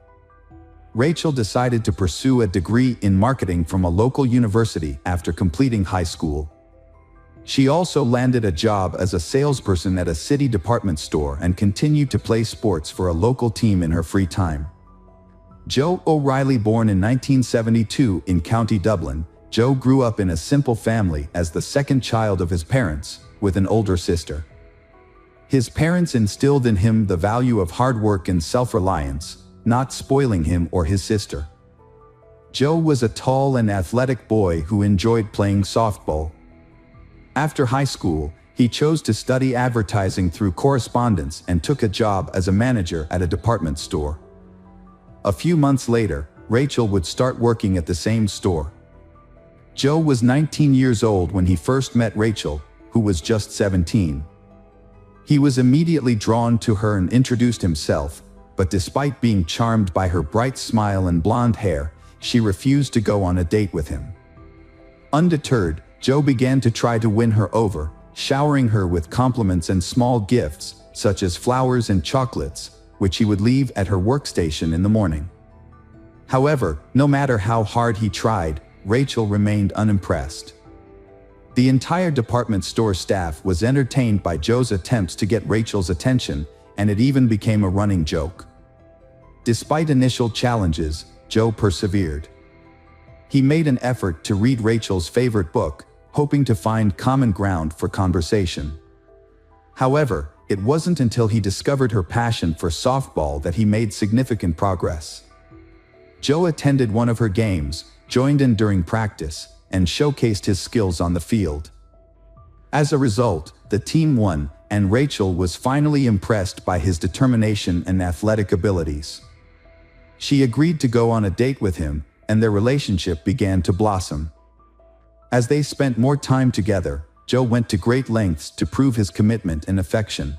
Rachel decided to pursue a degree in marketing from a local university after completing high school. She also landed a job as a salesperson at a city department store and continued to play sports for a local team in her free time. Joe O'Reilly, born in 1972 in County Dublin, Joe grew up in a simple family as the second child of his parents, with an older sister. His parents instilled in him the value of hard work and self-reliance, not spoiling him or his sister. Joe was a tall and athletic boy who enjoyed playing softball. After high school, he chose to study advertising through correspondence and took a job as a manager at a department store. A few months later, Rachel would start working at the same store. Joe was 19 years old when he first met Rachel, who was just 17. He was immediately drawn to her and introduced himself, but despite being charmed by her bright smile and blonde hair, she refused to go on a date with him. Undeterred, Joe began to try to win her over, showering her with compliments and small gifts, such as flowers and chocolates, which he would leave at her workstation in the morning. However, no matter how hard he tried, Rachel remained unimpressed. The entire department store staff was entertained by Joe's attempts to get Rachel's attention, and it even became a running joke. Despite initial challenges, Joe persevered. He made an effort to read Rachel's favorite book, hoping to find common ground for conversation. However, it wasn't until he discovered her passion for softball that he made significant progress. Joe attended one of her games, joined in during practice, and showcased his skills on the field. As a result, the team won, and Rachel was finally impressed by his determination and athletic abilities. She agreed to go on a date with him, and their relationship began to blossom. As they spent more time together, Joe went to great lengths to prove his commitment and affection.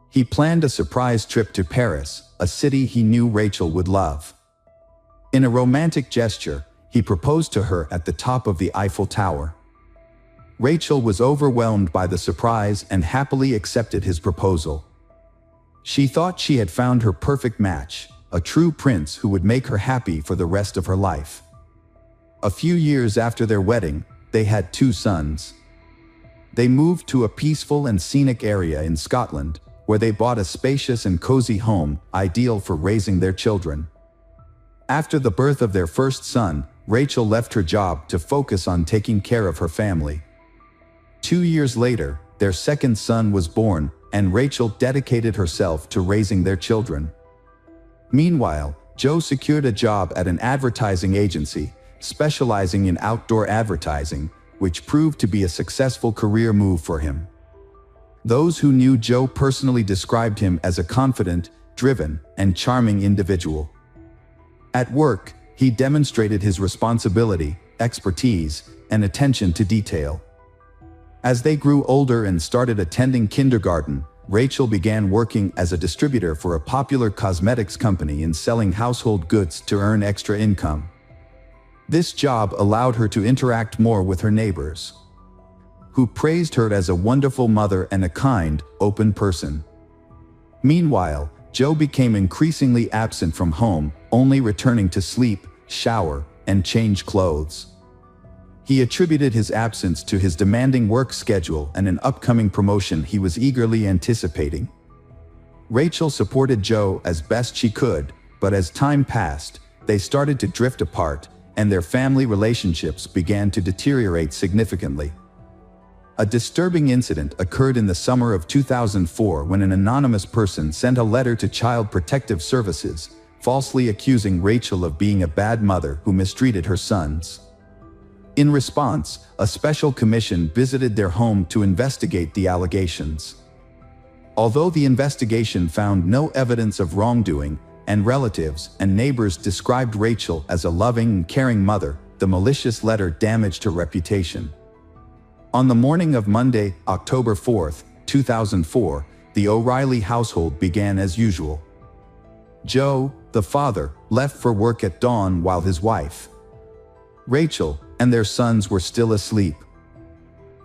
He planned a surprise trip to Paris, a city he knew Rachel would love. In a romantic gesture, he proposed to her at the top of the Eiffel Tower. Rachel was overwhelmed by the surprise and happily accepted his proposal. She thought she had found her perfect match, a true prince who would make her happy for the rest of her life. A few years after their wedding, they had 2 sons. They moved to a peaceful and scenic area in Scotland, where they bought a spacious and cozy home, ideal for raising their children. After the birth of their first son, Rachel left her job to focus on taking care of her family. 2 years later, their second son was born, and Rachel dedicated herself to raising their children. Meanwhile, Joe secured a job at an advertising agency, specializing in outdoor advertising, which proved to be a successful career move for him. Those who knew Joe personally described him as a confident, driven, and charming individual. At work, he demonstrated his responsibility, expertise, and attention to detail. As they grew older and started attending kindergarten, Rachel began working as a distributor for a popular cosmetics company and selling household goods to earn extra income. This job allowed her to interact more with her neighbors, who praised her as a wonderful mother and a kind, open person. Meanwhile, Joe became increasingly absent from home, only returning to sleep, shower, and change clothes. He attributed his absence to his demanding work schedule and an upcoming promotion he was eagerly anticipating. Rachel supported Joe as best she could, but as time passed, they started to drift apart, and their family relationships began to deteriorate significantly. A disturbing incident occurred in the summer of 2004 when an anonymous person sent a letter to Child Protective Services, falsely accusing Rachel of being a bad mother who mistreated her sons. In response, a special commission visited their home to investigate the allegations. Although the investigation found no evidence of wrongdoing, and relatives and neighbors described Rachel as a loving and caring mother, the malicious letter damaged her reputation. On the morning of Monday, October 4, 2004, the O'Reilly household began as usual. Joe, the father, left for work at dawn while his wife, Rachel, and their sons were still asleep.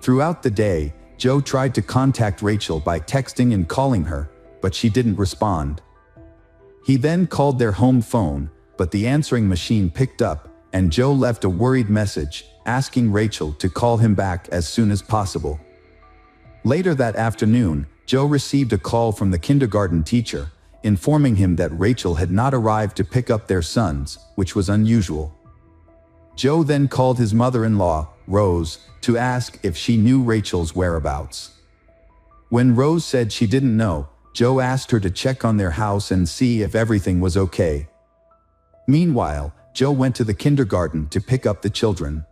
Throughout the day, Joe tried to contact Rachel by texting and calling her, but she didn't respond. He then called their home phone, but the answering machine picked up, and Joe left a worried message, asking Rachel to call him back as soon as possible. Later that afternoon, Joe received a call from the kindergarten teacher, informing him that Rachel had not arrived to pick up their sons, which was unusual. Joe then called his mother-in-law, Rose, to ask if she knew Rachel's whereabouts. When Rose said she didn't know, Joe asked her to check on their house and see if everything was okay. Meanwhile, Joe went to the kindergarten to pick up the children.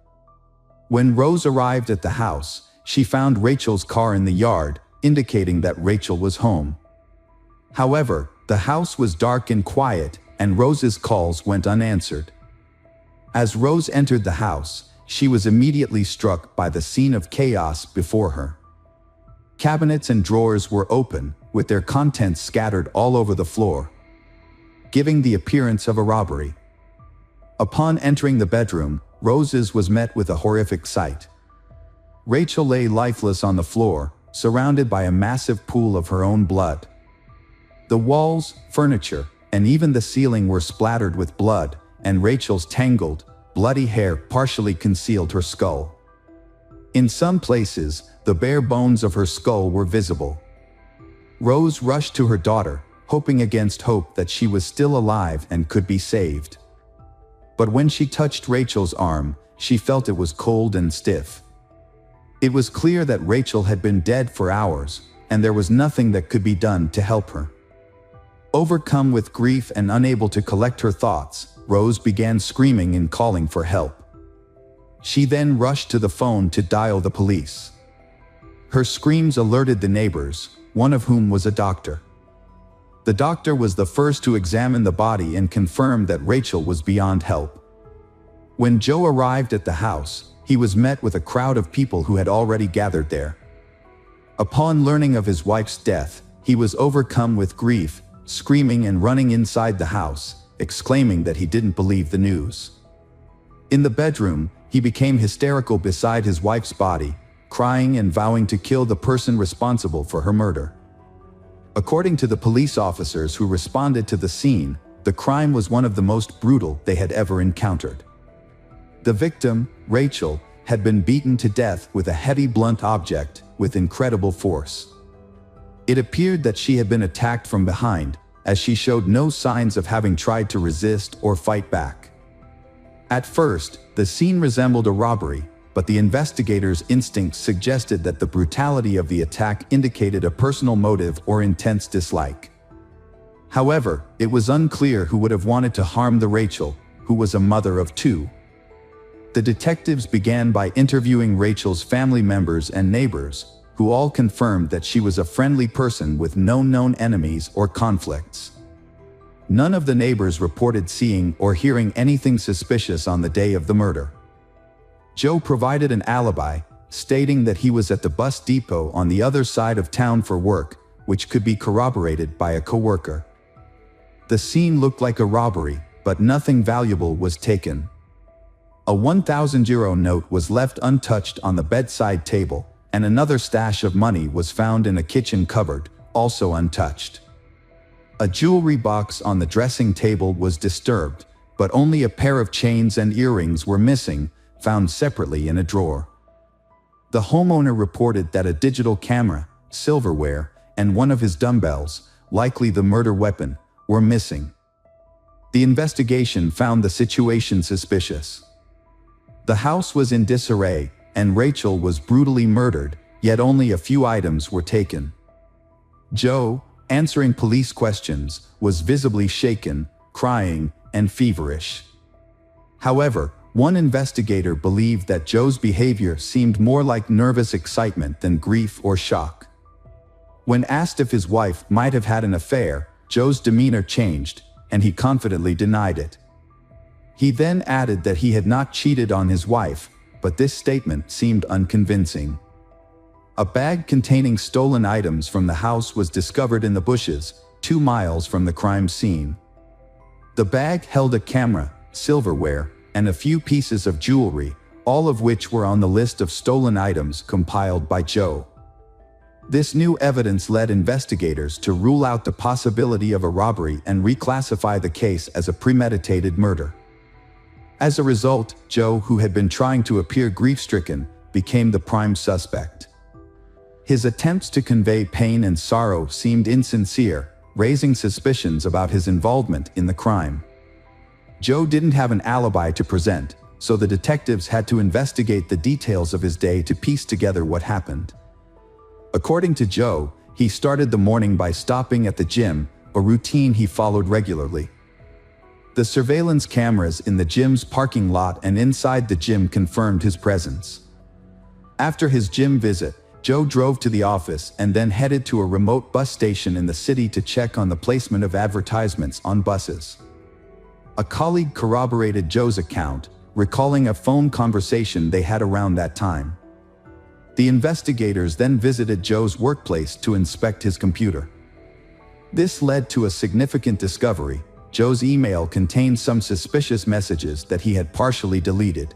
When Rose arrived at the house, she found Rachel's car in the yard, indicating that Rachel was home. However, the house was dark and quiet, and Rose's calls went unanswered. As Rose entered the house, she was immediately struck by the scene of chaos before her. Cabinets and drawers were open, with their contents scattered all over the floor, giving the appearance of a robbery. Upon entering the bedroom, Rose's was met with a horrific sight. Rachel lay lifeless on the floor, surrounded by a massive pool of her own blood. The walls, furniture, and even the ceiling were splattered with blood, and Rachel's tangled, bloody hair partially concealed her skull. In some places, the bare bones of her skull were visible. Rose rushed to her daughter, hoping against hope that she was still alive and could be saved. But when she touched Rachel's arm, she felt it was cold and stiff. It was clear that Rachel had been dead for hours, and there was nothing that could be done to help her. Overcome with grief and unable to collect her thoughts, Rose began screaming and calling for help. She then rushed to the phone to dial the police. Her screams alerted the neighbors, one of whom was a doctor. The doctor was the first to examine the body and confirm that Rachel was beyond help. When Joe arrived at the house, he was met with a crowd of people who had already gathered there. Upon learning of his wife's death, he was overcome with grief, screaming and running inside the house, exclaiming that he didn't believe the news. In the bedroom, he became hysterical beside his wife's body, crying and vowing to kill the person responsible for her murder. According to the police officers who responded to the scene, the crime was one of the most brutal they had ever encountered. The victim, Rachel, had been beaten to death with a heavy blunt object with incredible force. It appeared that she had been attacked from behind, as she showed no signs of having tried to resist or fight back. At first, the scene resembled a robbery, but the investigators' instincts suggested that the brutality of the attack indicated a personal motive or intense dislike. However, it was unclear who would have wanted to harm the Rachel, who was a mother of two. The detectives began by interviewing Rachel's family members and neighbors, who all confirmed that she was a friendly person with no known enemies or conflicts. None of the neighbors reported seeing or hearing anything suspicious on the day of the murder. Joe provided an alibi, stating that he was at the bus depot on the other side of town for work, which could be corroborated by a coworker. The scene looked like a robbery, but nothing valuable was taken. A 1,000 euro note was left untouched on the bedside table, and another stash of money was found in a kitchen cupboard, also untouched. A jewelry box on the dressing table was disturbed, but only a pair of chains and earrings were missing, found separately in a drawer. The homeowner reported that a digital camera, silverware, and one of his dumbbells, likely the murder weapon, were missing. The investigation found the situation suspicious. The house was in disarray, and Rachel was brutally murdered, yet only a few items were taken. Joe, answering police questions, was visibly shaken, crying, and feverish. However, one investigator believed that Joe's behavior seemed more like nervous excitement than grief or shock. When asked if his wife might have had an affair, Joe's demeanor changed, and he confidently denied it. He then added that he had not cheated on his wife, but this statement seemed unconvincing. A bag containing stolen items from the house was discovered in the bushes, 2 miles from the crime scene. The bag held a camera, silverware, and a few pieces of jewelry, all of which were on the list of stolen items compiled by Joe. This new evidence led investigators to rule out the possibility of a robbery and reclassify the case as a premeditated murder. As a result, Joe, who had been trying to appear grief-stricken, became the prime suspect. His attempts to convey pain and sorrow seemed insincere, raising suspicions about his involvement in the crime. Joe didn't have an alibi to present, so the detectives had to investigate the details of his day to piece together what happened. According to Joe, he started the morning by stopping at the gym, a routine he followed regularly. The surveillance cameras in the gym's parking lot and inside the gym confirmed his presence. After his gym visit, Joe drove to the office and then headed to a remote bus station in the city to check on the placement of advertisements on buses. A colleague corroborated Joe's account, recalling a phone conversation they had around that time. The investigators then visited Joe's workplace to inspect his computer. This led to a significant discovery. Joe's email contained some suspicious messages that he had partially deleted.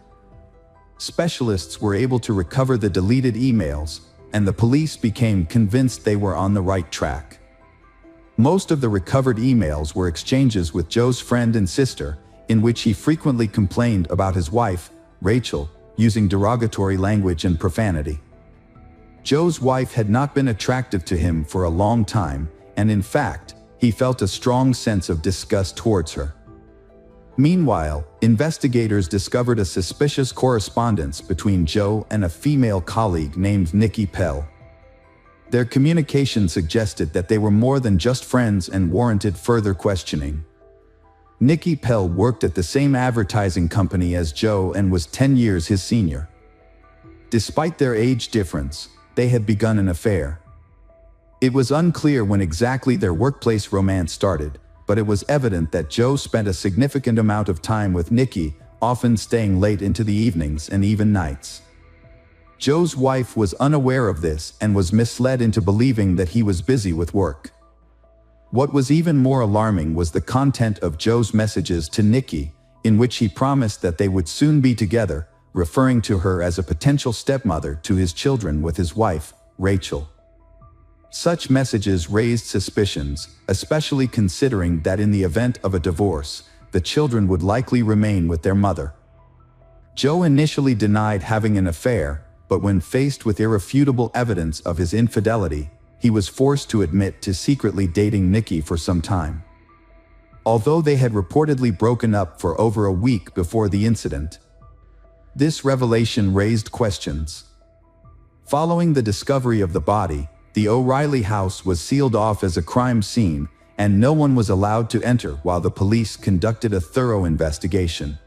Specialists were able to recover the deleted emails, and the police became convinced they were on the right track. Most of the recovered emails were exchanges with Joe's friend and sister, in which he frequently complained about his wife, Rachel, using derogatory language and profanity. Joe's wife had not been attractive to him for a long time, and in fact, he felt a strong sense of disgust towards her. Meanwhile, investigators discovered a suspicious correspondence between Joe and a female colleague named Nikki Pell. Their communication suggested that they were more than just friends and warranted further questioning. Nikki Pell worked at the same advertising company as Joe and was 10 years his senior. Despite their age difference, they had begun an affair. It was unclear when exactly their workplace romance started, but it was evident that Joe spent a significant amount of time with Nikki, often staying late into the evenings and even nights. Joe's wife was unaware of this and was misled into believing that he was busy with work. What was even more alarming was the content of Joe's messages to Nikki, in which he promised that they would soon be together, referring to her as a potential stepmother to his children with his wife, Rachel. Such messages raised suspicions, especially considering that in the event of a divorce, the children would likely remain with their mother. Joe initially denied having an affair, but when faced with irrefutable evidence of his infidelity, he was forced to admit to secretly dating Nikki for some time. Although they had reportedly broken up for over a week before the incident, this revelation raised questions. Following the discovery of the body, the O'Reilly house was sealed off as a crime scene, and no one was allowed to enter while the police conducted a thorough investigation.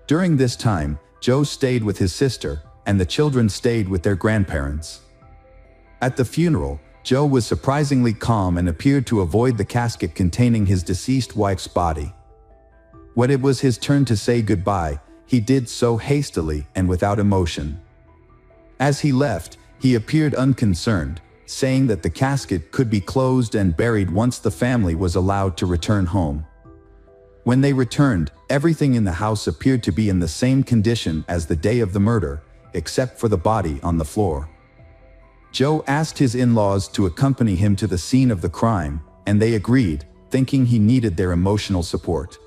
During this time, Joe stayed with his sister, and the children stayed with their grandparents. At the funeral, Joe was surprisingly calm and appeared to avoid the casket containing his deceased wife's body. When it was his turn to say goodbye, he did so hastily and without emotion. As he left, he appeared unconcerned, saying that the casket could be closed and buried once the family was allowed to return home. When they returned, everything in the house appeared to be in the same condition as the day of the murder, except for the body on the floor. Joe asked his in-laws to accompany him to the scene of the crime, and they agreed, thinking he needed their emotional support.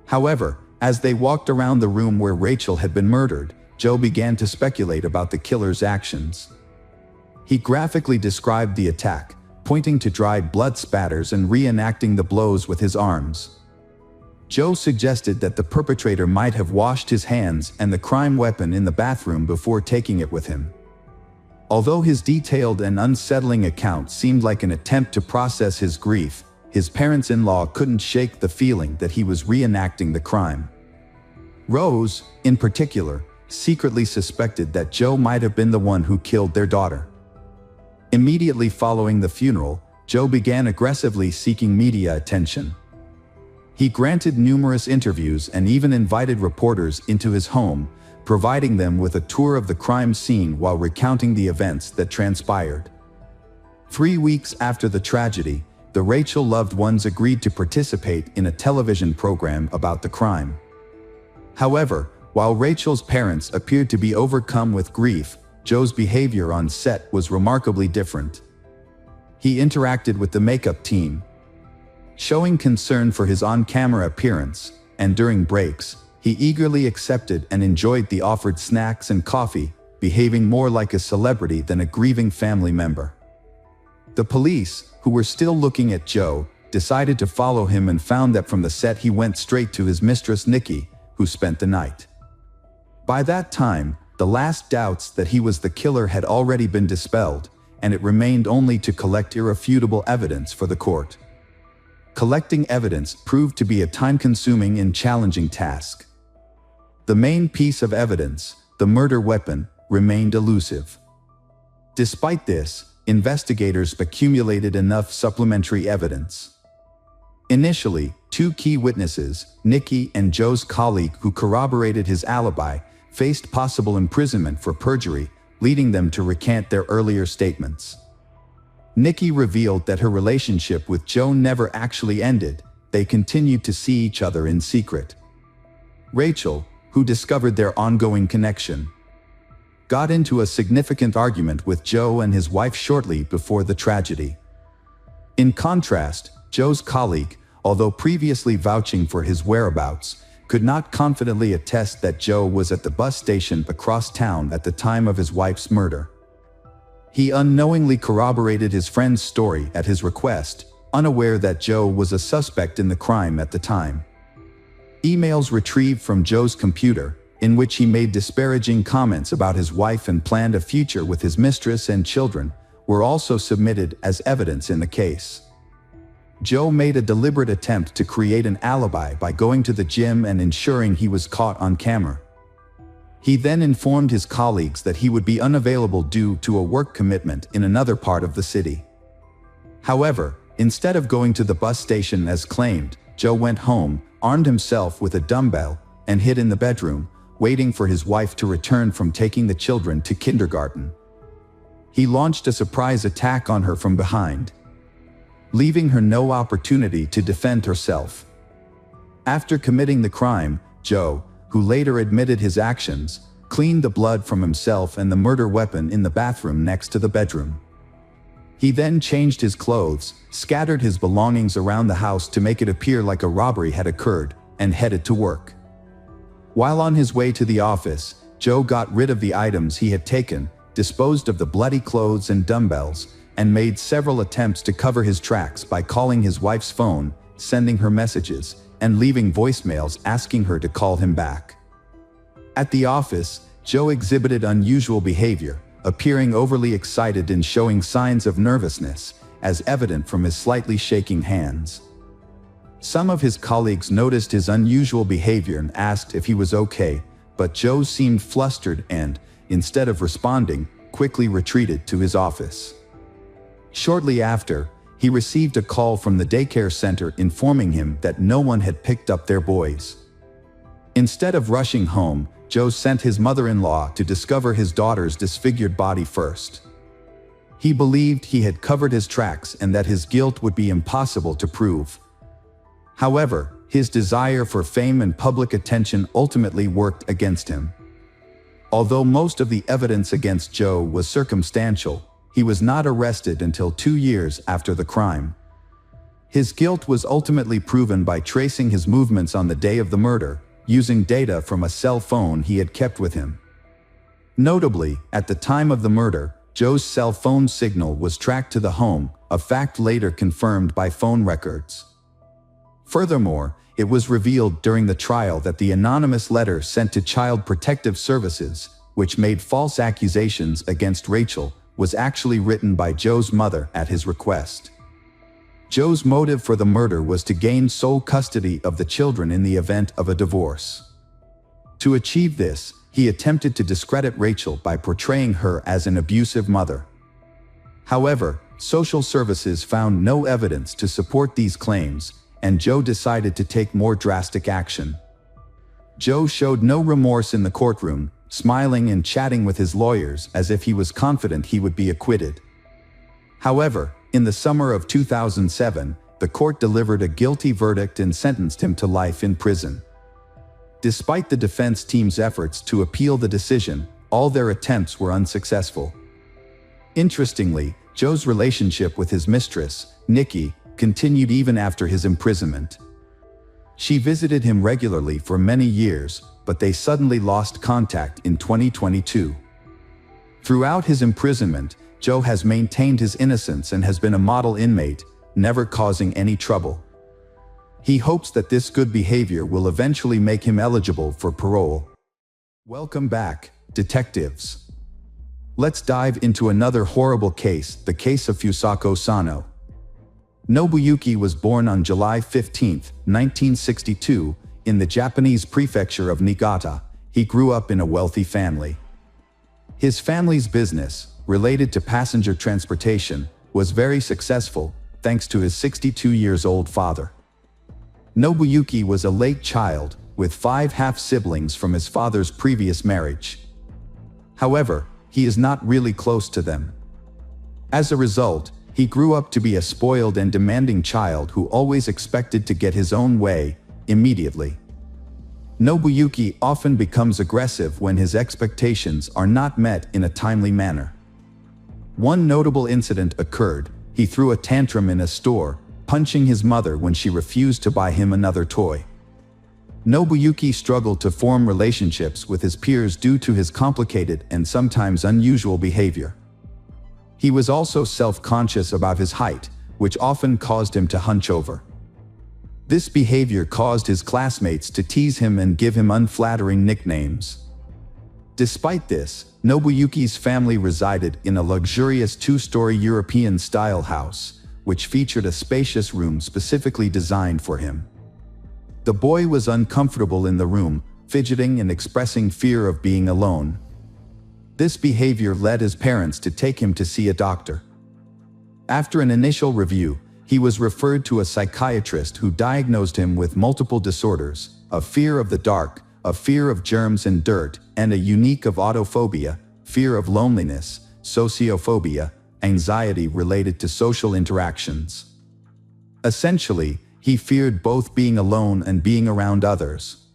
However, as they walked around the room where Rachel had been murdered, Joe began to speculate about the killer's actions. He graphically described the attack, pointing to dried blood spatters and reenacting the blows with his arms. Joe suggested that the perpetrator might have washed his hands and the crime weapon in the bathroom before taking it with him. Although his detailed and unsettling account seemed like an attempt to process his grief, his parents-in-law couldn't shake the feeling that he was reenacting the crime. Rose, in particular, secretly suspected that Joe might have been the one who killed their daughter. Immediately following the funeral, Joe began aggressively seeking media attention. He granted numerous interviews and even invited reporters into his home, providing them with a tour of the crime scene while recounting the events that transpired. 3 weeks after the tragedy, the Rachel loved ones agreed to participate in a television program about the crime. However, while Rachel's parents appeared to be overcome with grief, Joe's behavior on set was remarkably different. He interacted with the makeup team, showing concern for his on-camera appearance, and during breaks, he eagerly accepted and enjoyed the offered snacks and coffee, behaving more like a celebrity than a grieving family member. The police, who were still looking at Joe, decided to follow him and found that from the set he went straight to his mistress Nikki, who spent the night. By that time, the last doubts that he was the killer had already been dispelled, and it remained only to collect irrefutable evidence for the court. Collecting evidence proved to be a time-consuming and challenging task. The main piece of evidence, the murder weapon, remained elusive. Despite this, investigators accumulated enough supplementary evidence. Initially, 2 key witnesses, Nikki and Joe's colleague who corroborated his alibi, faced possible imprisonment for perjury, leading them to recant their earlier statements. Nikki revealed that her relationship with Joe never actually ended, they continued to see each other in secret. Rachel, who discovered their ongoing connection, got into a significant argument with Joe and his wife shortly before the tragedy. In contrast, Joe's colleague, although previously vouching for his whereabouts, could not confidently attest that Joe was at the bus station across town at the time of his wife's murder. He unknowingly corroborated his friend's story at his request, unaware that Joe was a suspect in the crime at the time. Emails retrieved from Joe's computer, in which he made disparaging comments about his wife and planned a future with his mistress and children, were also submitted as evidence in the case. Joe made a deliberate attempt to create an alibi by going to the gym and ensuring he was caught on camera. He then informed his colleagues that he would be unavailable due to a work commitment in another part of the city. However, instead of going to the bus station as claimed, Joe went home, armed himself with a dumbbell, and hid in the bedroom, waiting for his wife to return from taking the children to kindergarten. He launched a surprise attack on her from behind, leaving her no opportunity to defend herself. After committing the crime, Joe, who later admitted his actions, cleaned the blood from himself and the murder weapon in the bathroom next to the bedroom. He then changed his clothes, scattered his belongings around the house to make it appear like a robbery had occurred, and headed to work. While on his way to the office, Joe got rid of the items he had taken, disposed of the bloody clothes and dumbbells, and made several attempts to cover his tracks by calling his wife's phone, sending her messages, and leaving voicemails asking her to call him back. At the office, Joe exhibited unusual behavior, appearing overly excited and showing signs of nervousness, as evident from his slightly shaking hands. Some of his colleagues noticed his unusual behavior and asked if he was okay, but Joe seemed flustered and, instead of responding, quickly retreated to his office. Shortly after, he received a call from the daycare center informing him that no one had picked up their boys. Instead of rushing home, Joe sent his mother-in-law to discover his daughter's disfigured body first. He believed he had covered his tracks and that his guilt would be impossible to prove. However, his desire for fame and public attention ultimately worked against him. Although most of the evidence against Joe was circumstantial, he was not arrested until 2 years after the crime. His guilt was ultimately proven by tracing his movements on the day of the murder, using data from a cell phone he had kept with him. Notably, at the time of the murder, Joe's cell phone signal was tracked to the home, a fact later confirmed by phone records. Furthermore, it was revealed during the trial that the anonymous letter sent to Child Protective Services, which made false accusations against Rachel, was actually written by Joe's mother at his request. Joe's motive for the murder was to gain sole custody of the children in the event of a divorce. To achieve this, he attempted to discredit Rachel by portraying her as an abusive mother. However, social services found no evidence to support these claims, and Joe decided to take more drastic action. Joe showed no remorse in the courtroom, smiling and chatting with his lawyers as if he was confident he would be acquitted. However, in the summer of 2007, the court delivered a guilty verdict and sentenced him to life in prison. Despite the defense team's efforts to appeal the decision, all their attempts were unsuccessful. Interestingly, Joe's relationship with his mistress, Nikki, continued even after his imprisonment. She visited him regularly for many years, but they suddenly lost contact in 2022. Throughout his imprisonment, Joe has maintained his innocence and has been a model inmate, never causing any trouble. He hopes that this good behavior will eventually make him eligible for parole. Welcome back, detectives. Let's dive into another horrible case, the case of Fusako Sano. Nobuyuki was born on July 15, 1962, in the Japanese prefecture of Niigata. He grew up in a wealthy family. His family's business, related to passenger transportation, was very successful, thanks to his 62-year-old father. Nobuyuki was a late child, with 5 half-siblings from his father's previous marriage. However, he is not really close to them. As a result, he grew up to be a spoiled and demanding child who always expected to get his own way, immediately. Nobuyuki often becomes aggressive when his expectations are not met in a timely manner. One notable incident occurred. He threw a tantrum in a store, punching his mother when she refused to buy him another toy. Nobuyuki struggled to form relationships with his peers due to his complicated and sometimes unusual behavior. He was also self-conscious about his height, which often caused him to hunch over. This behavior caused his classmates to tease him and give him unflattering nicknames. Despite this, Nobuyuki's family resided in a luxurious 2-story European-style house, which featured a spacious room specifically designed for him. The boy was uncomfortable in the room, fidgeting and expressing fear of being alone. This behavior led his parents to take him to see a doctor. After an initial review, he was referred to a psychiatrist who diagnosed him with multiple disorders, a fear of the dark, a fear of germs and dirt, and a unique of autophobia, fear of loneliness, sociophobia, anxiety related to social interactions. Essentially, he feared both being alone and being around others.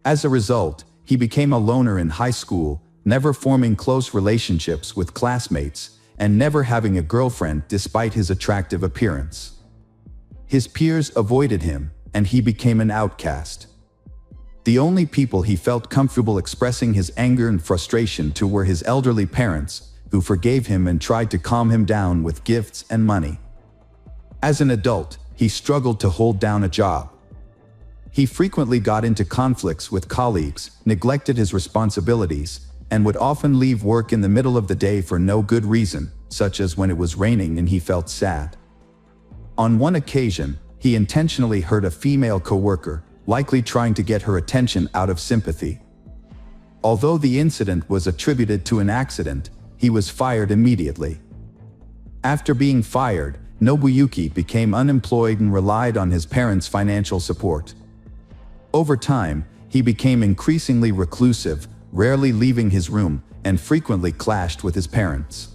As a result, he became a loner in high school, never forming close relationships with classmates, and never having a girlfriend despite his attractive appearance. His peers avoided him, and he became an outcast. The only people he felt comfortable expressing his anger and frustration to were his elderly parents, who forgave him and tried to calm him down with gifts and money. As an adult, he struggled to hold down a job. He frequently got into conflicts with colleagues, neglected his responsibilities, and would often leave work in the middle of the day for no good reason, such as when it was raining and he felt sad. On one occasion, he intentionally hurt a female coworker, likely trying to get her attention out of sympathy. Although the incident was attributed to an accident, he was fired immediately. After being fired, Nobuyuki became unemployed and relied on his parents' financial support. Over time, he became increasingly reclusive, rarely leaving his room, and frequently clashed with his parents.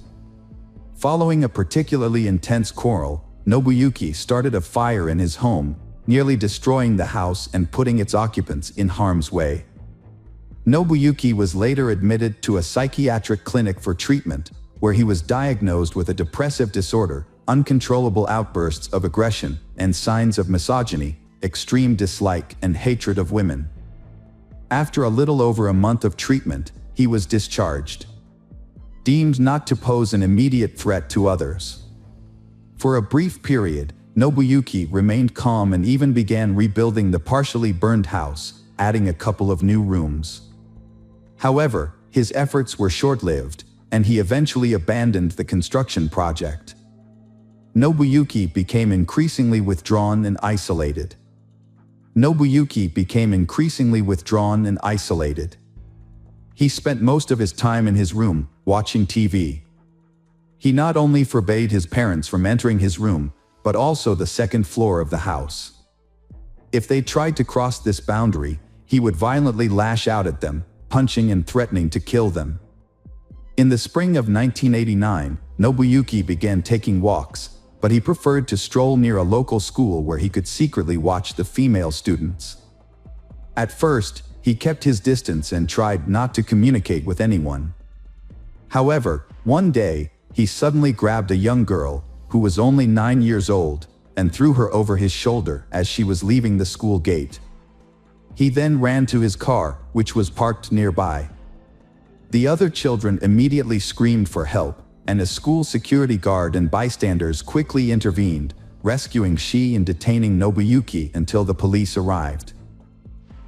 Following a particularly intense quarrel, Nobuyuki started a fire in his home, nearly destroying the house and putting its occupants in harm's way. Nobuyuki was later admitted to a psychiatric clinic for treatment, where he was diagnosed with a depressive disorder, uncontrollable outbursts of aggression, and signs of misogyny, extreme dislike and hatred of women. After a little over a month of treatment, he was discharged, deemed not to pose an immediate threat to others. For a brief period, Nobuyuki remained calm and even began rebuilding the partially burned house, adding a couple of new rooms. However, his efforts were short-lived, and he eventually abandoned the construction project. Nobuyuki became increasingly withdrawn and isolated. He spent most of his time in his room, watching TV. He not only forbade his parents from entering his room, but also the second floor of the house. If they tried to cross this boundary, he would violently lash out at them, punching and threatening to kill them. In the spring of 1989, Nobuyuki began taking walks, but he preferred to stroll near a local school where he could secretly watch the female students. At first, he kept his distance and tried not to communicate with anyone. However, one day, he suddenly grabbed a young girl, who was only 9 years old, and threw her over his shoulder as she was leaving the school gate. He then ran to his car, which was parked nearby. The other children immediately screamed for help, and a school security guard and bystanders quickly intervened, rescuing Shi and detaining Nobuyuki until the police arrived.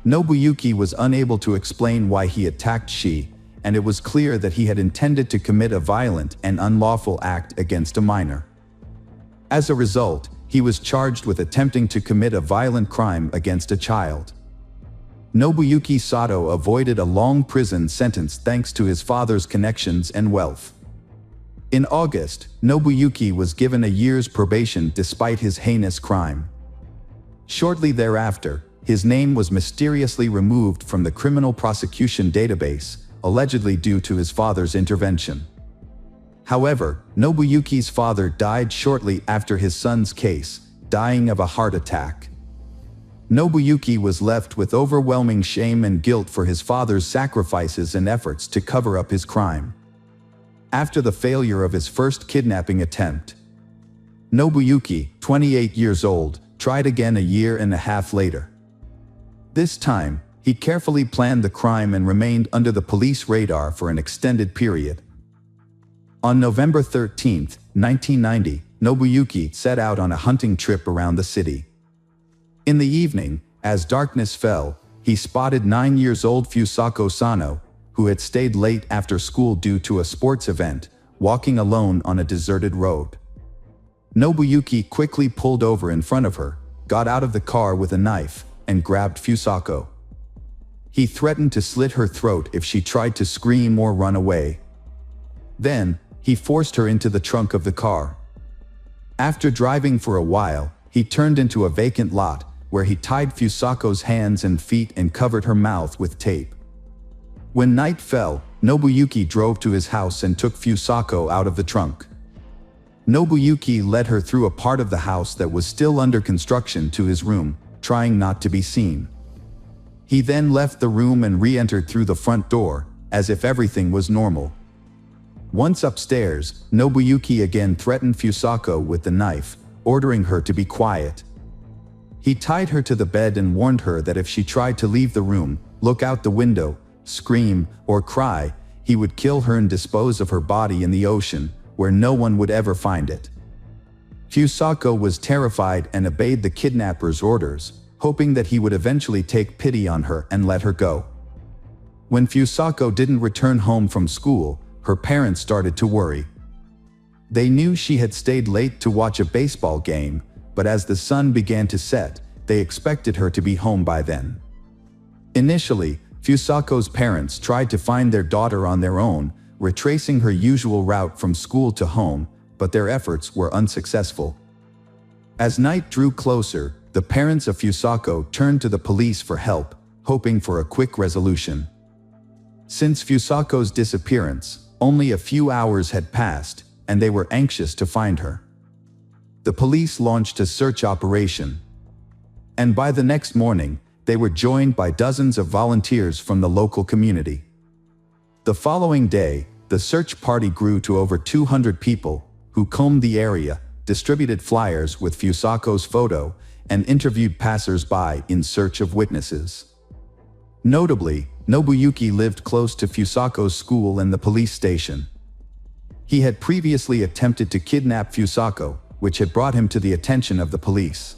Nobuyuki was unable to explain why he attacked Shi, and it was clear that he had intended to commit a violent and unlawful act against a minor. As a result, he was charged with attempting to commit a violent crime against a child. Nobuyuki Sato avoided a long prison sentence thanks to his father's connections and wealth. In August, Nobuyuki was given a year's probation despite his heinous crime. Shortly thereafter, his name was mysteriously removed from the criminal prosecution database, allegedly due to his father's intervention. However, Nobuyuki's father died shortly after his son's case, dying of a heart attack. Nobuyuki was left with overwhelming shame and guilt for his father's sacrifices and efforts to cover up his crime. After the failure of his first kidnapping attempt, Nobuyuki, 28 years old, tried again a year and a half later. This time, he carefully planned the crime and remained under the police radar for an extended period. On November 13, 1990, Nobuyuki set out on a hunting trip around the city. In the evening, as darkness fell, he spotted 9-year-old Fusako Sano, who had stayed late after school due to a sports event, walking alone on a deserted road. Nobuyuki quickly pulled over in front of her, got out of the car with a knife, and grabbed Fusako. He threatened to slit her throat if she tried to scream or run away. Then, he forced her into the trunk of the car. After driving for a while, he turned into a vacant lot, where he tied Fusako's hands and feet and covered her mouth with tape. When night fell, Nobuyuki drove to his house and took Fusako out of the trunk. Nobuyuki led her through a part of the house that was still under construction to his room, trying not to be seen. He then left the room and re-entered through the front door, as if everything was normal. Once upstairs, Nobuyuki again threatened Fusako with the knife, ordering her to be quiet. He tied her to the bed and warned her that if she tried to leave the room, look out the window, scream, or cry, he would kill her and dispose of her body in the ocean, where no one would ever find it. Fusako was terrified and obeyed the kidnapper's orders, hoping that he would eventually take pity on her and let her go. When Fusako didn't return home from school, her parents started to worry. They knew she had stayed late to watch a baseball game, but as the sun began to set, they expected her to be home by then. Initially, Fusako's parents tried to find their daughter on their own, retracing her usual route from school to home, but their efforts were unsuccessful. As night drew closer, the parents of Fusako turned to the police for help, hoping for a quick resolution. Since Fusako's disappearance, only a few hours had passed, and they were anxious to find her. The police launched a search operation. And by the next morning, they were joined by dozens of volunteers from the local community. The following day, the search party grew to over 200 people, who combed the area, distributed flyers with Fusako's photo, and interviewed passers-by in search of witnesses. Notably, Nobuyuki lived close to Fusako's school and the police station. He had previously attempted to kidnap Fusako, which had brought him to the attention of the police.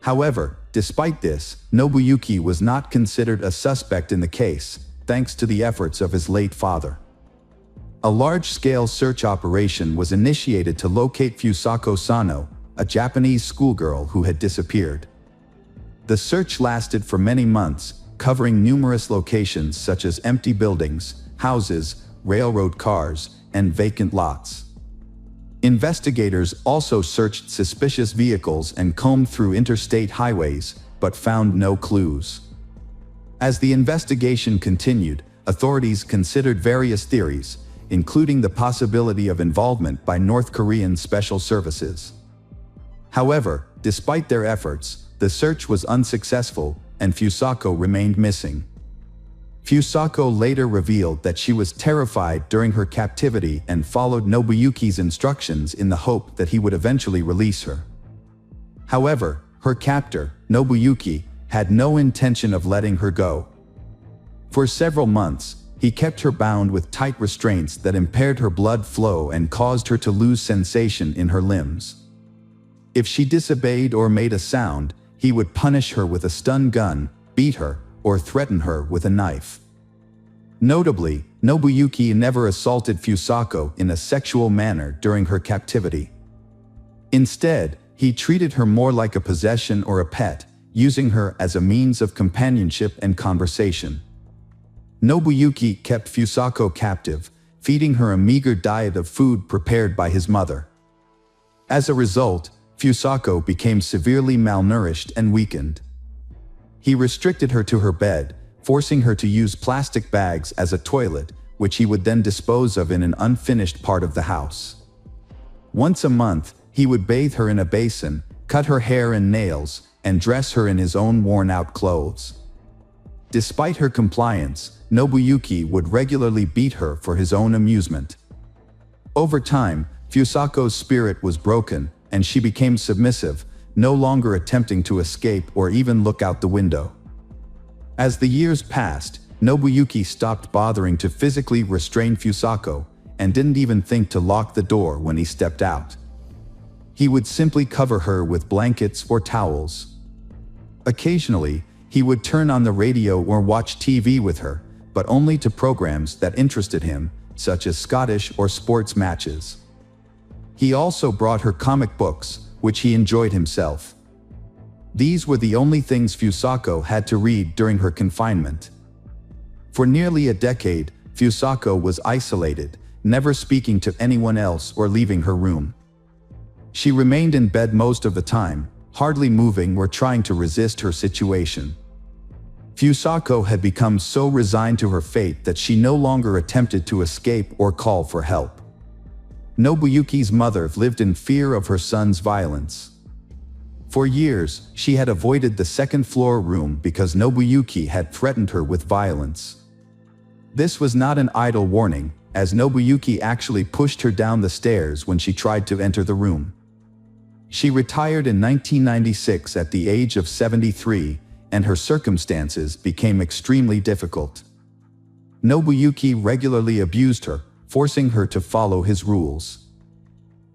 However, despite this, Nobuyuki was not considered a suspect in the case, thanks to the efforts of his late father. A large-scale search operation was initiated to locate Fusako Sano, a Japanese schoolgirl who had disappeared. The search lasted for many months, covering numerous locations such as empty buildings, houses, railroad cars, and vacant lots. Investigators also searched suspicious vehicles and combed through interstate highways, but found no clues. As the investigation continued, authorities considered various theories, including the possibility of involvement by North Korean special services. However, despite their efforts, the search was unsuccessful, and Fusako remained missing. Fusako later revealed that she was terrified during her captivity and followed Nobuyuki's instructions in the hope that he would eventually release her. However, her captor, Nobuyuki, had no intention of letting her go. For several months, he kept her bound with tight restraints that impaired her blood flow and caused her to lose sensation in her limbs. If she disobeyed or made a sound, he would punish her with a stun gun, beat her, or threaten her with a knife. Notably, Nobuyuki never assaulted Fusako in a sexual manner during her captivity. Instead, he treated her more like a possession or a pet, using her as a means of companionship and conversation. Nobuyuki kept Fusako captive, feeding her a meager diet of food prepared by his mother. As a result, Fusako became severely malnourished and weakened. He restricted her to her bed, forcing her to use plastic bags as a toilet, which he would then dispose of in an unfinished part of the house. Once a month, he would bathe her in a basin, cut her hair and nails, and dress her in his own worn-out clothes. Despite her compliance, Nobuyuki would regularly beat her for his own amusement. Over time, Fusako's spirit was broken, and she became submissive, no longer attempting to escape or even look out the window. As the years passed, Nobuyuki stopped bothering to physically restrain Fusako, and didn't even think to lock the door when he stepped out. He would simply cover her with blankets or towels. Occasionally, he would turn on the radio or watch TV with her, but only to programs that interested him, such as Scottish or sports matches. He also brought her comic books, which he enjoyed himself. These were the only things Fusako had to read during her confinement. For nearly a decade, Fusako was isolated, never speaking to anyone else or leaving her room. She remained in bed most of the time, hardly moving or trying to resist her situation. Fusako had become so resigned to her fate that she no longer attempted to escape or call for help. Nobuyuki's mother lived in fear of her son's violence. For years, she had avoided the second-floor room because Nobuyuki had threatened her with violence. This was not an idle warning, as Nobuyuki actually pushed her down the stairs when she tried to enter the room. She retired in 1996 at the age of 73, and her circumstances became extremely difficult. Nobuyuki regularly abused her, forcing her to follow his rules.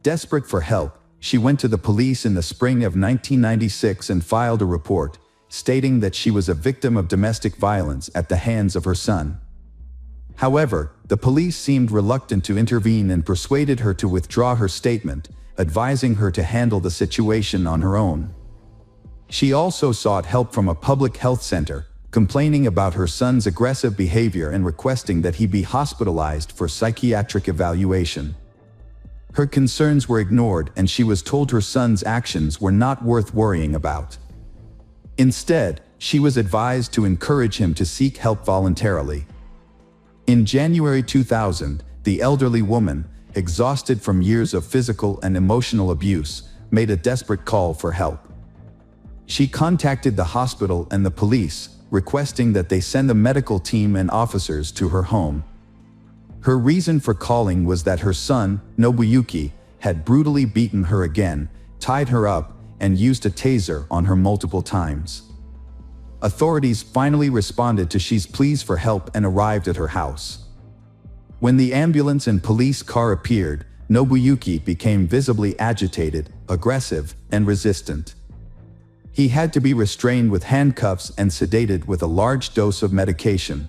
Desperate for help, she went to the police in the spring of 1996 and filed a report, stating that she was a victim of domestic violence at the hands of her son. However, the police seemed reluctant to intervene and persuaded her to withdraw her statement, advising her to handle the situation on her own. She also sought help from a public health center, complaining about her son's aggressive behavior and requesting that he be hospitalized for psychiatric evaluation. Her concerns were ignored and she was told her son's actions were not worth worrying about. Instead, she was advised to encourage him to seek help voluntarily. In January 2000, the elderly woman, exhausted from years of physical and emotional abuse, made a desperate call for help. She contacted the hospital and the police, requesting that they send the medical team and officers to her home. Her reason for calling was that her son, Nobuyuki, had brutally beaten her again, tied her up, and used a taser on her multiple times. Authorities finally responded to she's pleas for help and arrived at her house. When the ambulance and police car appeared, Nobuyuki became visibly agitated, aggressive, and resistant. He had to be restrained with handcuffs and sedated with a large dose of medication.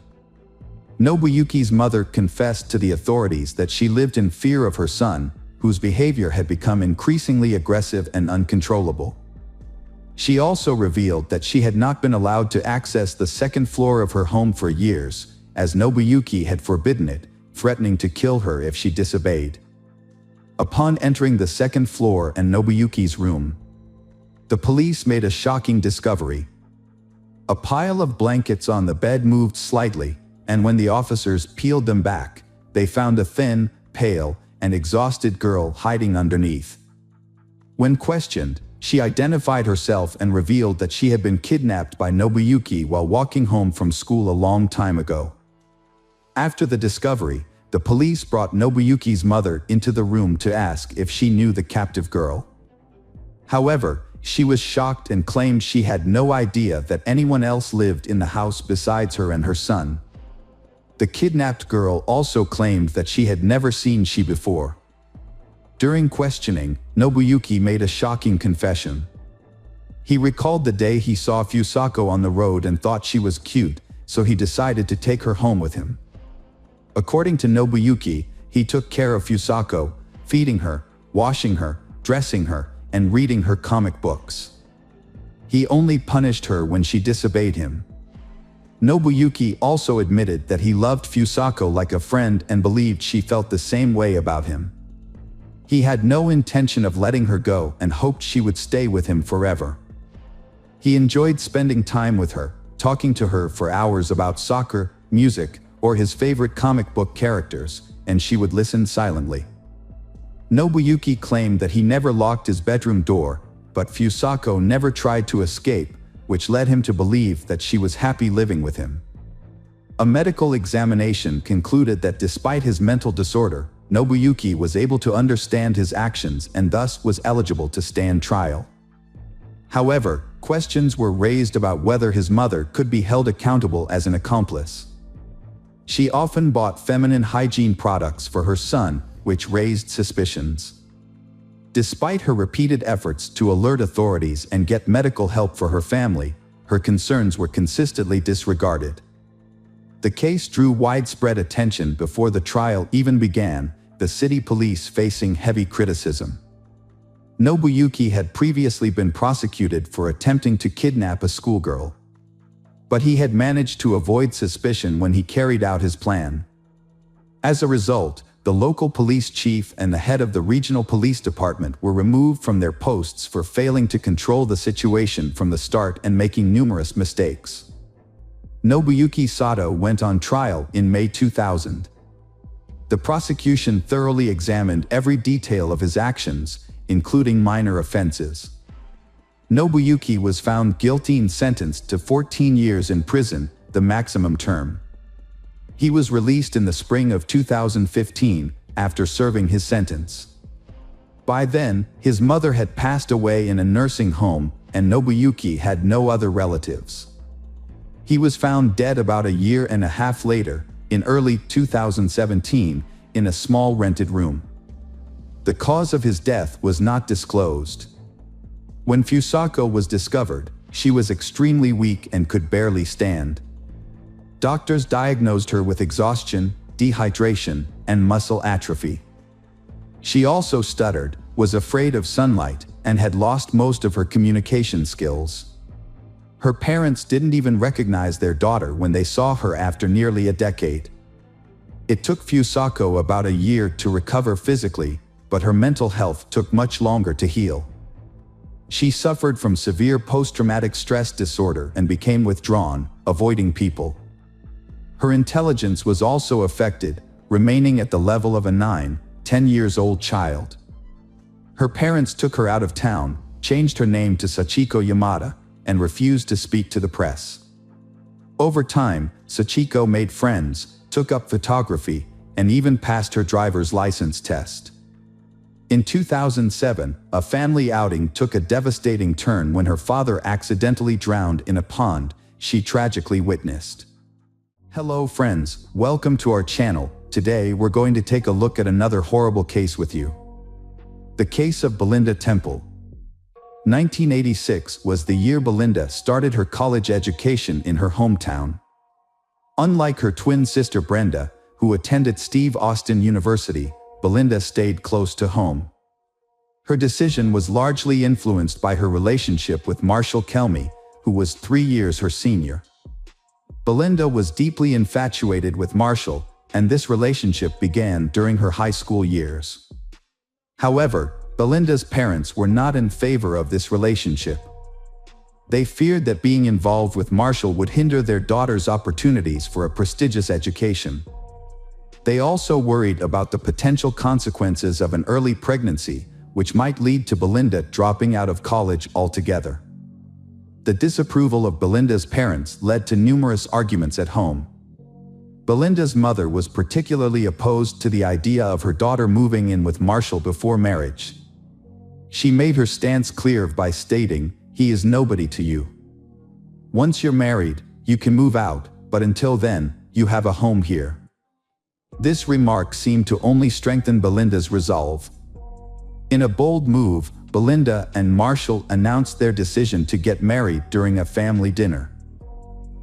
Nobuyuki's mother confessed to the authorities that she lived in fear of her son, whose behavior had become increasingly aggressive and uncontrollable. She also revealed that she had not been allowed to access the second floor of her home for years, as Nobuyuki had forbidden it, threatening to kill her if she disobeyed. Upon entering the second floor and Nobuyuki's room, the police made a shocking discovery. A pile of blankets on the bed moved slightly, and when the officers peeled them back, they found a thin, pale, and exhausted girl hiding underneath. When questioned, she identified herself and revealed that she had been kidnapped by Nobuyuki while walking home from school a long time ago. After the discovery, the police brought Nobuyuki's mother into the room to ask if she knew the captive girl. However, she was shocked and claimed she had no idea that anyone else lived in the house besides her and her son. The kidnapped girl also claimed that she had never seen she before. During questioning, Nobuyuki made a shocking confession. He recalled the day he saw Fusako on the road and thought she was cute, so he decided to take her home with him. According to Nobuyuki, he took care of Fusako, feeding her, washing her, dressing her, and reading her comic books. He only punished her when she disobeyed him. Nobuyuki also admitted that he loved Fusako like a friend and believed she felt the same way about him. He had no intention of letting her go and hoped she would stay with him forever. He enjoyed spending time with her, talking to her for hours about soccer, music, or his favorite comic book characters, and she would listen silently. Nobuyuki claimed that he never locked his bedroom door, but Fusako never tried to escape, which led him to believe that she was happy living with him. A medical examination concluded that despite his mental disorder, Nobuyuki was able to understand his actions and thus was eligible to stand trial. However, questions were raised about whether his mother could be held accountable as an accomplice. She often bought feminine hygiene products for her son, which raised suspicions. Despite her repeated efforts to alert authorities and get medical help for her family, her concerns were consistently disregarded. The case drew widespread attention before the trial even began, the city police facing heavy criticism. Nobuyuki had previously been prosecuted for attempting to kidnap a schoolgirl. But he had managed to avoid suspicion when he carried out his plan. As a result, the local police chief and the head of the regional police department were removed from their posts for failing to control the situation from the start and making numerous mistakes. Nobuyuki Sato went on trial in May 2000. The prosecution thoroughly examined every detail of his actions, including minor offenses. Nobuyuki was found guilty and sentenced to 14 years in prison, the maximum term. He was released in the spring of 2015 after serving his sentence. By then, his mother had passed away in a nursing home, and Nobuyuki had no other relatives. He was found dead about a year and a half later, in early 2017, in a small rented room. The cause of his death was not disclosed. When Fusako was discovered, she was extremely weak and could barely stand. Doctors diagnosed her with exhaustion, dehydration, and muscle atrophy. She also stuttered, was afraid of sunlight, and had lost most of her communication skills. Her parents didn't even recognize their daughter when they saw her after nearly a decade. It took Fusako about a year to recover physically, but her mental health took much longer to heal. She suffered from severe post-traumatic stress disorder and became withdrawn, avoiding people. Her intelligence was also affected, remaining at the level of a 9-10 years old child. Her parents took her out of town, changed her name to Sachiko Yamada, and refused to speak to the press. Over time, Sachiko made friends, took up photography, and even passed her driver's license test. In 2007, a family outing took a devastating turn when her father accidentally drowned in a pond she tragically witnessed. Hello friends, welcome to our channel. Today we're going to take a look at another horrible case with you. The case of Belinda Temple. 1986 was the year Belinda started her college education in her hometown. Unlike her twin sister Brenda, who attended Steve Austin University, Belinda stayed close to home. Her decision was largely influenced by her relationship with Marshall Kelmy, who was 3 years her senior. Belinda was deeply infatuated with Marshall, and this relationship began during her high school years. However, Belinda's parents were not in favor of this relationship. They feared that being involved with Marshall would hinder their daughter's opportunities for a prestigious education. They also worried about the potential consequences of an early pregnancy, which might lead to Belinda dropping out of college altogether. The disapproval of Belinda's parents led to numerous arguments at home. Belinda's mother was particularly opposed to the idea of her daughter moving in with Marshall before marriage. She made her stance clear by stating, "He is nobody to you. Once you're married, you can move out, but until then, you have a home here." This remark seemed to only strengthen Belinda's resolve. In a bold move, Belinda and Marshall announced their decision to get married during a family dinner.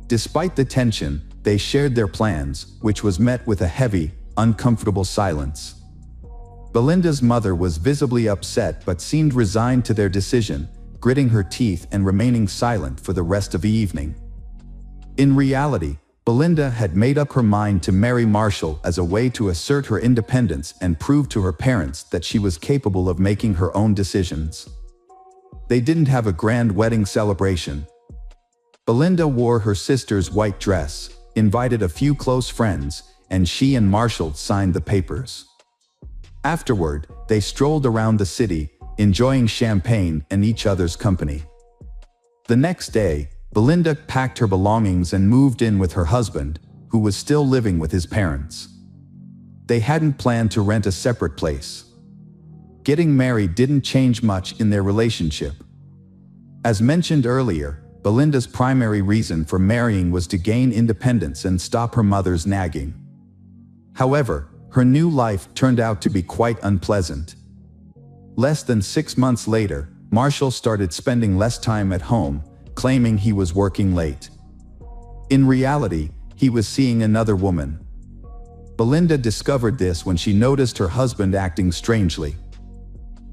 Despite the tension, they shared their plans, which was met with a heavy, uncomfortable silence. Belinda's mother was visibly upset but seemed resigned to their decision, gritting her teeth and remaining silent for the rest of the evening. In reality, Belinda had made up her mind to marry Marshall as a way to assert her independence and prove to her parents that she was capable of making her own decisions. They didn't have a grand wedding celebration. Belinda wore her sister's white dress, invited a few close friends, and she and Marshall signed the papers. Afterward, they strolled around the city, enjoying champagne and each other's company. The next day, Belinda packed her belongings and moved in with her husband, who was still living with his parents. They hadn't planned to rent a separate place. Getting married didn't change much in their relationship. As mentioned earlier, Belinda's primary reason for marrying was to gain independence and stop her mother's nagging. However, her new life turned out to be quite unpleasant. Less than 6 months later, Marshall started spending less time at home, claiming he was working late. In reality, he was seeing another woman. Belinda discovered this when she noticed her husband acting strangely.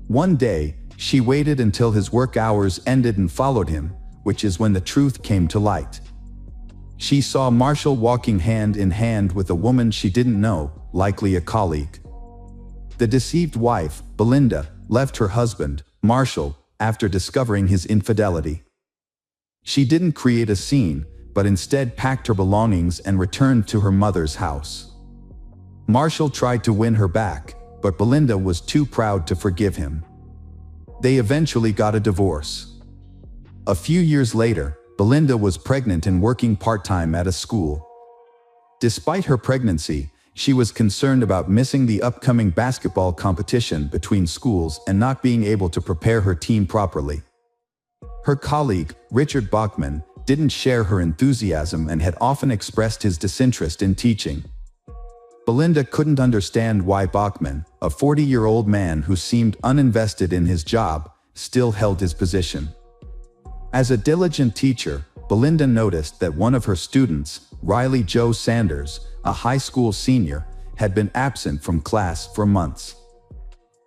One day, she waited until his work hours ended and followed him, which is when the truth came to light. She saw Marshall walking hand in hand with a woman she didn't know, likely a colleague. The deceived wife, Belinda, left her husband, Marshall, after discovering his infidelity. She didn't create a scene, but instead packed her belongings and returned to her mother's house. Marshall tried to win her back, but Belinda was too proud to forgive him. They eventually got a divorce. A few years later, Belinda was pregnant and working part-time at a school. Despite her pregnancy, she was concerned about missing the upcoming basketball competition between schools and not being able to prepare her team properly. Her colleague, Richard Bachman, didn't share her enthusiasm and had often expressed his disinterest in teaching. Belinda couldn't understand why Bachman, a 40-year-old man who seemed uninvested in his job, still held his position. As a diligent teacher, Belinda noticed that one of her students, Riley Joe Sanders, a high school senior, had been absent from class for months.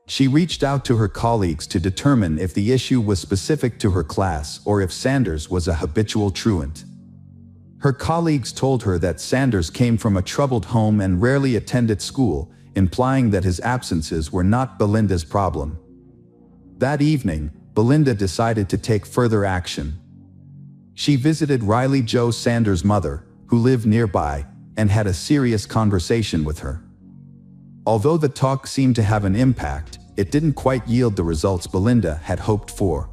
She reached out to her colleagues to determine if the issue was specific to her class or if Sanders was a habitual truant. Her colleagues told her that Sanders came from a troubled home and rarely attended school, implying that his absences were not Belinda's problem. That evening, Belinda decided to take further action. She visited Riley Jo Sanders' mother, who lived nearby, and had a serious conversation with her. Although the talk seemed to have an impact, it didn't quite yield the results Belinda had hoped for.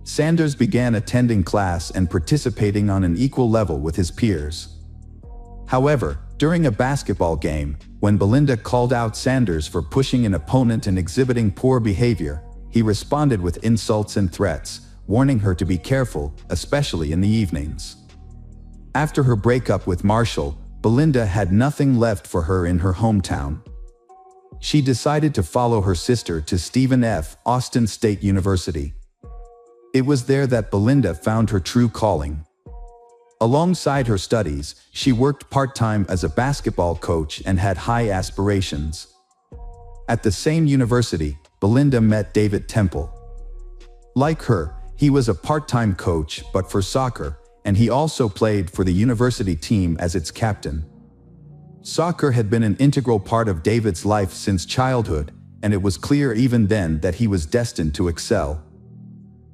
Sanders began attending class and participating on an equal level with his peers. However, during a basketball game, when Belinda called out Sanders for pushing an opponent and exhibiting poor behavior, he responded with insults and threats, warning her to be careful, especially in the evenings. After her breakup with Marshall, Belinda had nothing left for her in her hometown. She decided to follow her sister to Stephen F. Austin State University. It was there that Belinda found her true calling. Alongside her studies, she worked part-time as a basketball coach and had high aspirations. At the same university, Belinda met David Temple. Like her, he was a part-time coach but for soccer, and he also played for the university team as its captain. Soccer had been an integral part of David's life since childhood, and it was clear even then that he was destined to excel.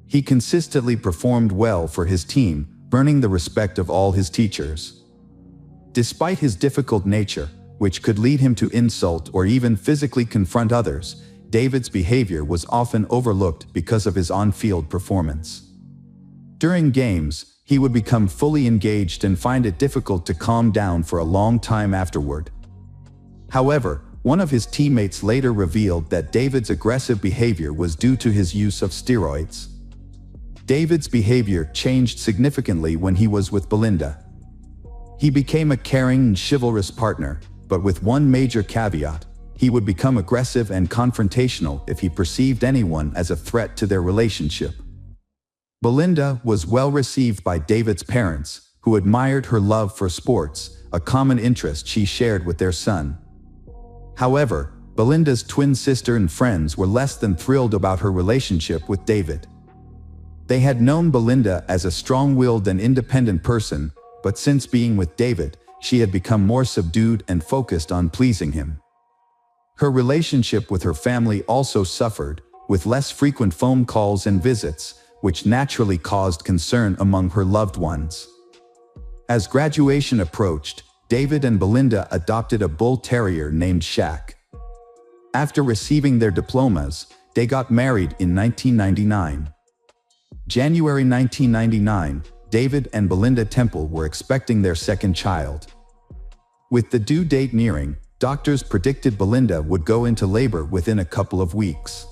He consistently performed well for his team, earning the respect of all his teachers. Despite his difficult nature, which could lead him to insult or even physically confront others, David's behavior was often overlooked because of his on-field performance. During games, he would become fully engaged and find it difficult to calm down for a long time afterward. However, one of his teammates later revealed that David's aggressive behavior was due to his use of steroids. David's behavior changed significantly when he was with Belinda. He became a caring and chivalrous partner, but with one major caveat: he would become aggressive and confrontational if he perceived anyone as a threat to their relationship. Belinda was well received by David's parents, who admired her love for sports, a common interest she shared with their son. However, Belinda's twin sister and friends were less than thrilled about her relationship with David. They had known Belinda as a strong-willed and independent person, but since being with David, she had become more subdued and focused on pleasing him. Her relationship with her family also suffered, with less frequent phone calls and visits, which naturally caused concern among her loved ones. As graduation approached, David and Belinda adopted a bull terrier named Shaq. After receiving their diplomas, they got married in 1999. January 1999, David and Belinda Temple were expecting their second child. With the due date nearing, doctors predicted Belinda would go into labor within a couple of weeks.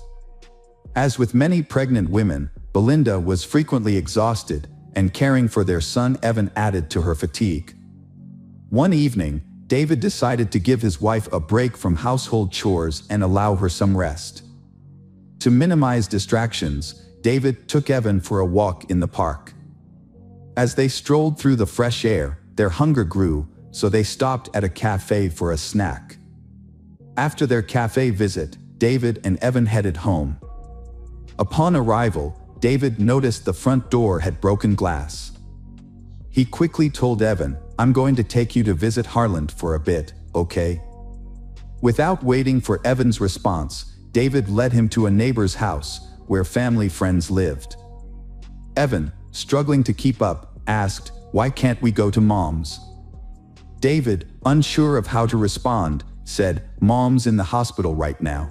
As with many pregnant women, Belinda was frequently exhausted, and caring for their son Evan added to her fatigue. One evening, David decided to give his wife a break from household chores and allow her some rest. To minimize distractions, David took Evan for a walk in the park. As they strolled through the fresh air, their hunger grew, so they stopped at a cafe for a snack. After their cafe visit, David and Evan headed home. Upon arrival, David noticed the front door had broken glass. He quickly told Evan, "I'm going to take you to visit Harland for a bit, okay?" Without waiting for Evan's response, David led him to a neighbor's house, where family friends lived. Evan, struggling to keep up, asked, "Why can't we go to Mom's?" David, unsure of how to respond, said, "Mom's in the hospital right now."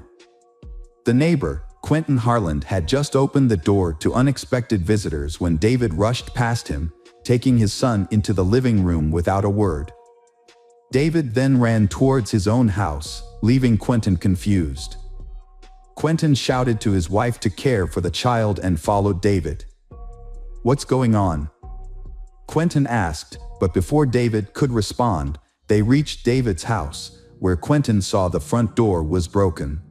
The neighbor, Quentin Harland, had just opened the door to unexpected visitors when David rushed past him, taking his son into the living room without a word. David then ran towards his own house, leaving Quentin confused. Quentin shouted to his wife to care for the child and followed David. "What's going on?" Quentin asked, but before David could respond, they reached David's house, where Quentin saw the front door was broken.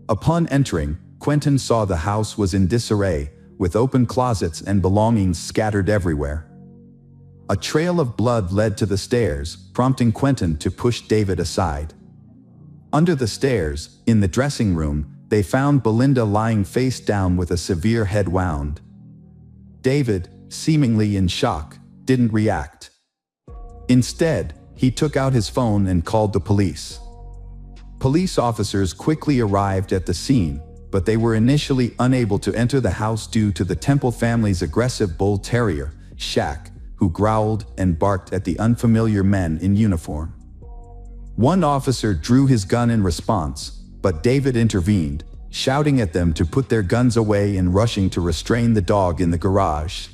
Upon entering, Quentin saw the house was in disarray, with open closets and belongings scattered everywhere. A trail of blood led to the stairs, prompting Quentin to push David aside. Under the stairs, in the dressing room, they found Belinda lying face down with a severe head wound. David, seemingly in shock, didn't react. Instead, he took out his phone and called the police. Police officers quickly arrived at the scene, but they were initially unable to enter the house due to the Temple family's aggressive bull terrier, Shaq, who growled and barked at the unfamiliar men in uniform. One officer drew his gun in response, but David intervened, shouting at them to put their guns away and rushing to restrain the dog in the garage.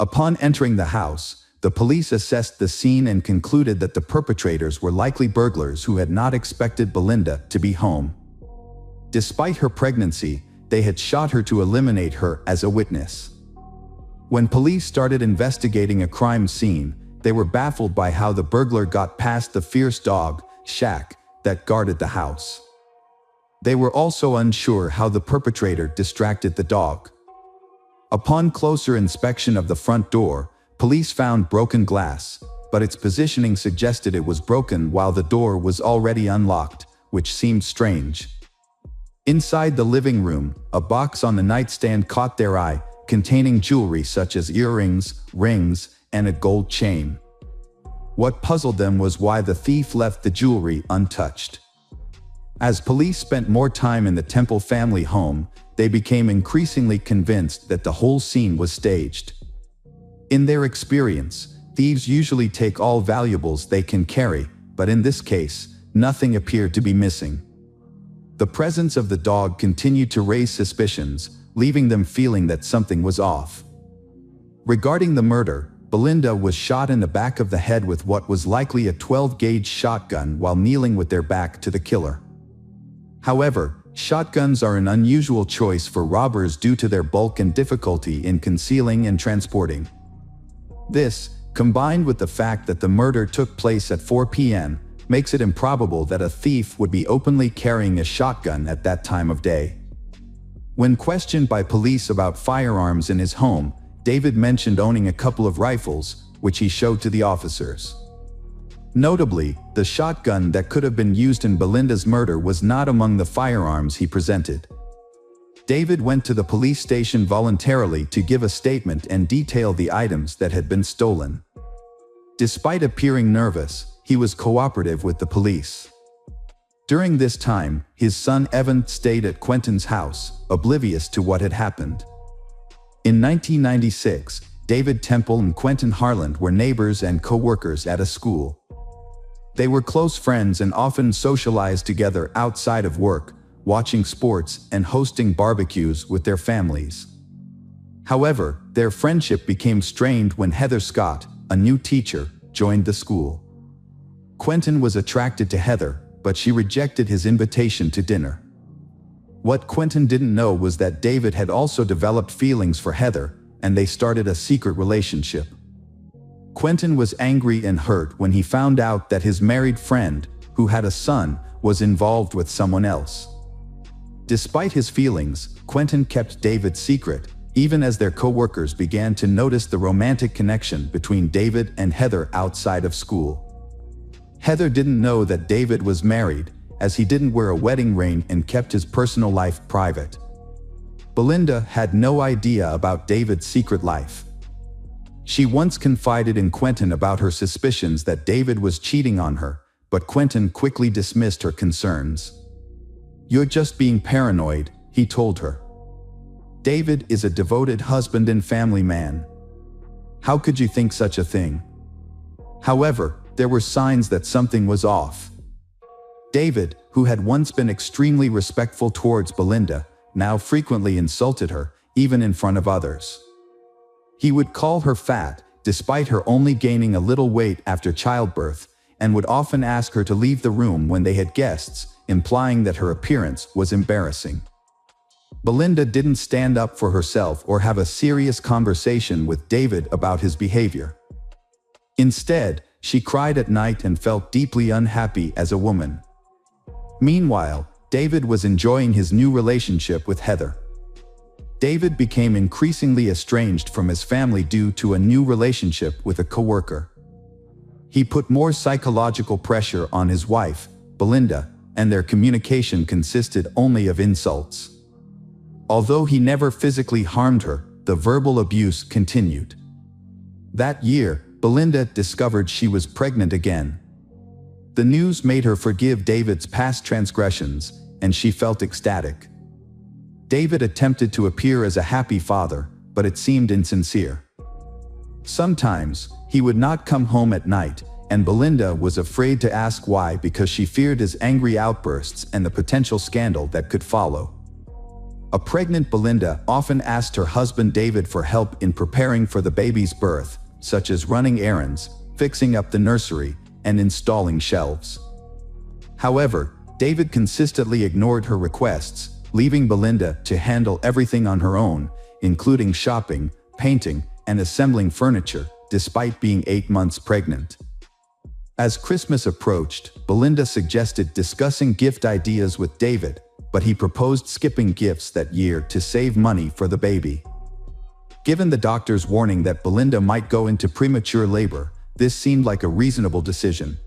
Upon entering the house, the police assessed the scene and concluded that the perpetrators were likely burglars who had not expected Belinda to be home. Despite her pregnancy, they had shot her to eliminate her as a witness. When police started investigating a crime scene, they were baffled by how the burglar got past the fierce dog, Shaq, that guarded the house. They were also unsure how the perpetrator distracted the dog. Upon closer inspection of the front door, police found broken glass, but its positioning suggested it was broken while the door was already unlocked, which seemed strange. Inside the living room, a box on the nightstand caught their eye, containing jewelry such as earrings, rings, and a gold chain. What puzzled them was why the thief left the jewelry untouched. As police spent more time in the Temple family home, they became increasingly convinced that the whole scene was staged. In their experience, thieves usually take all valuables they can carry, but in this case, nothing appeared to be missing. The presence of the dog continued to raise suspicions, leaving them feeling that something was off. Regarding the murder, Belinda was shot in the back of the head with what was likely a 12-gauge shotgun while kneeling with their back to the killer. However, shotguns are an unusual choice for robbers due to their bulk and difficulty in concealing and transporting. This, combined with the fact that the murder took place at 4 p.m., makes it improbable that a thief would be openly carrying a shotgun at that time of day. When questioned by police about firearms in his home, David mentioned owning a couple of rifles, which he showed to the officers. Notably, the shotgun that could have been used in Belinda's murder was not among the firearms he presented. David went to the police station voluntarily to give a statement and detail the items that had been stolen. Despite appearing nervous, he was cooperative with the police. During this time, his son Evan stayed at Quentin's house, oblivious to what had happened. In 1996, David Temple and Quentin Harland were neighbors and co-workers at a school. They were close friends and often socialized together outside of work, watching sports and hosting barbecues with their families. However, their friendship became strained when Heather Scott, a new teacher, joined the school. Quentin was attracted to Heather, but she rejected his invitation to dinner. What Quentin didn't know was that David had also developed feelings for Heather, and they started a secret relationship. Quentin was angry and hurt when he found out that his married friend, who had a son, was involved with someone else. Despite his feelings, Quentin kept David secret, even as their co-workers began to notice the romantic connection between David and Heather outside of school. Heather didn't know that David was married, as he didn't wear a wedding ring and kept his personal life private. Belinda had no idea about David's secret life. She once confided in Quentin about her suspicions that David was cheating on her, but Quentin quickly dismissed her concerns. "You're just being paranoid," he told her. "David is a devoted husband and family man. How could you think such a thing?" However, there were signs that something was off. David, who had once been extremely respectful towards Belinda, now frequently insulted her, even in front of others. He would call her fat, despite her only gaining a little weight after childbirth, and would often ask her to leave the room when they had guests, implying that her appearance was embarrassing. Belinda didn't stand up for herself or have a serious conversation with David about his behavior. Instead, she cried at night and felt deeply unhappy as a woman. Meanwhile, David was enjoying his new relationship with Heather. David became increasingly estranged from his family due to a new relationship with a coworker. He put more psychological pressure on his wife, Belinda, and their communication consisted only of insults. Although he never physically harmed her, the verbal abuse continued. That year, Belinda discovered she was pregnant again. The news made her forgive David's past transgressions, and she felt ecstatic. David attempted to appear as a happy father, but it seemed insincere. Sometimes, he would not come home at night, and Belinda was afraid to ask why because she feared his angry outbursts and the potential scandal that could follow. A pregnant Belinda often asked her husband David for help in preparing for the baby's birth, such as running errands, fixing up the nursery, and installing shelves. However, David consistently ignored her requests, leaving Belinda to handle everything on her own, including shopping, painting, and assembling furniture, despite being 8 months pregnant. As Christmas approached, Belinda suggested discussing gift ideas with David, but he proposed skipping gifts that year to save money for the baby. Given the doctor's warning that Belinda might go into premature labor, this seemed like a reasonable decision.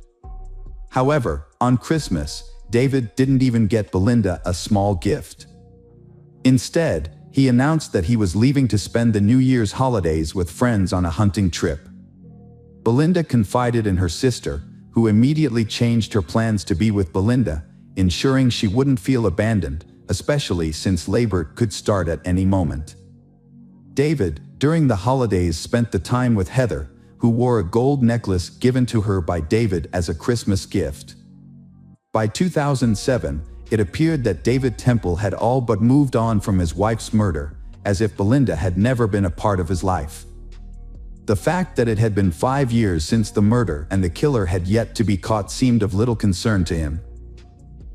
However, on Christmas, David didn't even get Belinda a small gift. Instead, he announced that he was leaving to spend the New Year's holidays with friends on a hunting trip. Belinda confided in her sister, who immediately changed her plans to be with Belinda, ensuring she wouldn't feel abandoned, especially since labor could start at any moment. David, during the holidays, spent the time with Heather, who wore a gold necklace given to her by David as a Christmas gift. By 2007, it appeared that David Temple had all but moved on from his wife's murder, as if Belinda had never been a part of his life. The fact that it had been 5 years since the murder and the killer had yet to be caught seemed of little concern to him.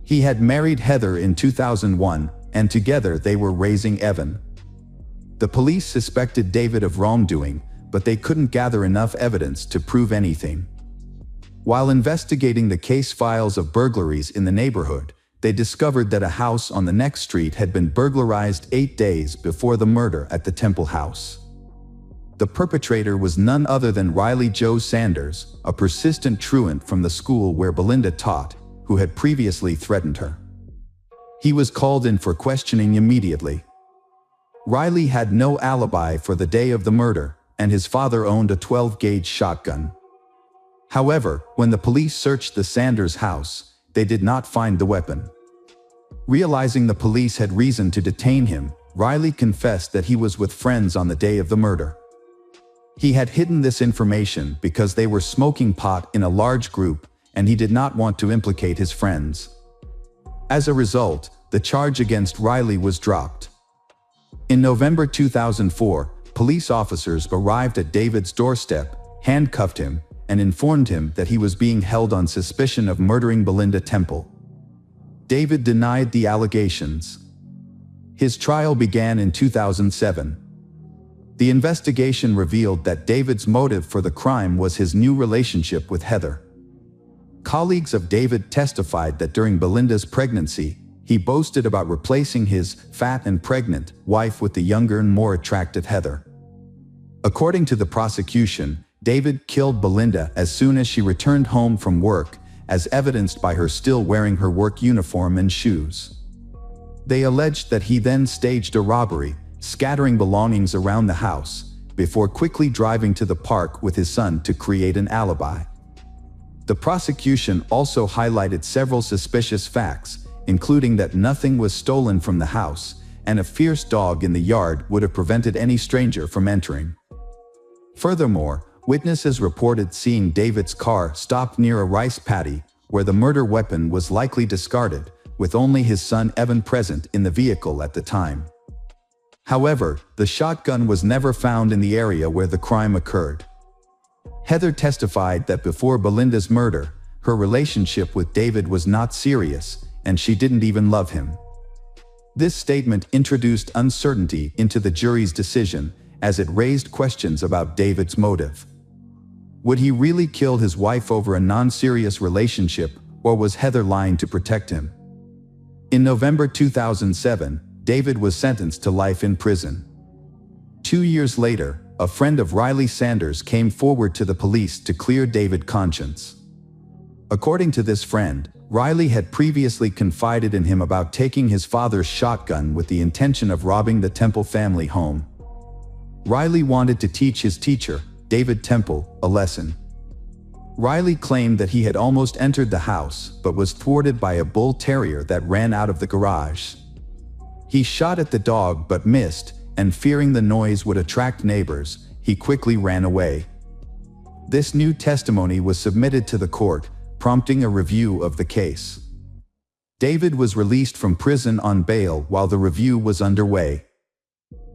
He had married Heather in 2001, and together they were raising Evan. The police suspected David of wrongdoing, but they couldn't gather enough evidence to prove anything. While investigating the case files of burglaries in the neighborhood, they discovered that a house on the next street had been burglarized 8 days before the murder at the Temple house. The perpetrator was none other than Riley Joe Sanders, a persistent truant from the school where Belinda taught, who had previously threatened her. He was called in for questioning immediately. Riley had no alibi for the day of the murder, and his father owned a 12-gauge shotgun. However, when the police searched the Sanders house, they did not find the weapon. Realizing the police had reason to detain him, Riley confessed that he was with friends on the day of the murder. He had hidden this information because they were smoking pot in a large group, and he did not want to implicate his friends. As a result, the charge against Riley was dropped. In November 2004, police officers arrived at David's doorstep, handcuffed him, and informed him that he was being held on suspicion of murdering Belinda Temple. David denied the allegations. His trial began in 2007. The investigation revealed that David's motive for the crime was his new relationship with Heather. Colleagues of David testified that during Belinda's pregnancy, he boasted about replacing his fat and pregnant wife with the younger and more attractive Heather. According to the prosecution, David killed Belinda as soon as she returned home from work, as evidenced by her still wearing her work uniform and shoes. They alleged that he then staged a robbery, scattering belongings around the house, before quickly driving to the park with his son to create an alibi. The prosecution also highlighted several suspicious facts, including that nothing was stolen from the house, and a fierce dog in the yard would have prevented any stranger from entering. Furthermore, witnesses reported seeing David's car stopped near a rice paddy, where the murder weapon was likely discarded, with only his son Evan present in the vehicle at the time. However, the shotgun was never found in the area where the crime occurred. Heather testified that before Belinda's murder, her relationship with David was not serious, and she didn't even love him. This statement introduced uncertainty into the jury's decision, as it raised questions about David's motive. Would he really kill his wife over a non-serious relationship, or was Heather lying to protect him? In November 2007, David was sentenced to life in prison. 2 years later, a friend of Riley Sanders came forward to the police to clear David's conscience. According to this friend, Riley had previously confided in him about taking his father's shotgun with the intention of robbing the Temple family home. Riley wanted to teach his teacher, David Temple, a lesson. Riley claimed that he had almost entered the house, but was thwarted by a bull terrier that ran out of the garage. He shot at the dog but missed, and fearing the noise would attract neighbors, he quickly ran away. This new testimony was submitted to the court, prompting a review of the case. David was released from prison on bail while the review was underway.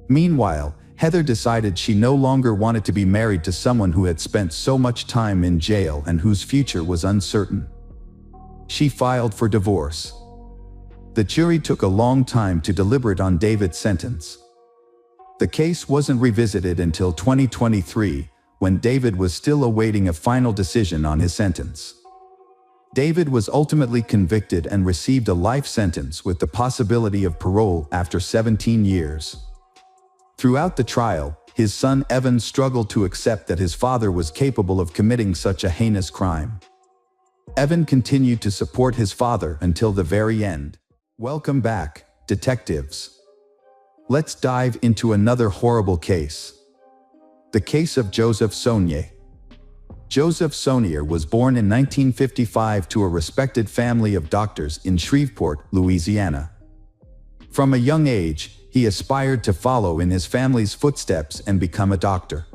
Meanwhile, Heather decided she no longer wanted to be married to someone who had spent so much time in jail and whose future was uncertain. She filed for divorce. The jury took a long time to deliberate on David's sentence. The case wasn't revisited until 2023, when David was still awaiting a final decision on his sentence. David was ultimately convicted and received a life sentence with the possibility of parole after 17 years. Throughout the trial, his son Evan struggled to accept that his father was capable of committing such a heinous crime. Evan continued to support his father until the very end. Welcome back, detectives. Let's dive into another horrible case. The case of Joseph Saunier. Joseph Saunier was born in 1955 to a respected family of doctors in Shreveport, Louisiana. From a young age, he aspired to follow in his family's footsteps and become a doctor.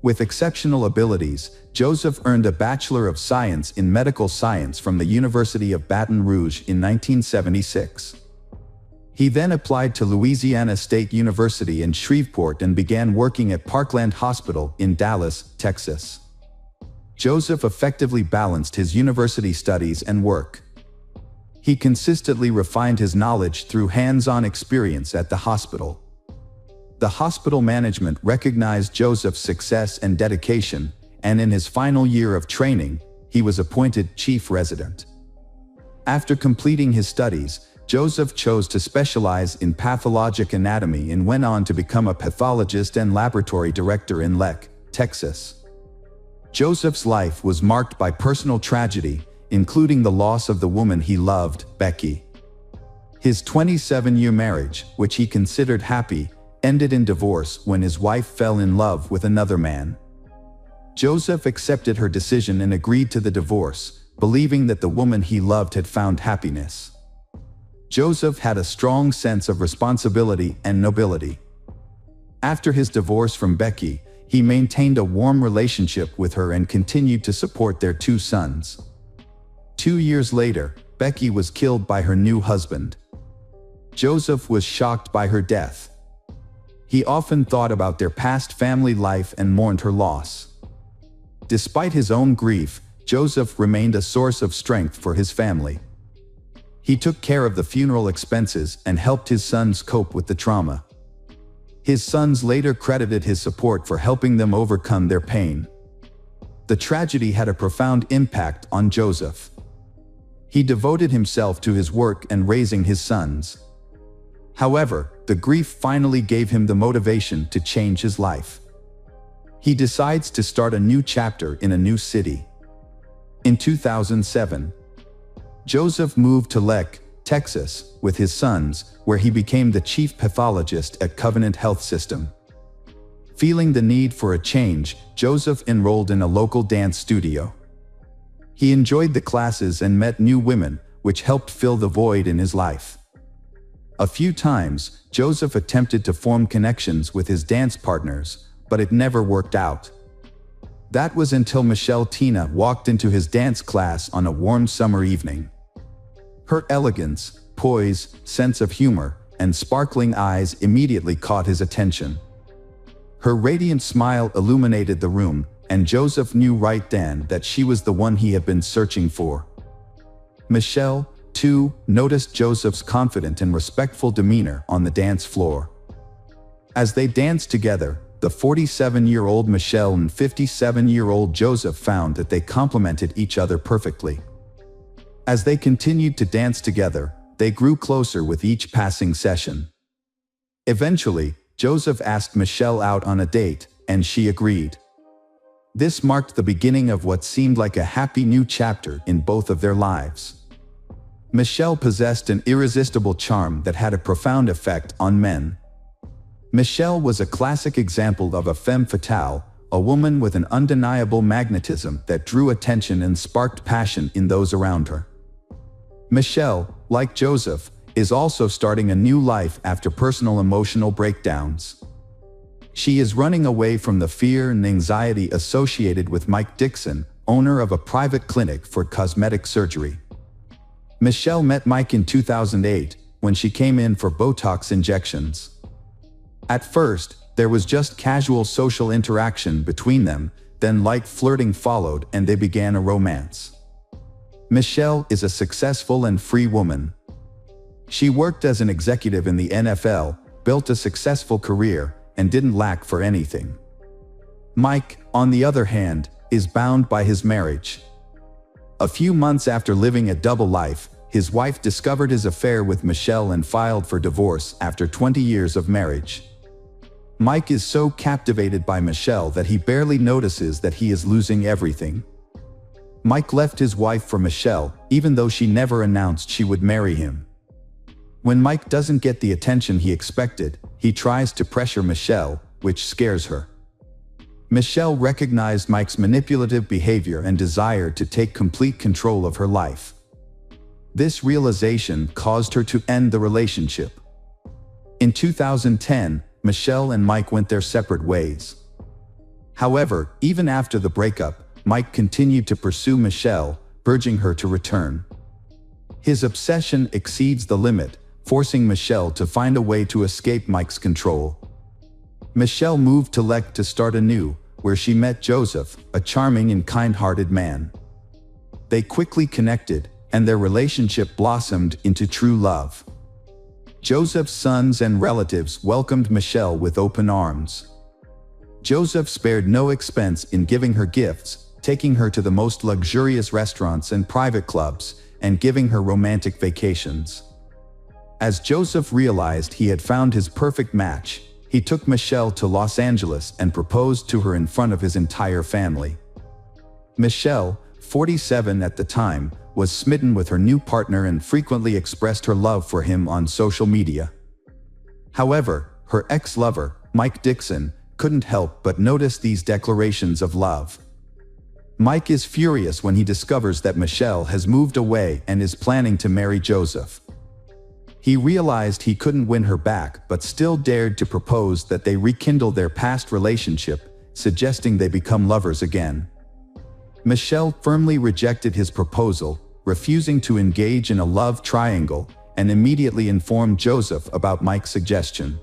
With exceptional abilities, Joseph earned a Bachelor of Science in Medical Science from the University of Baton Rouge in 1976. He then applied to Louisiana State University in Shreveport and began working at Parkland Hospital in Dallas, Texas. Joseph effectively balanced his university studies and work. He consistently refined his knowledge through hands-on experience at the hospital. The hospital management recognized Joseph's success and dedication, and in his final year of training, he was appointed chief resident. After completing his studies, Joseph chose to specialize in pathologic anatomy and went on to become a pathologist and laboratory director in Leck, Texas. Joseph's life was marked by personal tragedy, including the loss of the woman he loved, Becky. His 27-year marriage, which he considered happy, ended in divorce when his wife fell in love with another man. Joseph accepted her decision and agreed to the divorce, believing that the woman he loved had found happiness. Joseph had a strong sense of responsibility and nobility. After his divorce from Becky, he maintained a warm relationship with her and continued to support their 2 sons. 2 years later, Becky was killed by her new husband. Joseph was shocked by her death. He often thought about their past family life and mourned her loss. Despite his own grief, Joseph remained a source of strength for his family. He took care of the funeral expenses and helped his sons cope with the trauma. His sons later credited his support for helping them overcome their pain. The tragedy had a profound impact on Joseph. He devoted himself to his work and raising his sons. However, the grief finally gave him the motivation to change his life. He decides to start a new chapter in a new city. In 2007, Joseph moved to Leck, Texas, with his sons, where he became the chief pathologist at Covenant Health System. Feeling the need for a change, Joseph enrolled in a local dance studio. He enjoyed the classes and met new women, which helped fill the void in his life. A few times, Joseph attempted to form connections with his dance partners, but it never worked out. That was until Michelle Tina walked into his dance class on a warm summer evening. Her elegance, poise, sense of humor, and sparkling eyes immediately caught his attention. Her radiant smile illuminated the room, and Joseph knew right then that she was the one he had been searching for. Michelle, too, noticed Joseph's confident and respectful demeanor on the dance floor. As they danced together, the 47-year-old Michelle and 57-year-old Joseph found that they complemented each other perfectly. As they continued to dance together, they grew closer with each passing session. Eventually, Joseph asked Michelle out on a date, and she agreed. This marked the beginning of what seemed like a happy new chapter in both of their lives. Michelle possessed an irresistible charm that had a profound effect on men. Michelle was a classic example of a femme fatale, a woman with an undeniable magnetism that drew attention and sparked passion in those around her. Michelle, like Joseph, is also starting a new life after personal emotional breakdowns. She is running away from the fear and anxiety associated with Mike Dixon, owner of a private clinic for cosmetic surgery. Michelle met Mike in 2008 when she came in for Botox injections. At first, there was just casual social interaction between them, then light flirting followed and they began a romance. Michelle is a successful and free woman. She worked as an executive in the NFL, built a successful career, and didn't lack for anything. Mike, on the other hand, is bound by his marriage. A few months after living a double life, his wife discovered his affair with Michelle and filed for divorce after 20 years of marriage. Mike is so captivated by Michelle that he barely notices that he is losing everything. Mike left his wife for Michelle, even though she never announced she would marry him. When Mike doesn't get the attention he expected, he tries to pressure Michelle, which scares her. Michelle recognized Mike's manipulative behavior and desire to take complete control of her life. This realization caused her to end the relationship. In 2010, Michelle and Mike went their separate ways. However, even after the breakup, Mike continued to pursue Michelle, urging her to return. His obsession exceeds the limit, forcing Michelle to find a way to escape Mike's control. Michelle moved to Lek to start anew, where she met Joseph, a charming and kind-hearted man. They quickly connected, and their relationship blossomed into true love. Joseph's sons and relatives welcomed Michelle with open arms. Joseph spared no expense in giving her gifts, taking her to the most luxurious restaurants and private clubs, and giving her romantic vacations. As Joseph realized he had found his perfect match, he took Michelle to Los Angeles and proposed to her in front of his entire family. Michelle, 47 at the time, was smitten with her new partner and frequently expressed her love for him on social media. However, her ex-lover, Mike Dixon, couldn't help but notice these declarations of love. Mike is furious when he discovers that Michelle has moved away and is planning to marry Joseph. He realized he couldn't win her back but still dared to propose that they rekindle their past relationship, suggesting they become lovers again. Michelle firmly rejected his proposal, refusing to engage in a love triangle, and immediately informed Joseph about Mike's suggestion.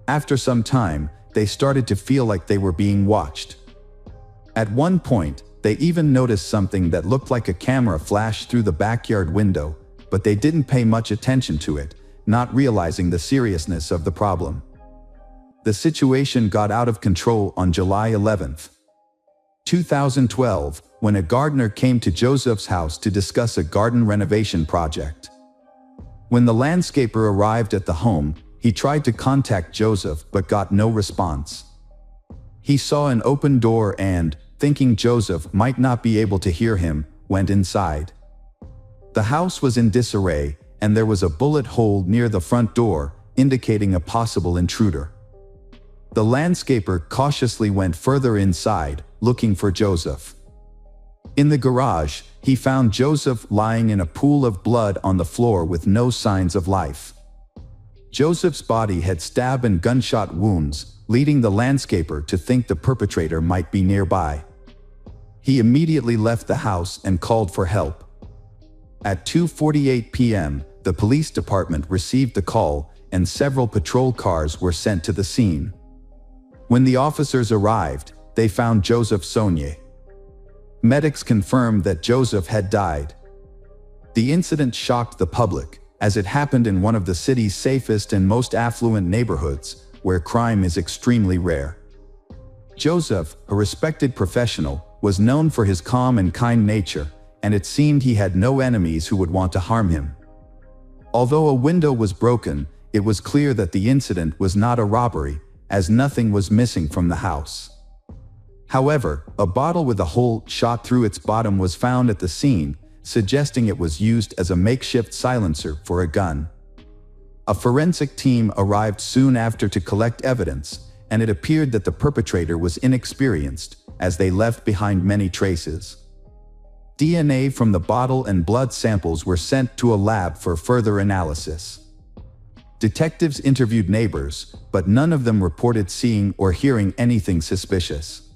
After some time, they started to feel like they were being watched. At one point, they even noticed something that looked like a camera flash through the backyard window, but they didn't pay much attention to it, not realizing the seriousness of the problem. The situation got out of control on July 11th. 2012, when a gardener came to Joseph's house to discuss a garden renovation project. When the landscaper arrived at the home, he tried to contact Joseph but got no response. He saw an open door and, thinking Joseph might not be able to hear him, went inside. The house was in disarray, and there was a bullet hole near the front door, indicating a possible intruder. The landscaper cautiously went further inside, looking for Joseph. In the garage, he found Joseph lying in a pool of blood on the floor with no signs of life. Joseph's body had stab and gunshot wounds, leading the landscaper to think the perpetrator might be nearby. He immediately left the house and called for help. At 2:48 p.m., the police department received the call, and several patrol cars were sent to the scene. When the officers arrived, they found Joseph Sonnier. Medics confirmed that Joseph had died. The incident shocked the public, as it happened in one of the city's safest and most affluent neighborhoods, where crime is extremely rare. Joseph, a respected professional, was known for his calm and kind nature, and it seemed he had no enemies who would want to harm him. Although a window was broken, it was clear that the incident was not a robbery, as nothing was missing from the house. However, a bottle with a hole shot through its bottom was found at the scene, suggesting it was used as a makeshift silencer for a gun. A forensic team arrived soon after to collect evidence, and it appeared that the perpetrator was inexperienced, as they left behind many traces. DNA from the bottle and blood samples were sent to a lab for further analysis. Detectives interviewed neighbors, but none of them reported seeing or hearing anything suspicious.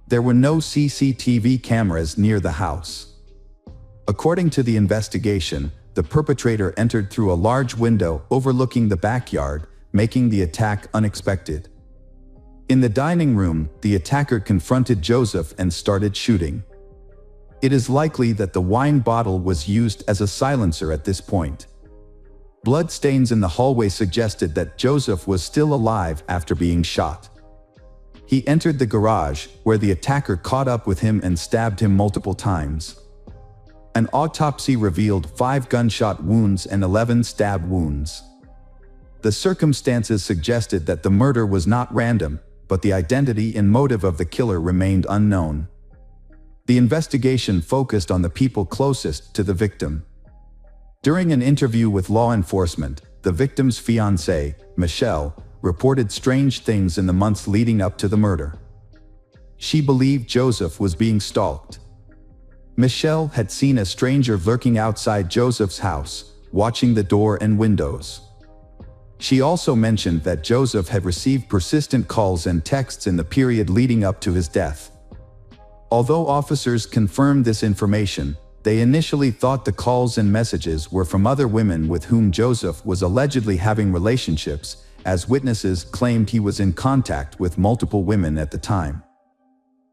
There were no CCTV cameras near the house. According to the investigation, the perpetrator entered through a large window overlooking the backyard, making the attack unexpected. In the dining room, the attacker confronted Joseph and started shooting. It is likely that the wine bottle was used as a silencer at this point. Blood stains in the hallway suggested that Joseph was still alive after being shot. He entered the garage, where the attacker caught up with him and stabbed him multiple times. An autopsy revealed 5 gunshot wounds and 11 stab wounds. The circumstances suggested that the murder was not random, but the identity and motive of the killer remained unknown. The investigation focused on the people closest to the victim. During an interview with law enforcement, the victim's fiancée, Michelle, reported strange things in the months leading up to the murder. She believed Joseph was being stalked. Michelle had seen a stranger lurking outside Joseph's house, watching the door and windows. She also mentioned that Joseph had received persistent calls and texts in the period leading up to his death. Although officers confirmed this information, they initially thought the calls and messages were from other women with whom Joseph was allegedly having relationships, as witnesses claimed he was in contact with multiple women at the time.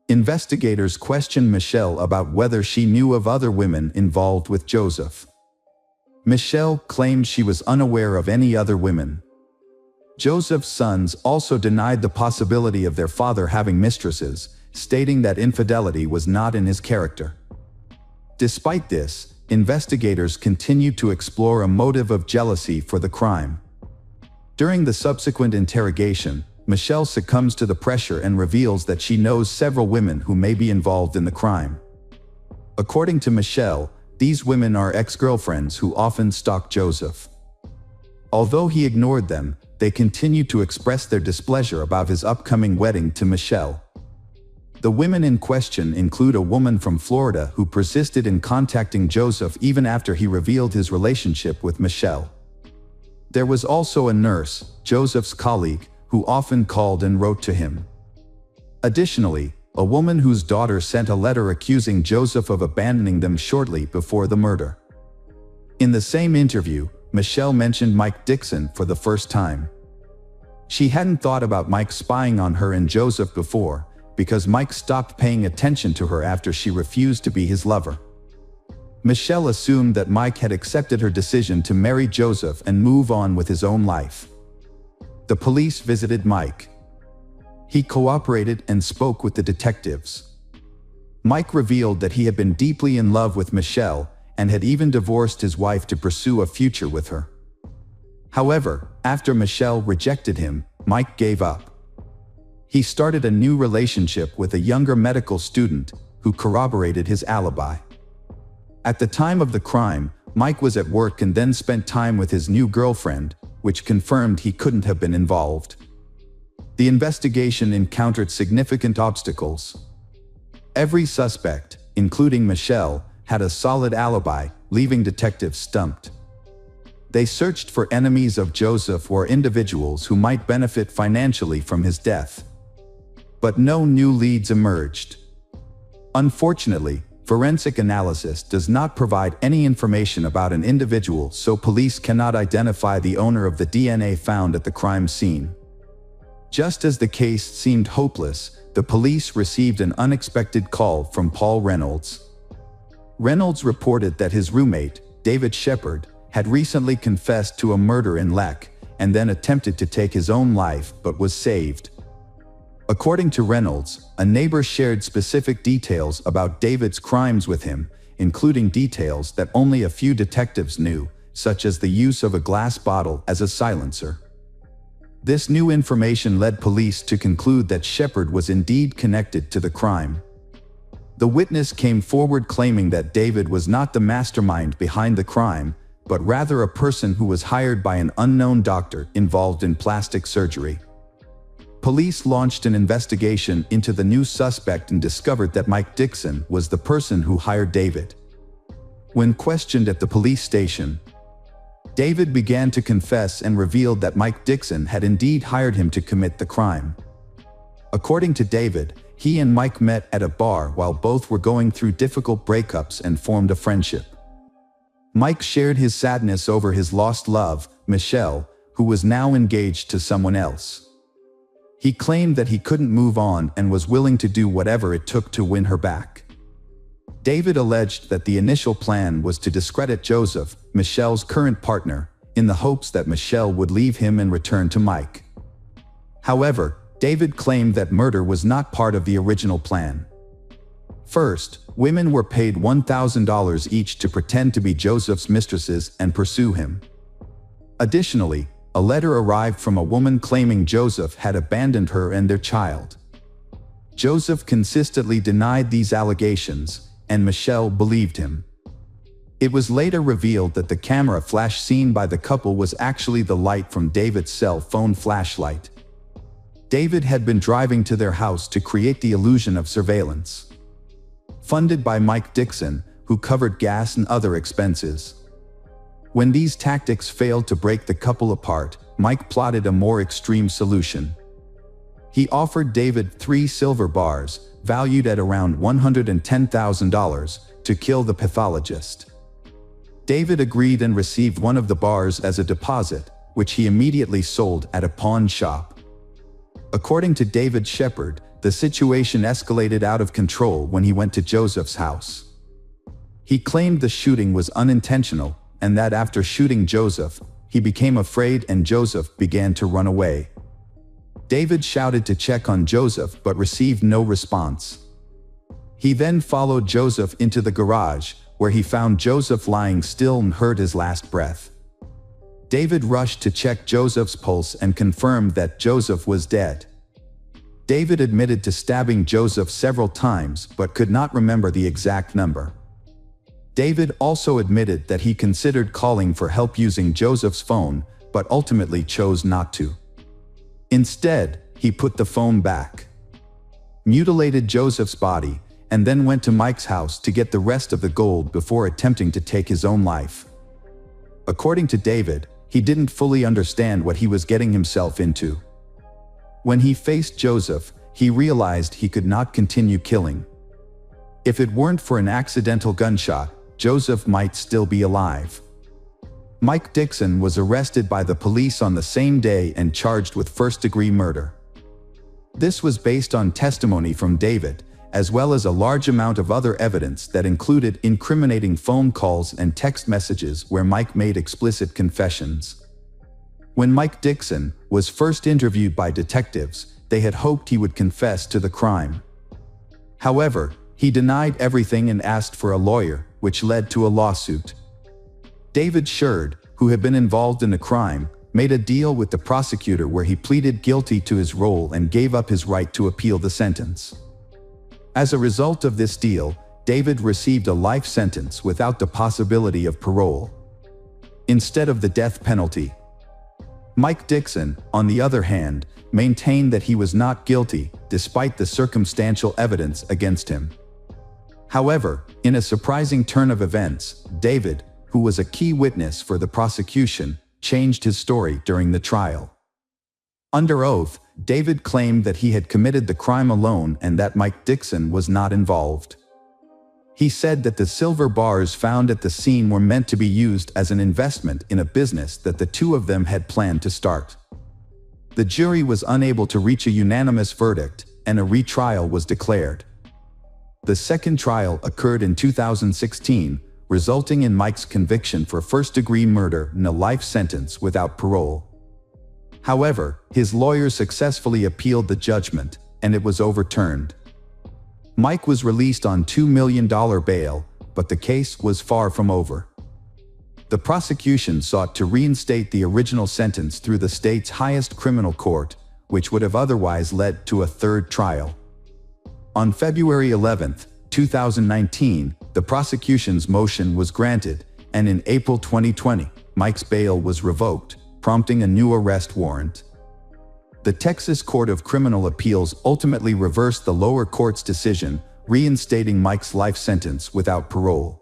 Investigators questioned Michelle about whether she knew of other women involved with Joseph. Michelle claimed she was unaware of any other women. Joseph's sons also denied the possibility of their father having mistresses, stating that infidelity was not in his character. Despite this, investigators continued to explore a motive of jealousy for the crime. During the subsequent interrogation, Michelle succumbs to the pressure and reveals that she knows several women who may be involved in the crime. According to Michelle, these women are ex-girlfriends who often stalk Joseph. Although he ignored them, they continued to express their displeasure about his upcoming wedding to Michelle. The women in question include a woman from Florida who persisted in contacting Joseph even after he revealed his relationship with Michelle. There was also a nurse, Joseph's colleague, who often called and wrote to him. Additionally, a woman whose daughter sent a letter accusing Joseph of abandoning them shortly before the murder. In the same interview, Michelle mentioned Mike Dixon for the first time. She hadn't thought about Mike spying on her and Joseph before, because Mike stopped paying attention to her after she refused to be his lover. Michelle assumed that Mike had accepted her decision to marry Joseph and move on with his own life. The police visited Mike. He cooperated and spoke with the detectives. Mike revealed that he had been deeply in love with Michelle and had even divorced his wife to pursue a future with her. However, after Michelle rejected him, Mike gave up. He started a new relationship with a younger medical student who corroborated his alibi. At the time of the crime, Mike was at work and then spent time with his new girlfriend, which confirmed he couldn't have been involved. The investigation encountered significant obstacles. Every suspect, including Michelle, had a solid alibi, leaving detectives stumped. They searched for enemies of Joseph or individuals who might benefit financially from his death. But no new leads emerged. Unfortunately, forensic analysis does not provide any information about an individual, so police cannot identify the owner of the DNA found at the crime scene. Just as the case seemed hopeless, the police received an unexpected call from Paul Reynolds. Reynolds reported that his roommate, David Shepard, had recently confessed to a murder in Leck and then attempted to take his own life but was saved. According to Reynolds, a neighbor shared specific details about David's crimes with him, including details that only a few detectives knew, such as the use of a glass bottle as a silencer. This new information led police to conclude that Shepard was indeed connected to the crime. The witness came forward claiming that David was not the mastermind behind the crime, but rather a person who was hired by an unknown doctor involved in plastic surgery. Police launched an investigation into the new suspect and discovered that Mike Dixon was the person who hired David. When questioned at the police station, David began to confess and revealed that Mike Dixon had indeed hired him to commit the crime. According to David, he and Mike met at a bar while both were going through difficult breakups and formed a friendship. Mike shared his sadness over his lost love, Michelle, who was now engaged to someone else. He claimed that he couldn't move on and was willing to do whatever it took to win her back. David alleged that the initial plan was to discredit Joseph, Michelle's current partner, in the hopes that Michelle would leave him and return to Mike. However, David claimed that murder was not part of the original plan. First, women were paid $1,000 each to pretend to be Joseph's mistresses and pursue him. Additionally, a letter arrived from a woman claiming Joseph had abandoned her and their child. Joseph consistently denied these allegations, and Michelle believed him. It was later revealed that the camera flash seen by the couple was actually the light from David's cell phone flashlight. David had been driving to their house to create the illusion of surveillance. Funded by Mike Dixon, who covered gas and other expenses. When these tactics failed to break the couple apart, Mike plotted a more extreme solution. He offered David 3 silver bars, valued at around $110,000, to kill the pathologist. David agreed and received one of the bars as a deposit, which he immediately sold at a pawn shop. According to David Shepard, the situation escalated out of control when he went to Joseph's house. He claimed the shooting was unintentional, and that after shooting Joseph, he became afraid and Joseph began to run away. David shouted to check on Joseph but received no response. He then followed Joseph into the garage, where he found Joseph lying still and heard his last breath. David rushed to check Joseph's pulse and confirmed that Joseph was dead. David admitted to stabbing Joseph several times but could not remember the exact number. David also admitted that he considered calling for help using Joseph's phone, but ultimately chose not to. Instead, he put the phone back, mutilated Joseph's body, and then went to Mike's house to get the rest of the gold before attempting to take his own life. According to David, he didn't fully understand what he was getting himself into. When he faced Joseph, he realized he could not continue killing. If it weren't for an accidental gunshot, Joseph might still be alive. Mike Dixon was arrested by the police on the same day and charged with first-degree murder. This was based on testimony from David, as well as a large amount of other evidence that included incriminating phone calls and text messages where Mike made explicit confessions. When Mike Dixon was first interviewed by detectives, they had hoped he would confess to the crime. However, he denied everything and asked for a lawyer, which led to a lawsuit. David Sherd, who had been involved in the crime, made a deal with the prosecutor where he pleaded guilty to his role and gave up his right to appeal the sentence. As a result of this deal, David received a life sentence without the possibility of parole, instead of the death penalty. Mike Dixon, on the other hand, maintained that he was not guilty, despite the circumstantial evidence against him. However, in a surprising turn of events, David, who was a key witness for the prosecution, changed his story during the trial. Under oath, David claimed that he had committed the crime alone and that Mike Dixon was not involved. He said that the silver bars found at the scene were meant to be used as an investment in a business that the two of them had planned to start. The jury was unable to reach a unanimous verdict, and a retrial was declared. The second trial occurred in 2016, resulting in Mike's conviction for first-degree murder and a life sentence without parole. However, his lawyer successfully appealed the judgment, and it was overturned. Mike was released on $2 million bail, but the case was far from over. The prosecution sought to reinstate the original sentence through the state's highest criminal court, which would have otherwise led to a third trial. On February 11, 2019, the prosecution's motion was granted, and in April 2020, Mike's bail was revoked, prompting a new arrest warrant. The Texas Court of Criminal Appeals ultimately reversed the lower court's decision, reinstating Mike's life sentence without parole.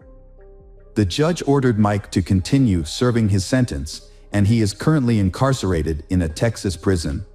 The judge ordered Mike to continue serving his sentence, and he is currently incarcerated in a Texas prison.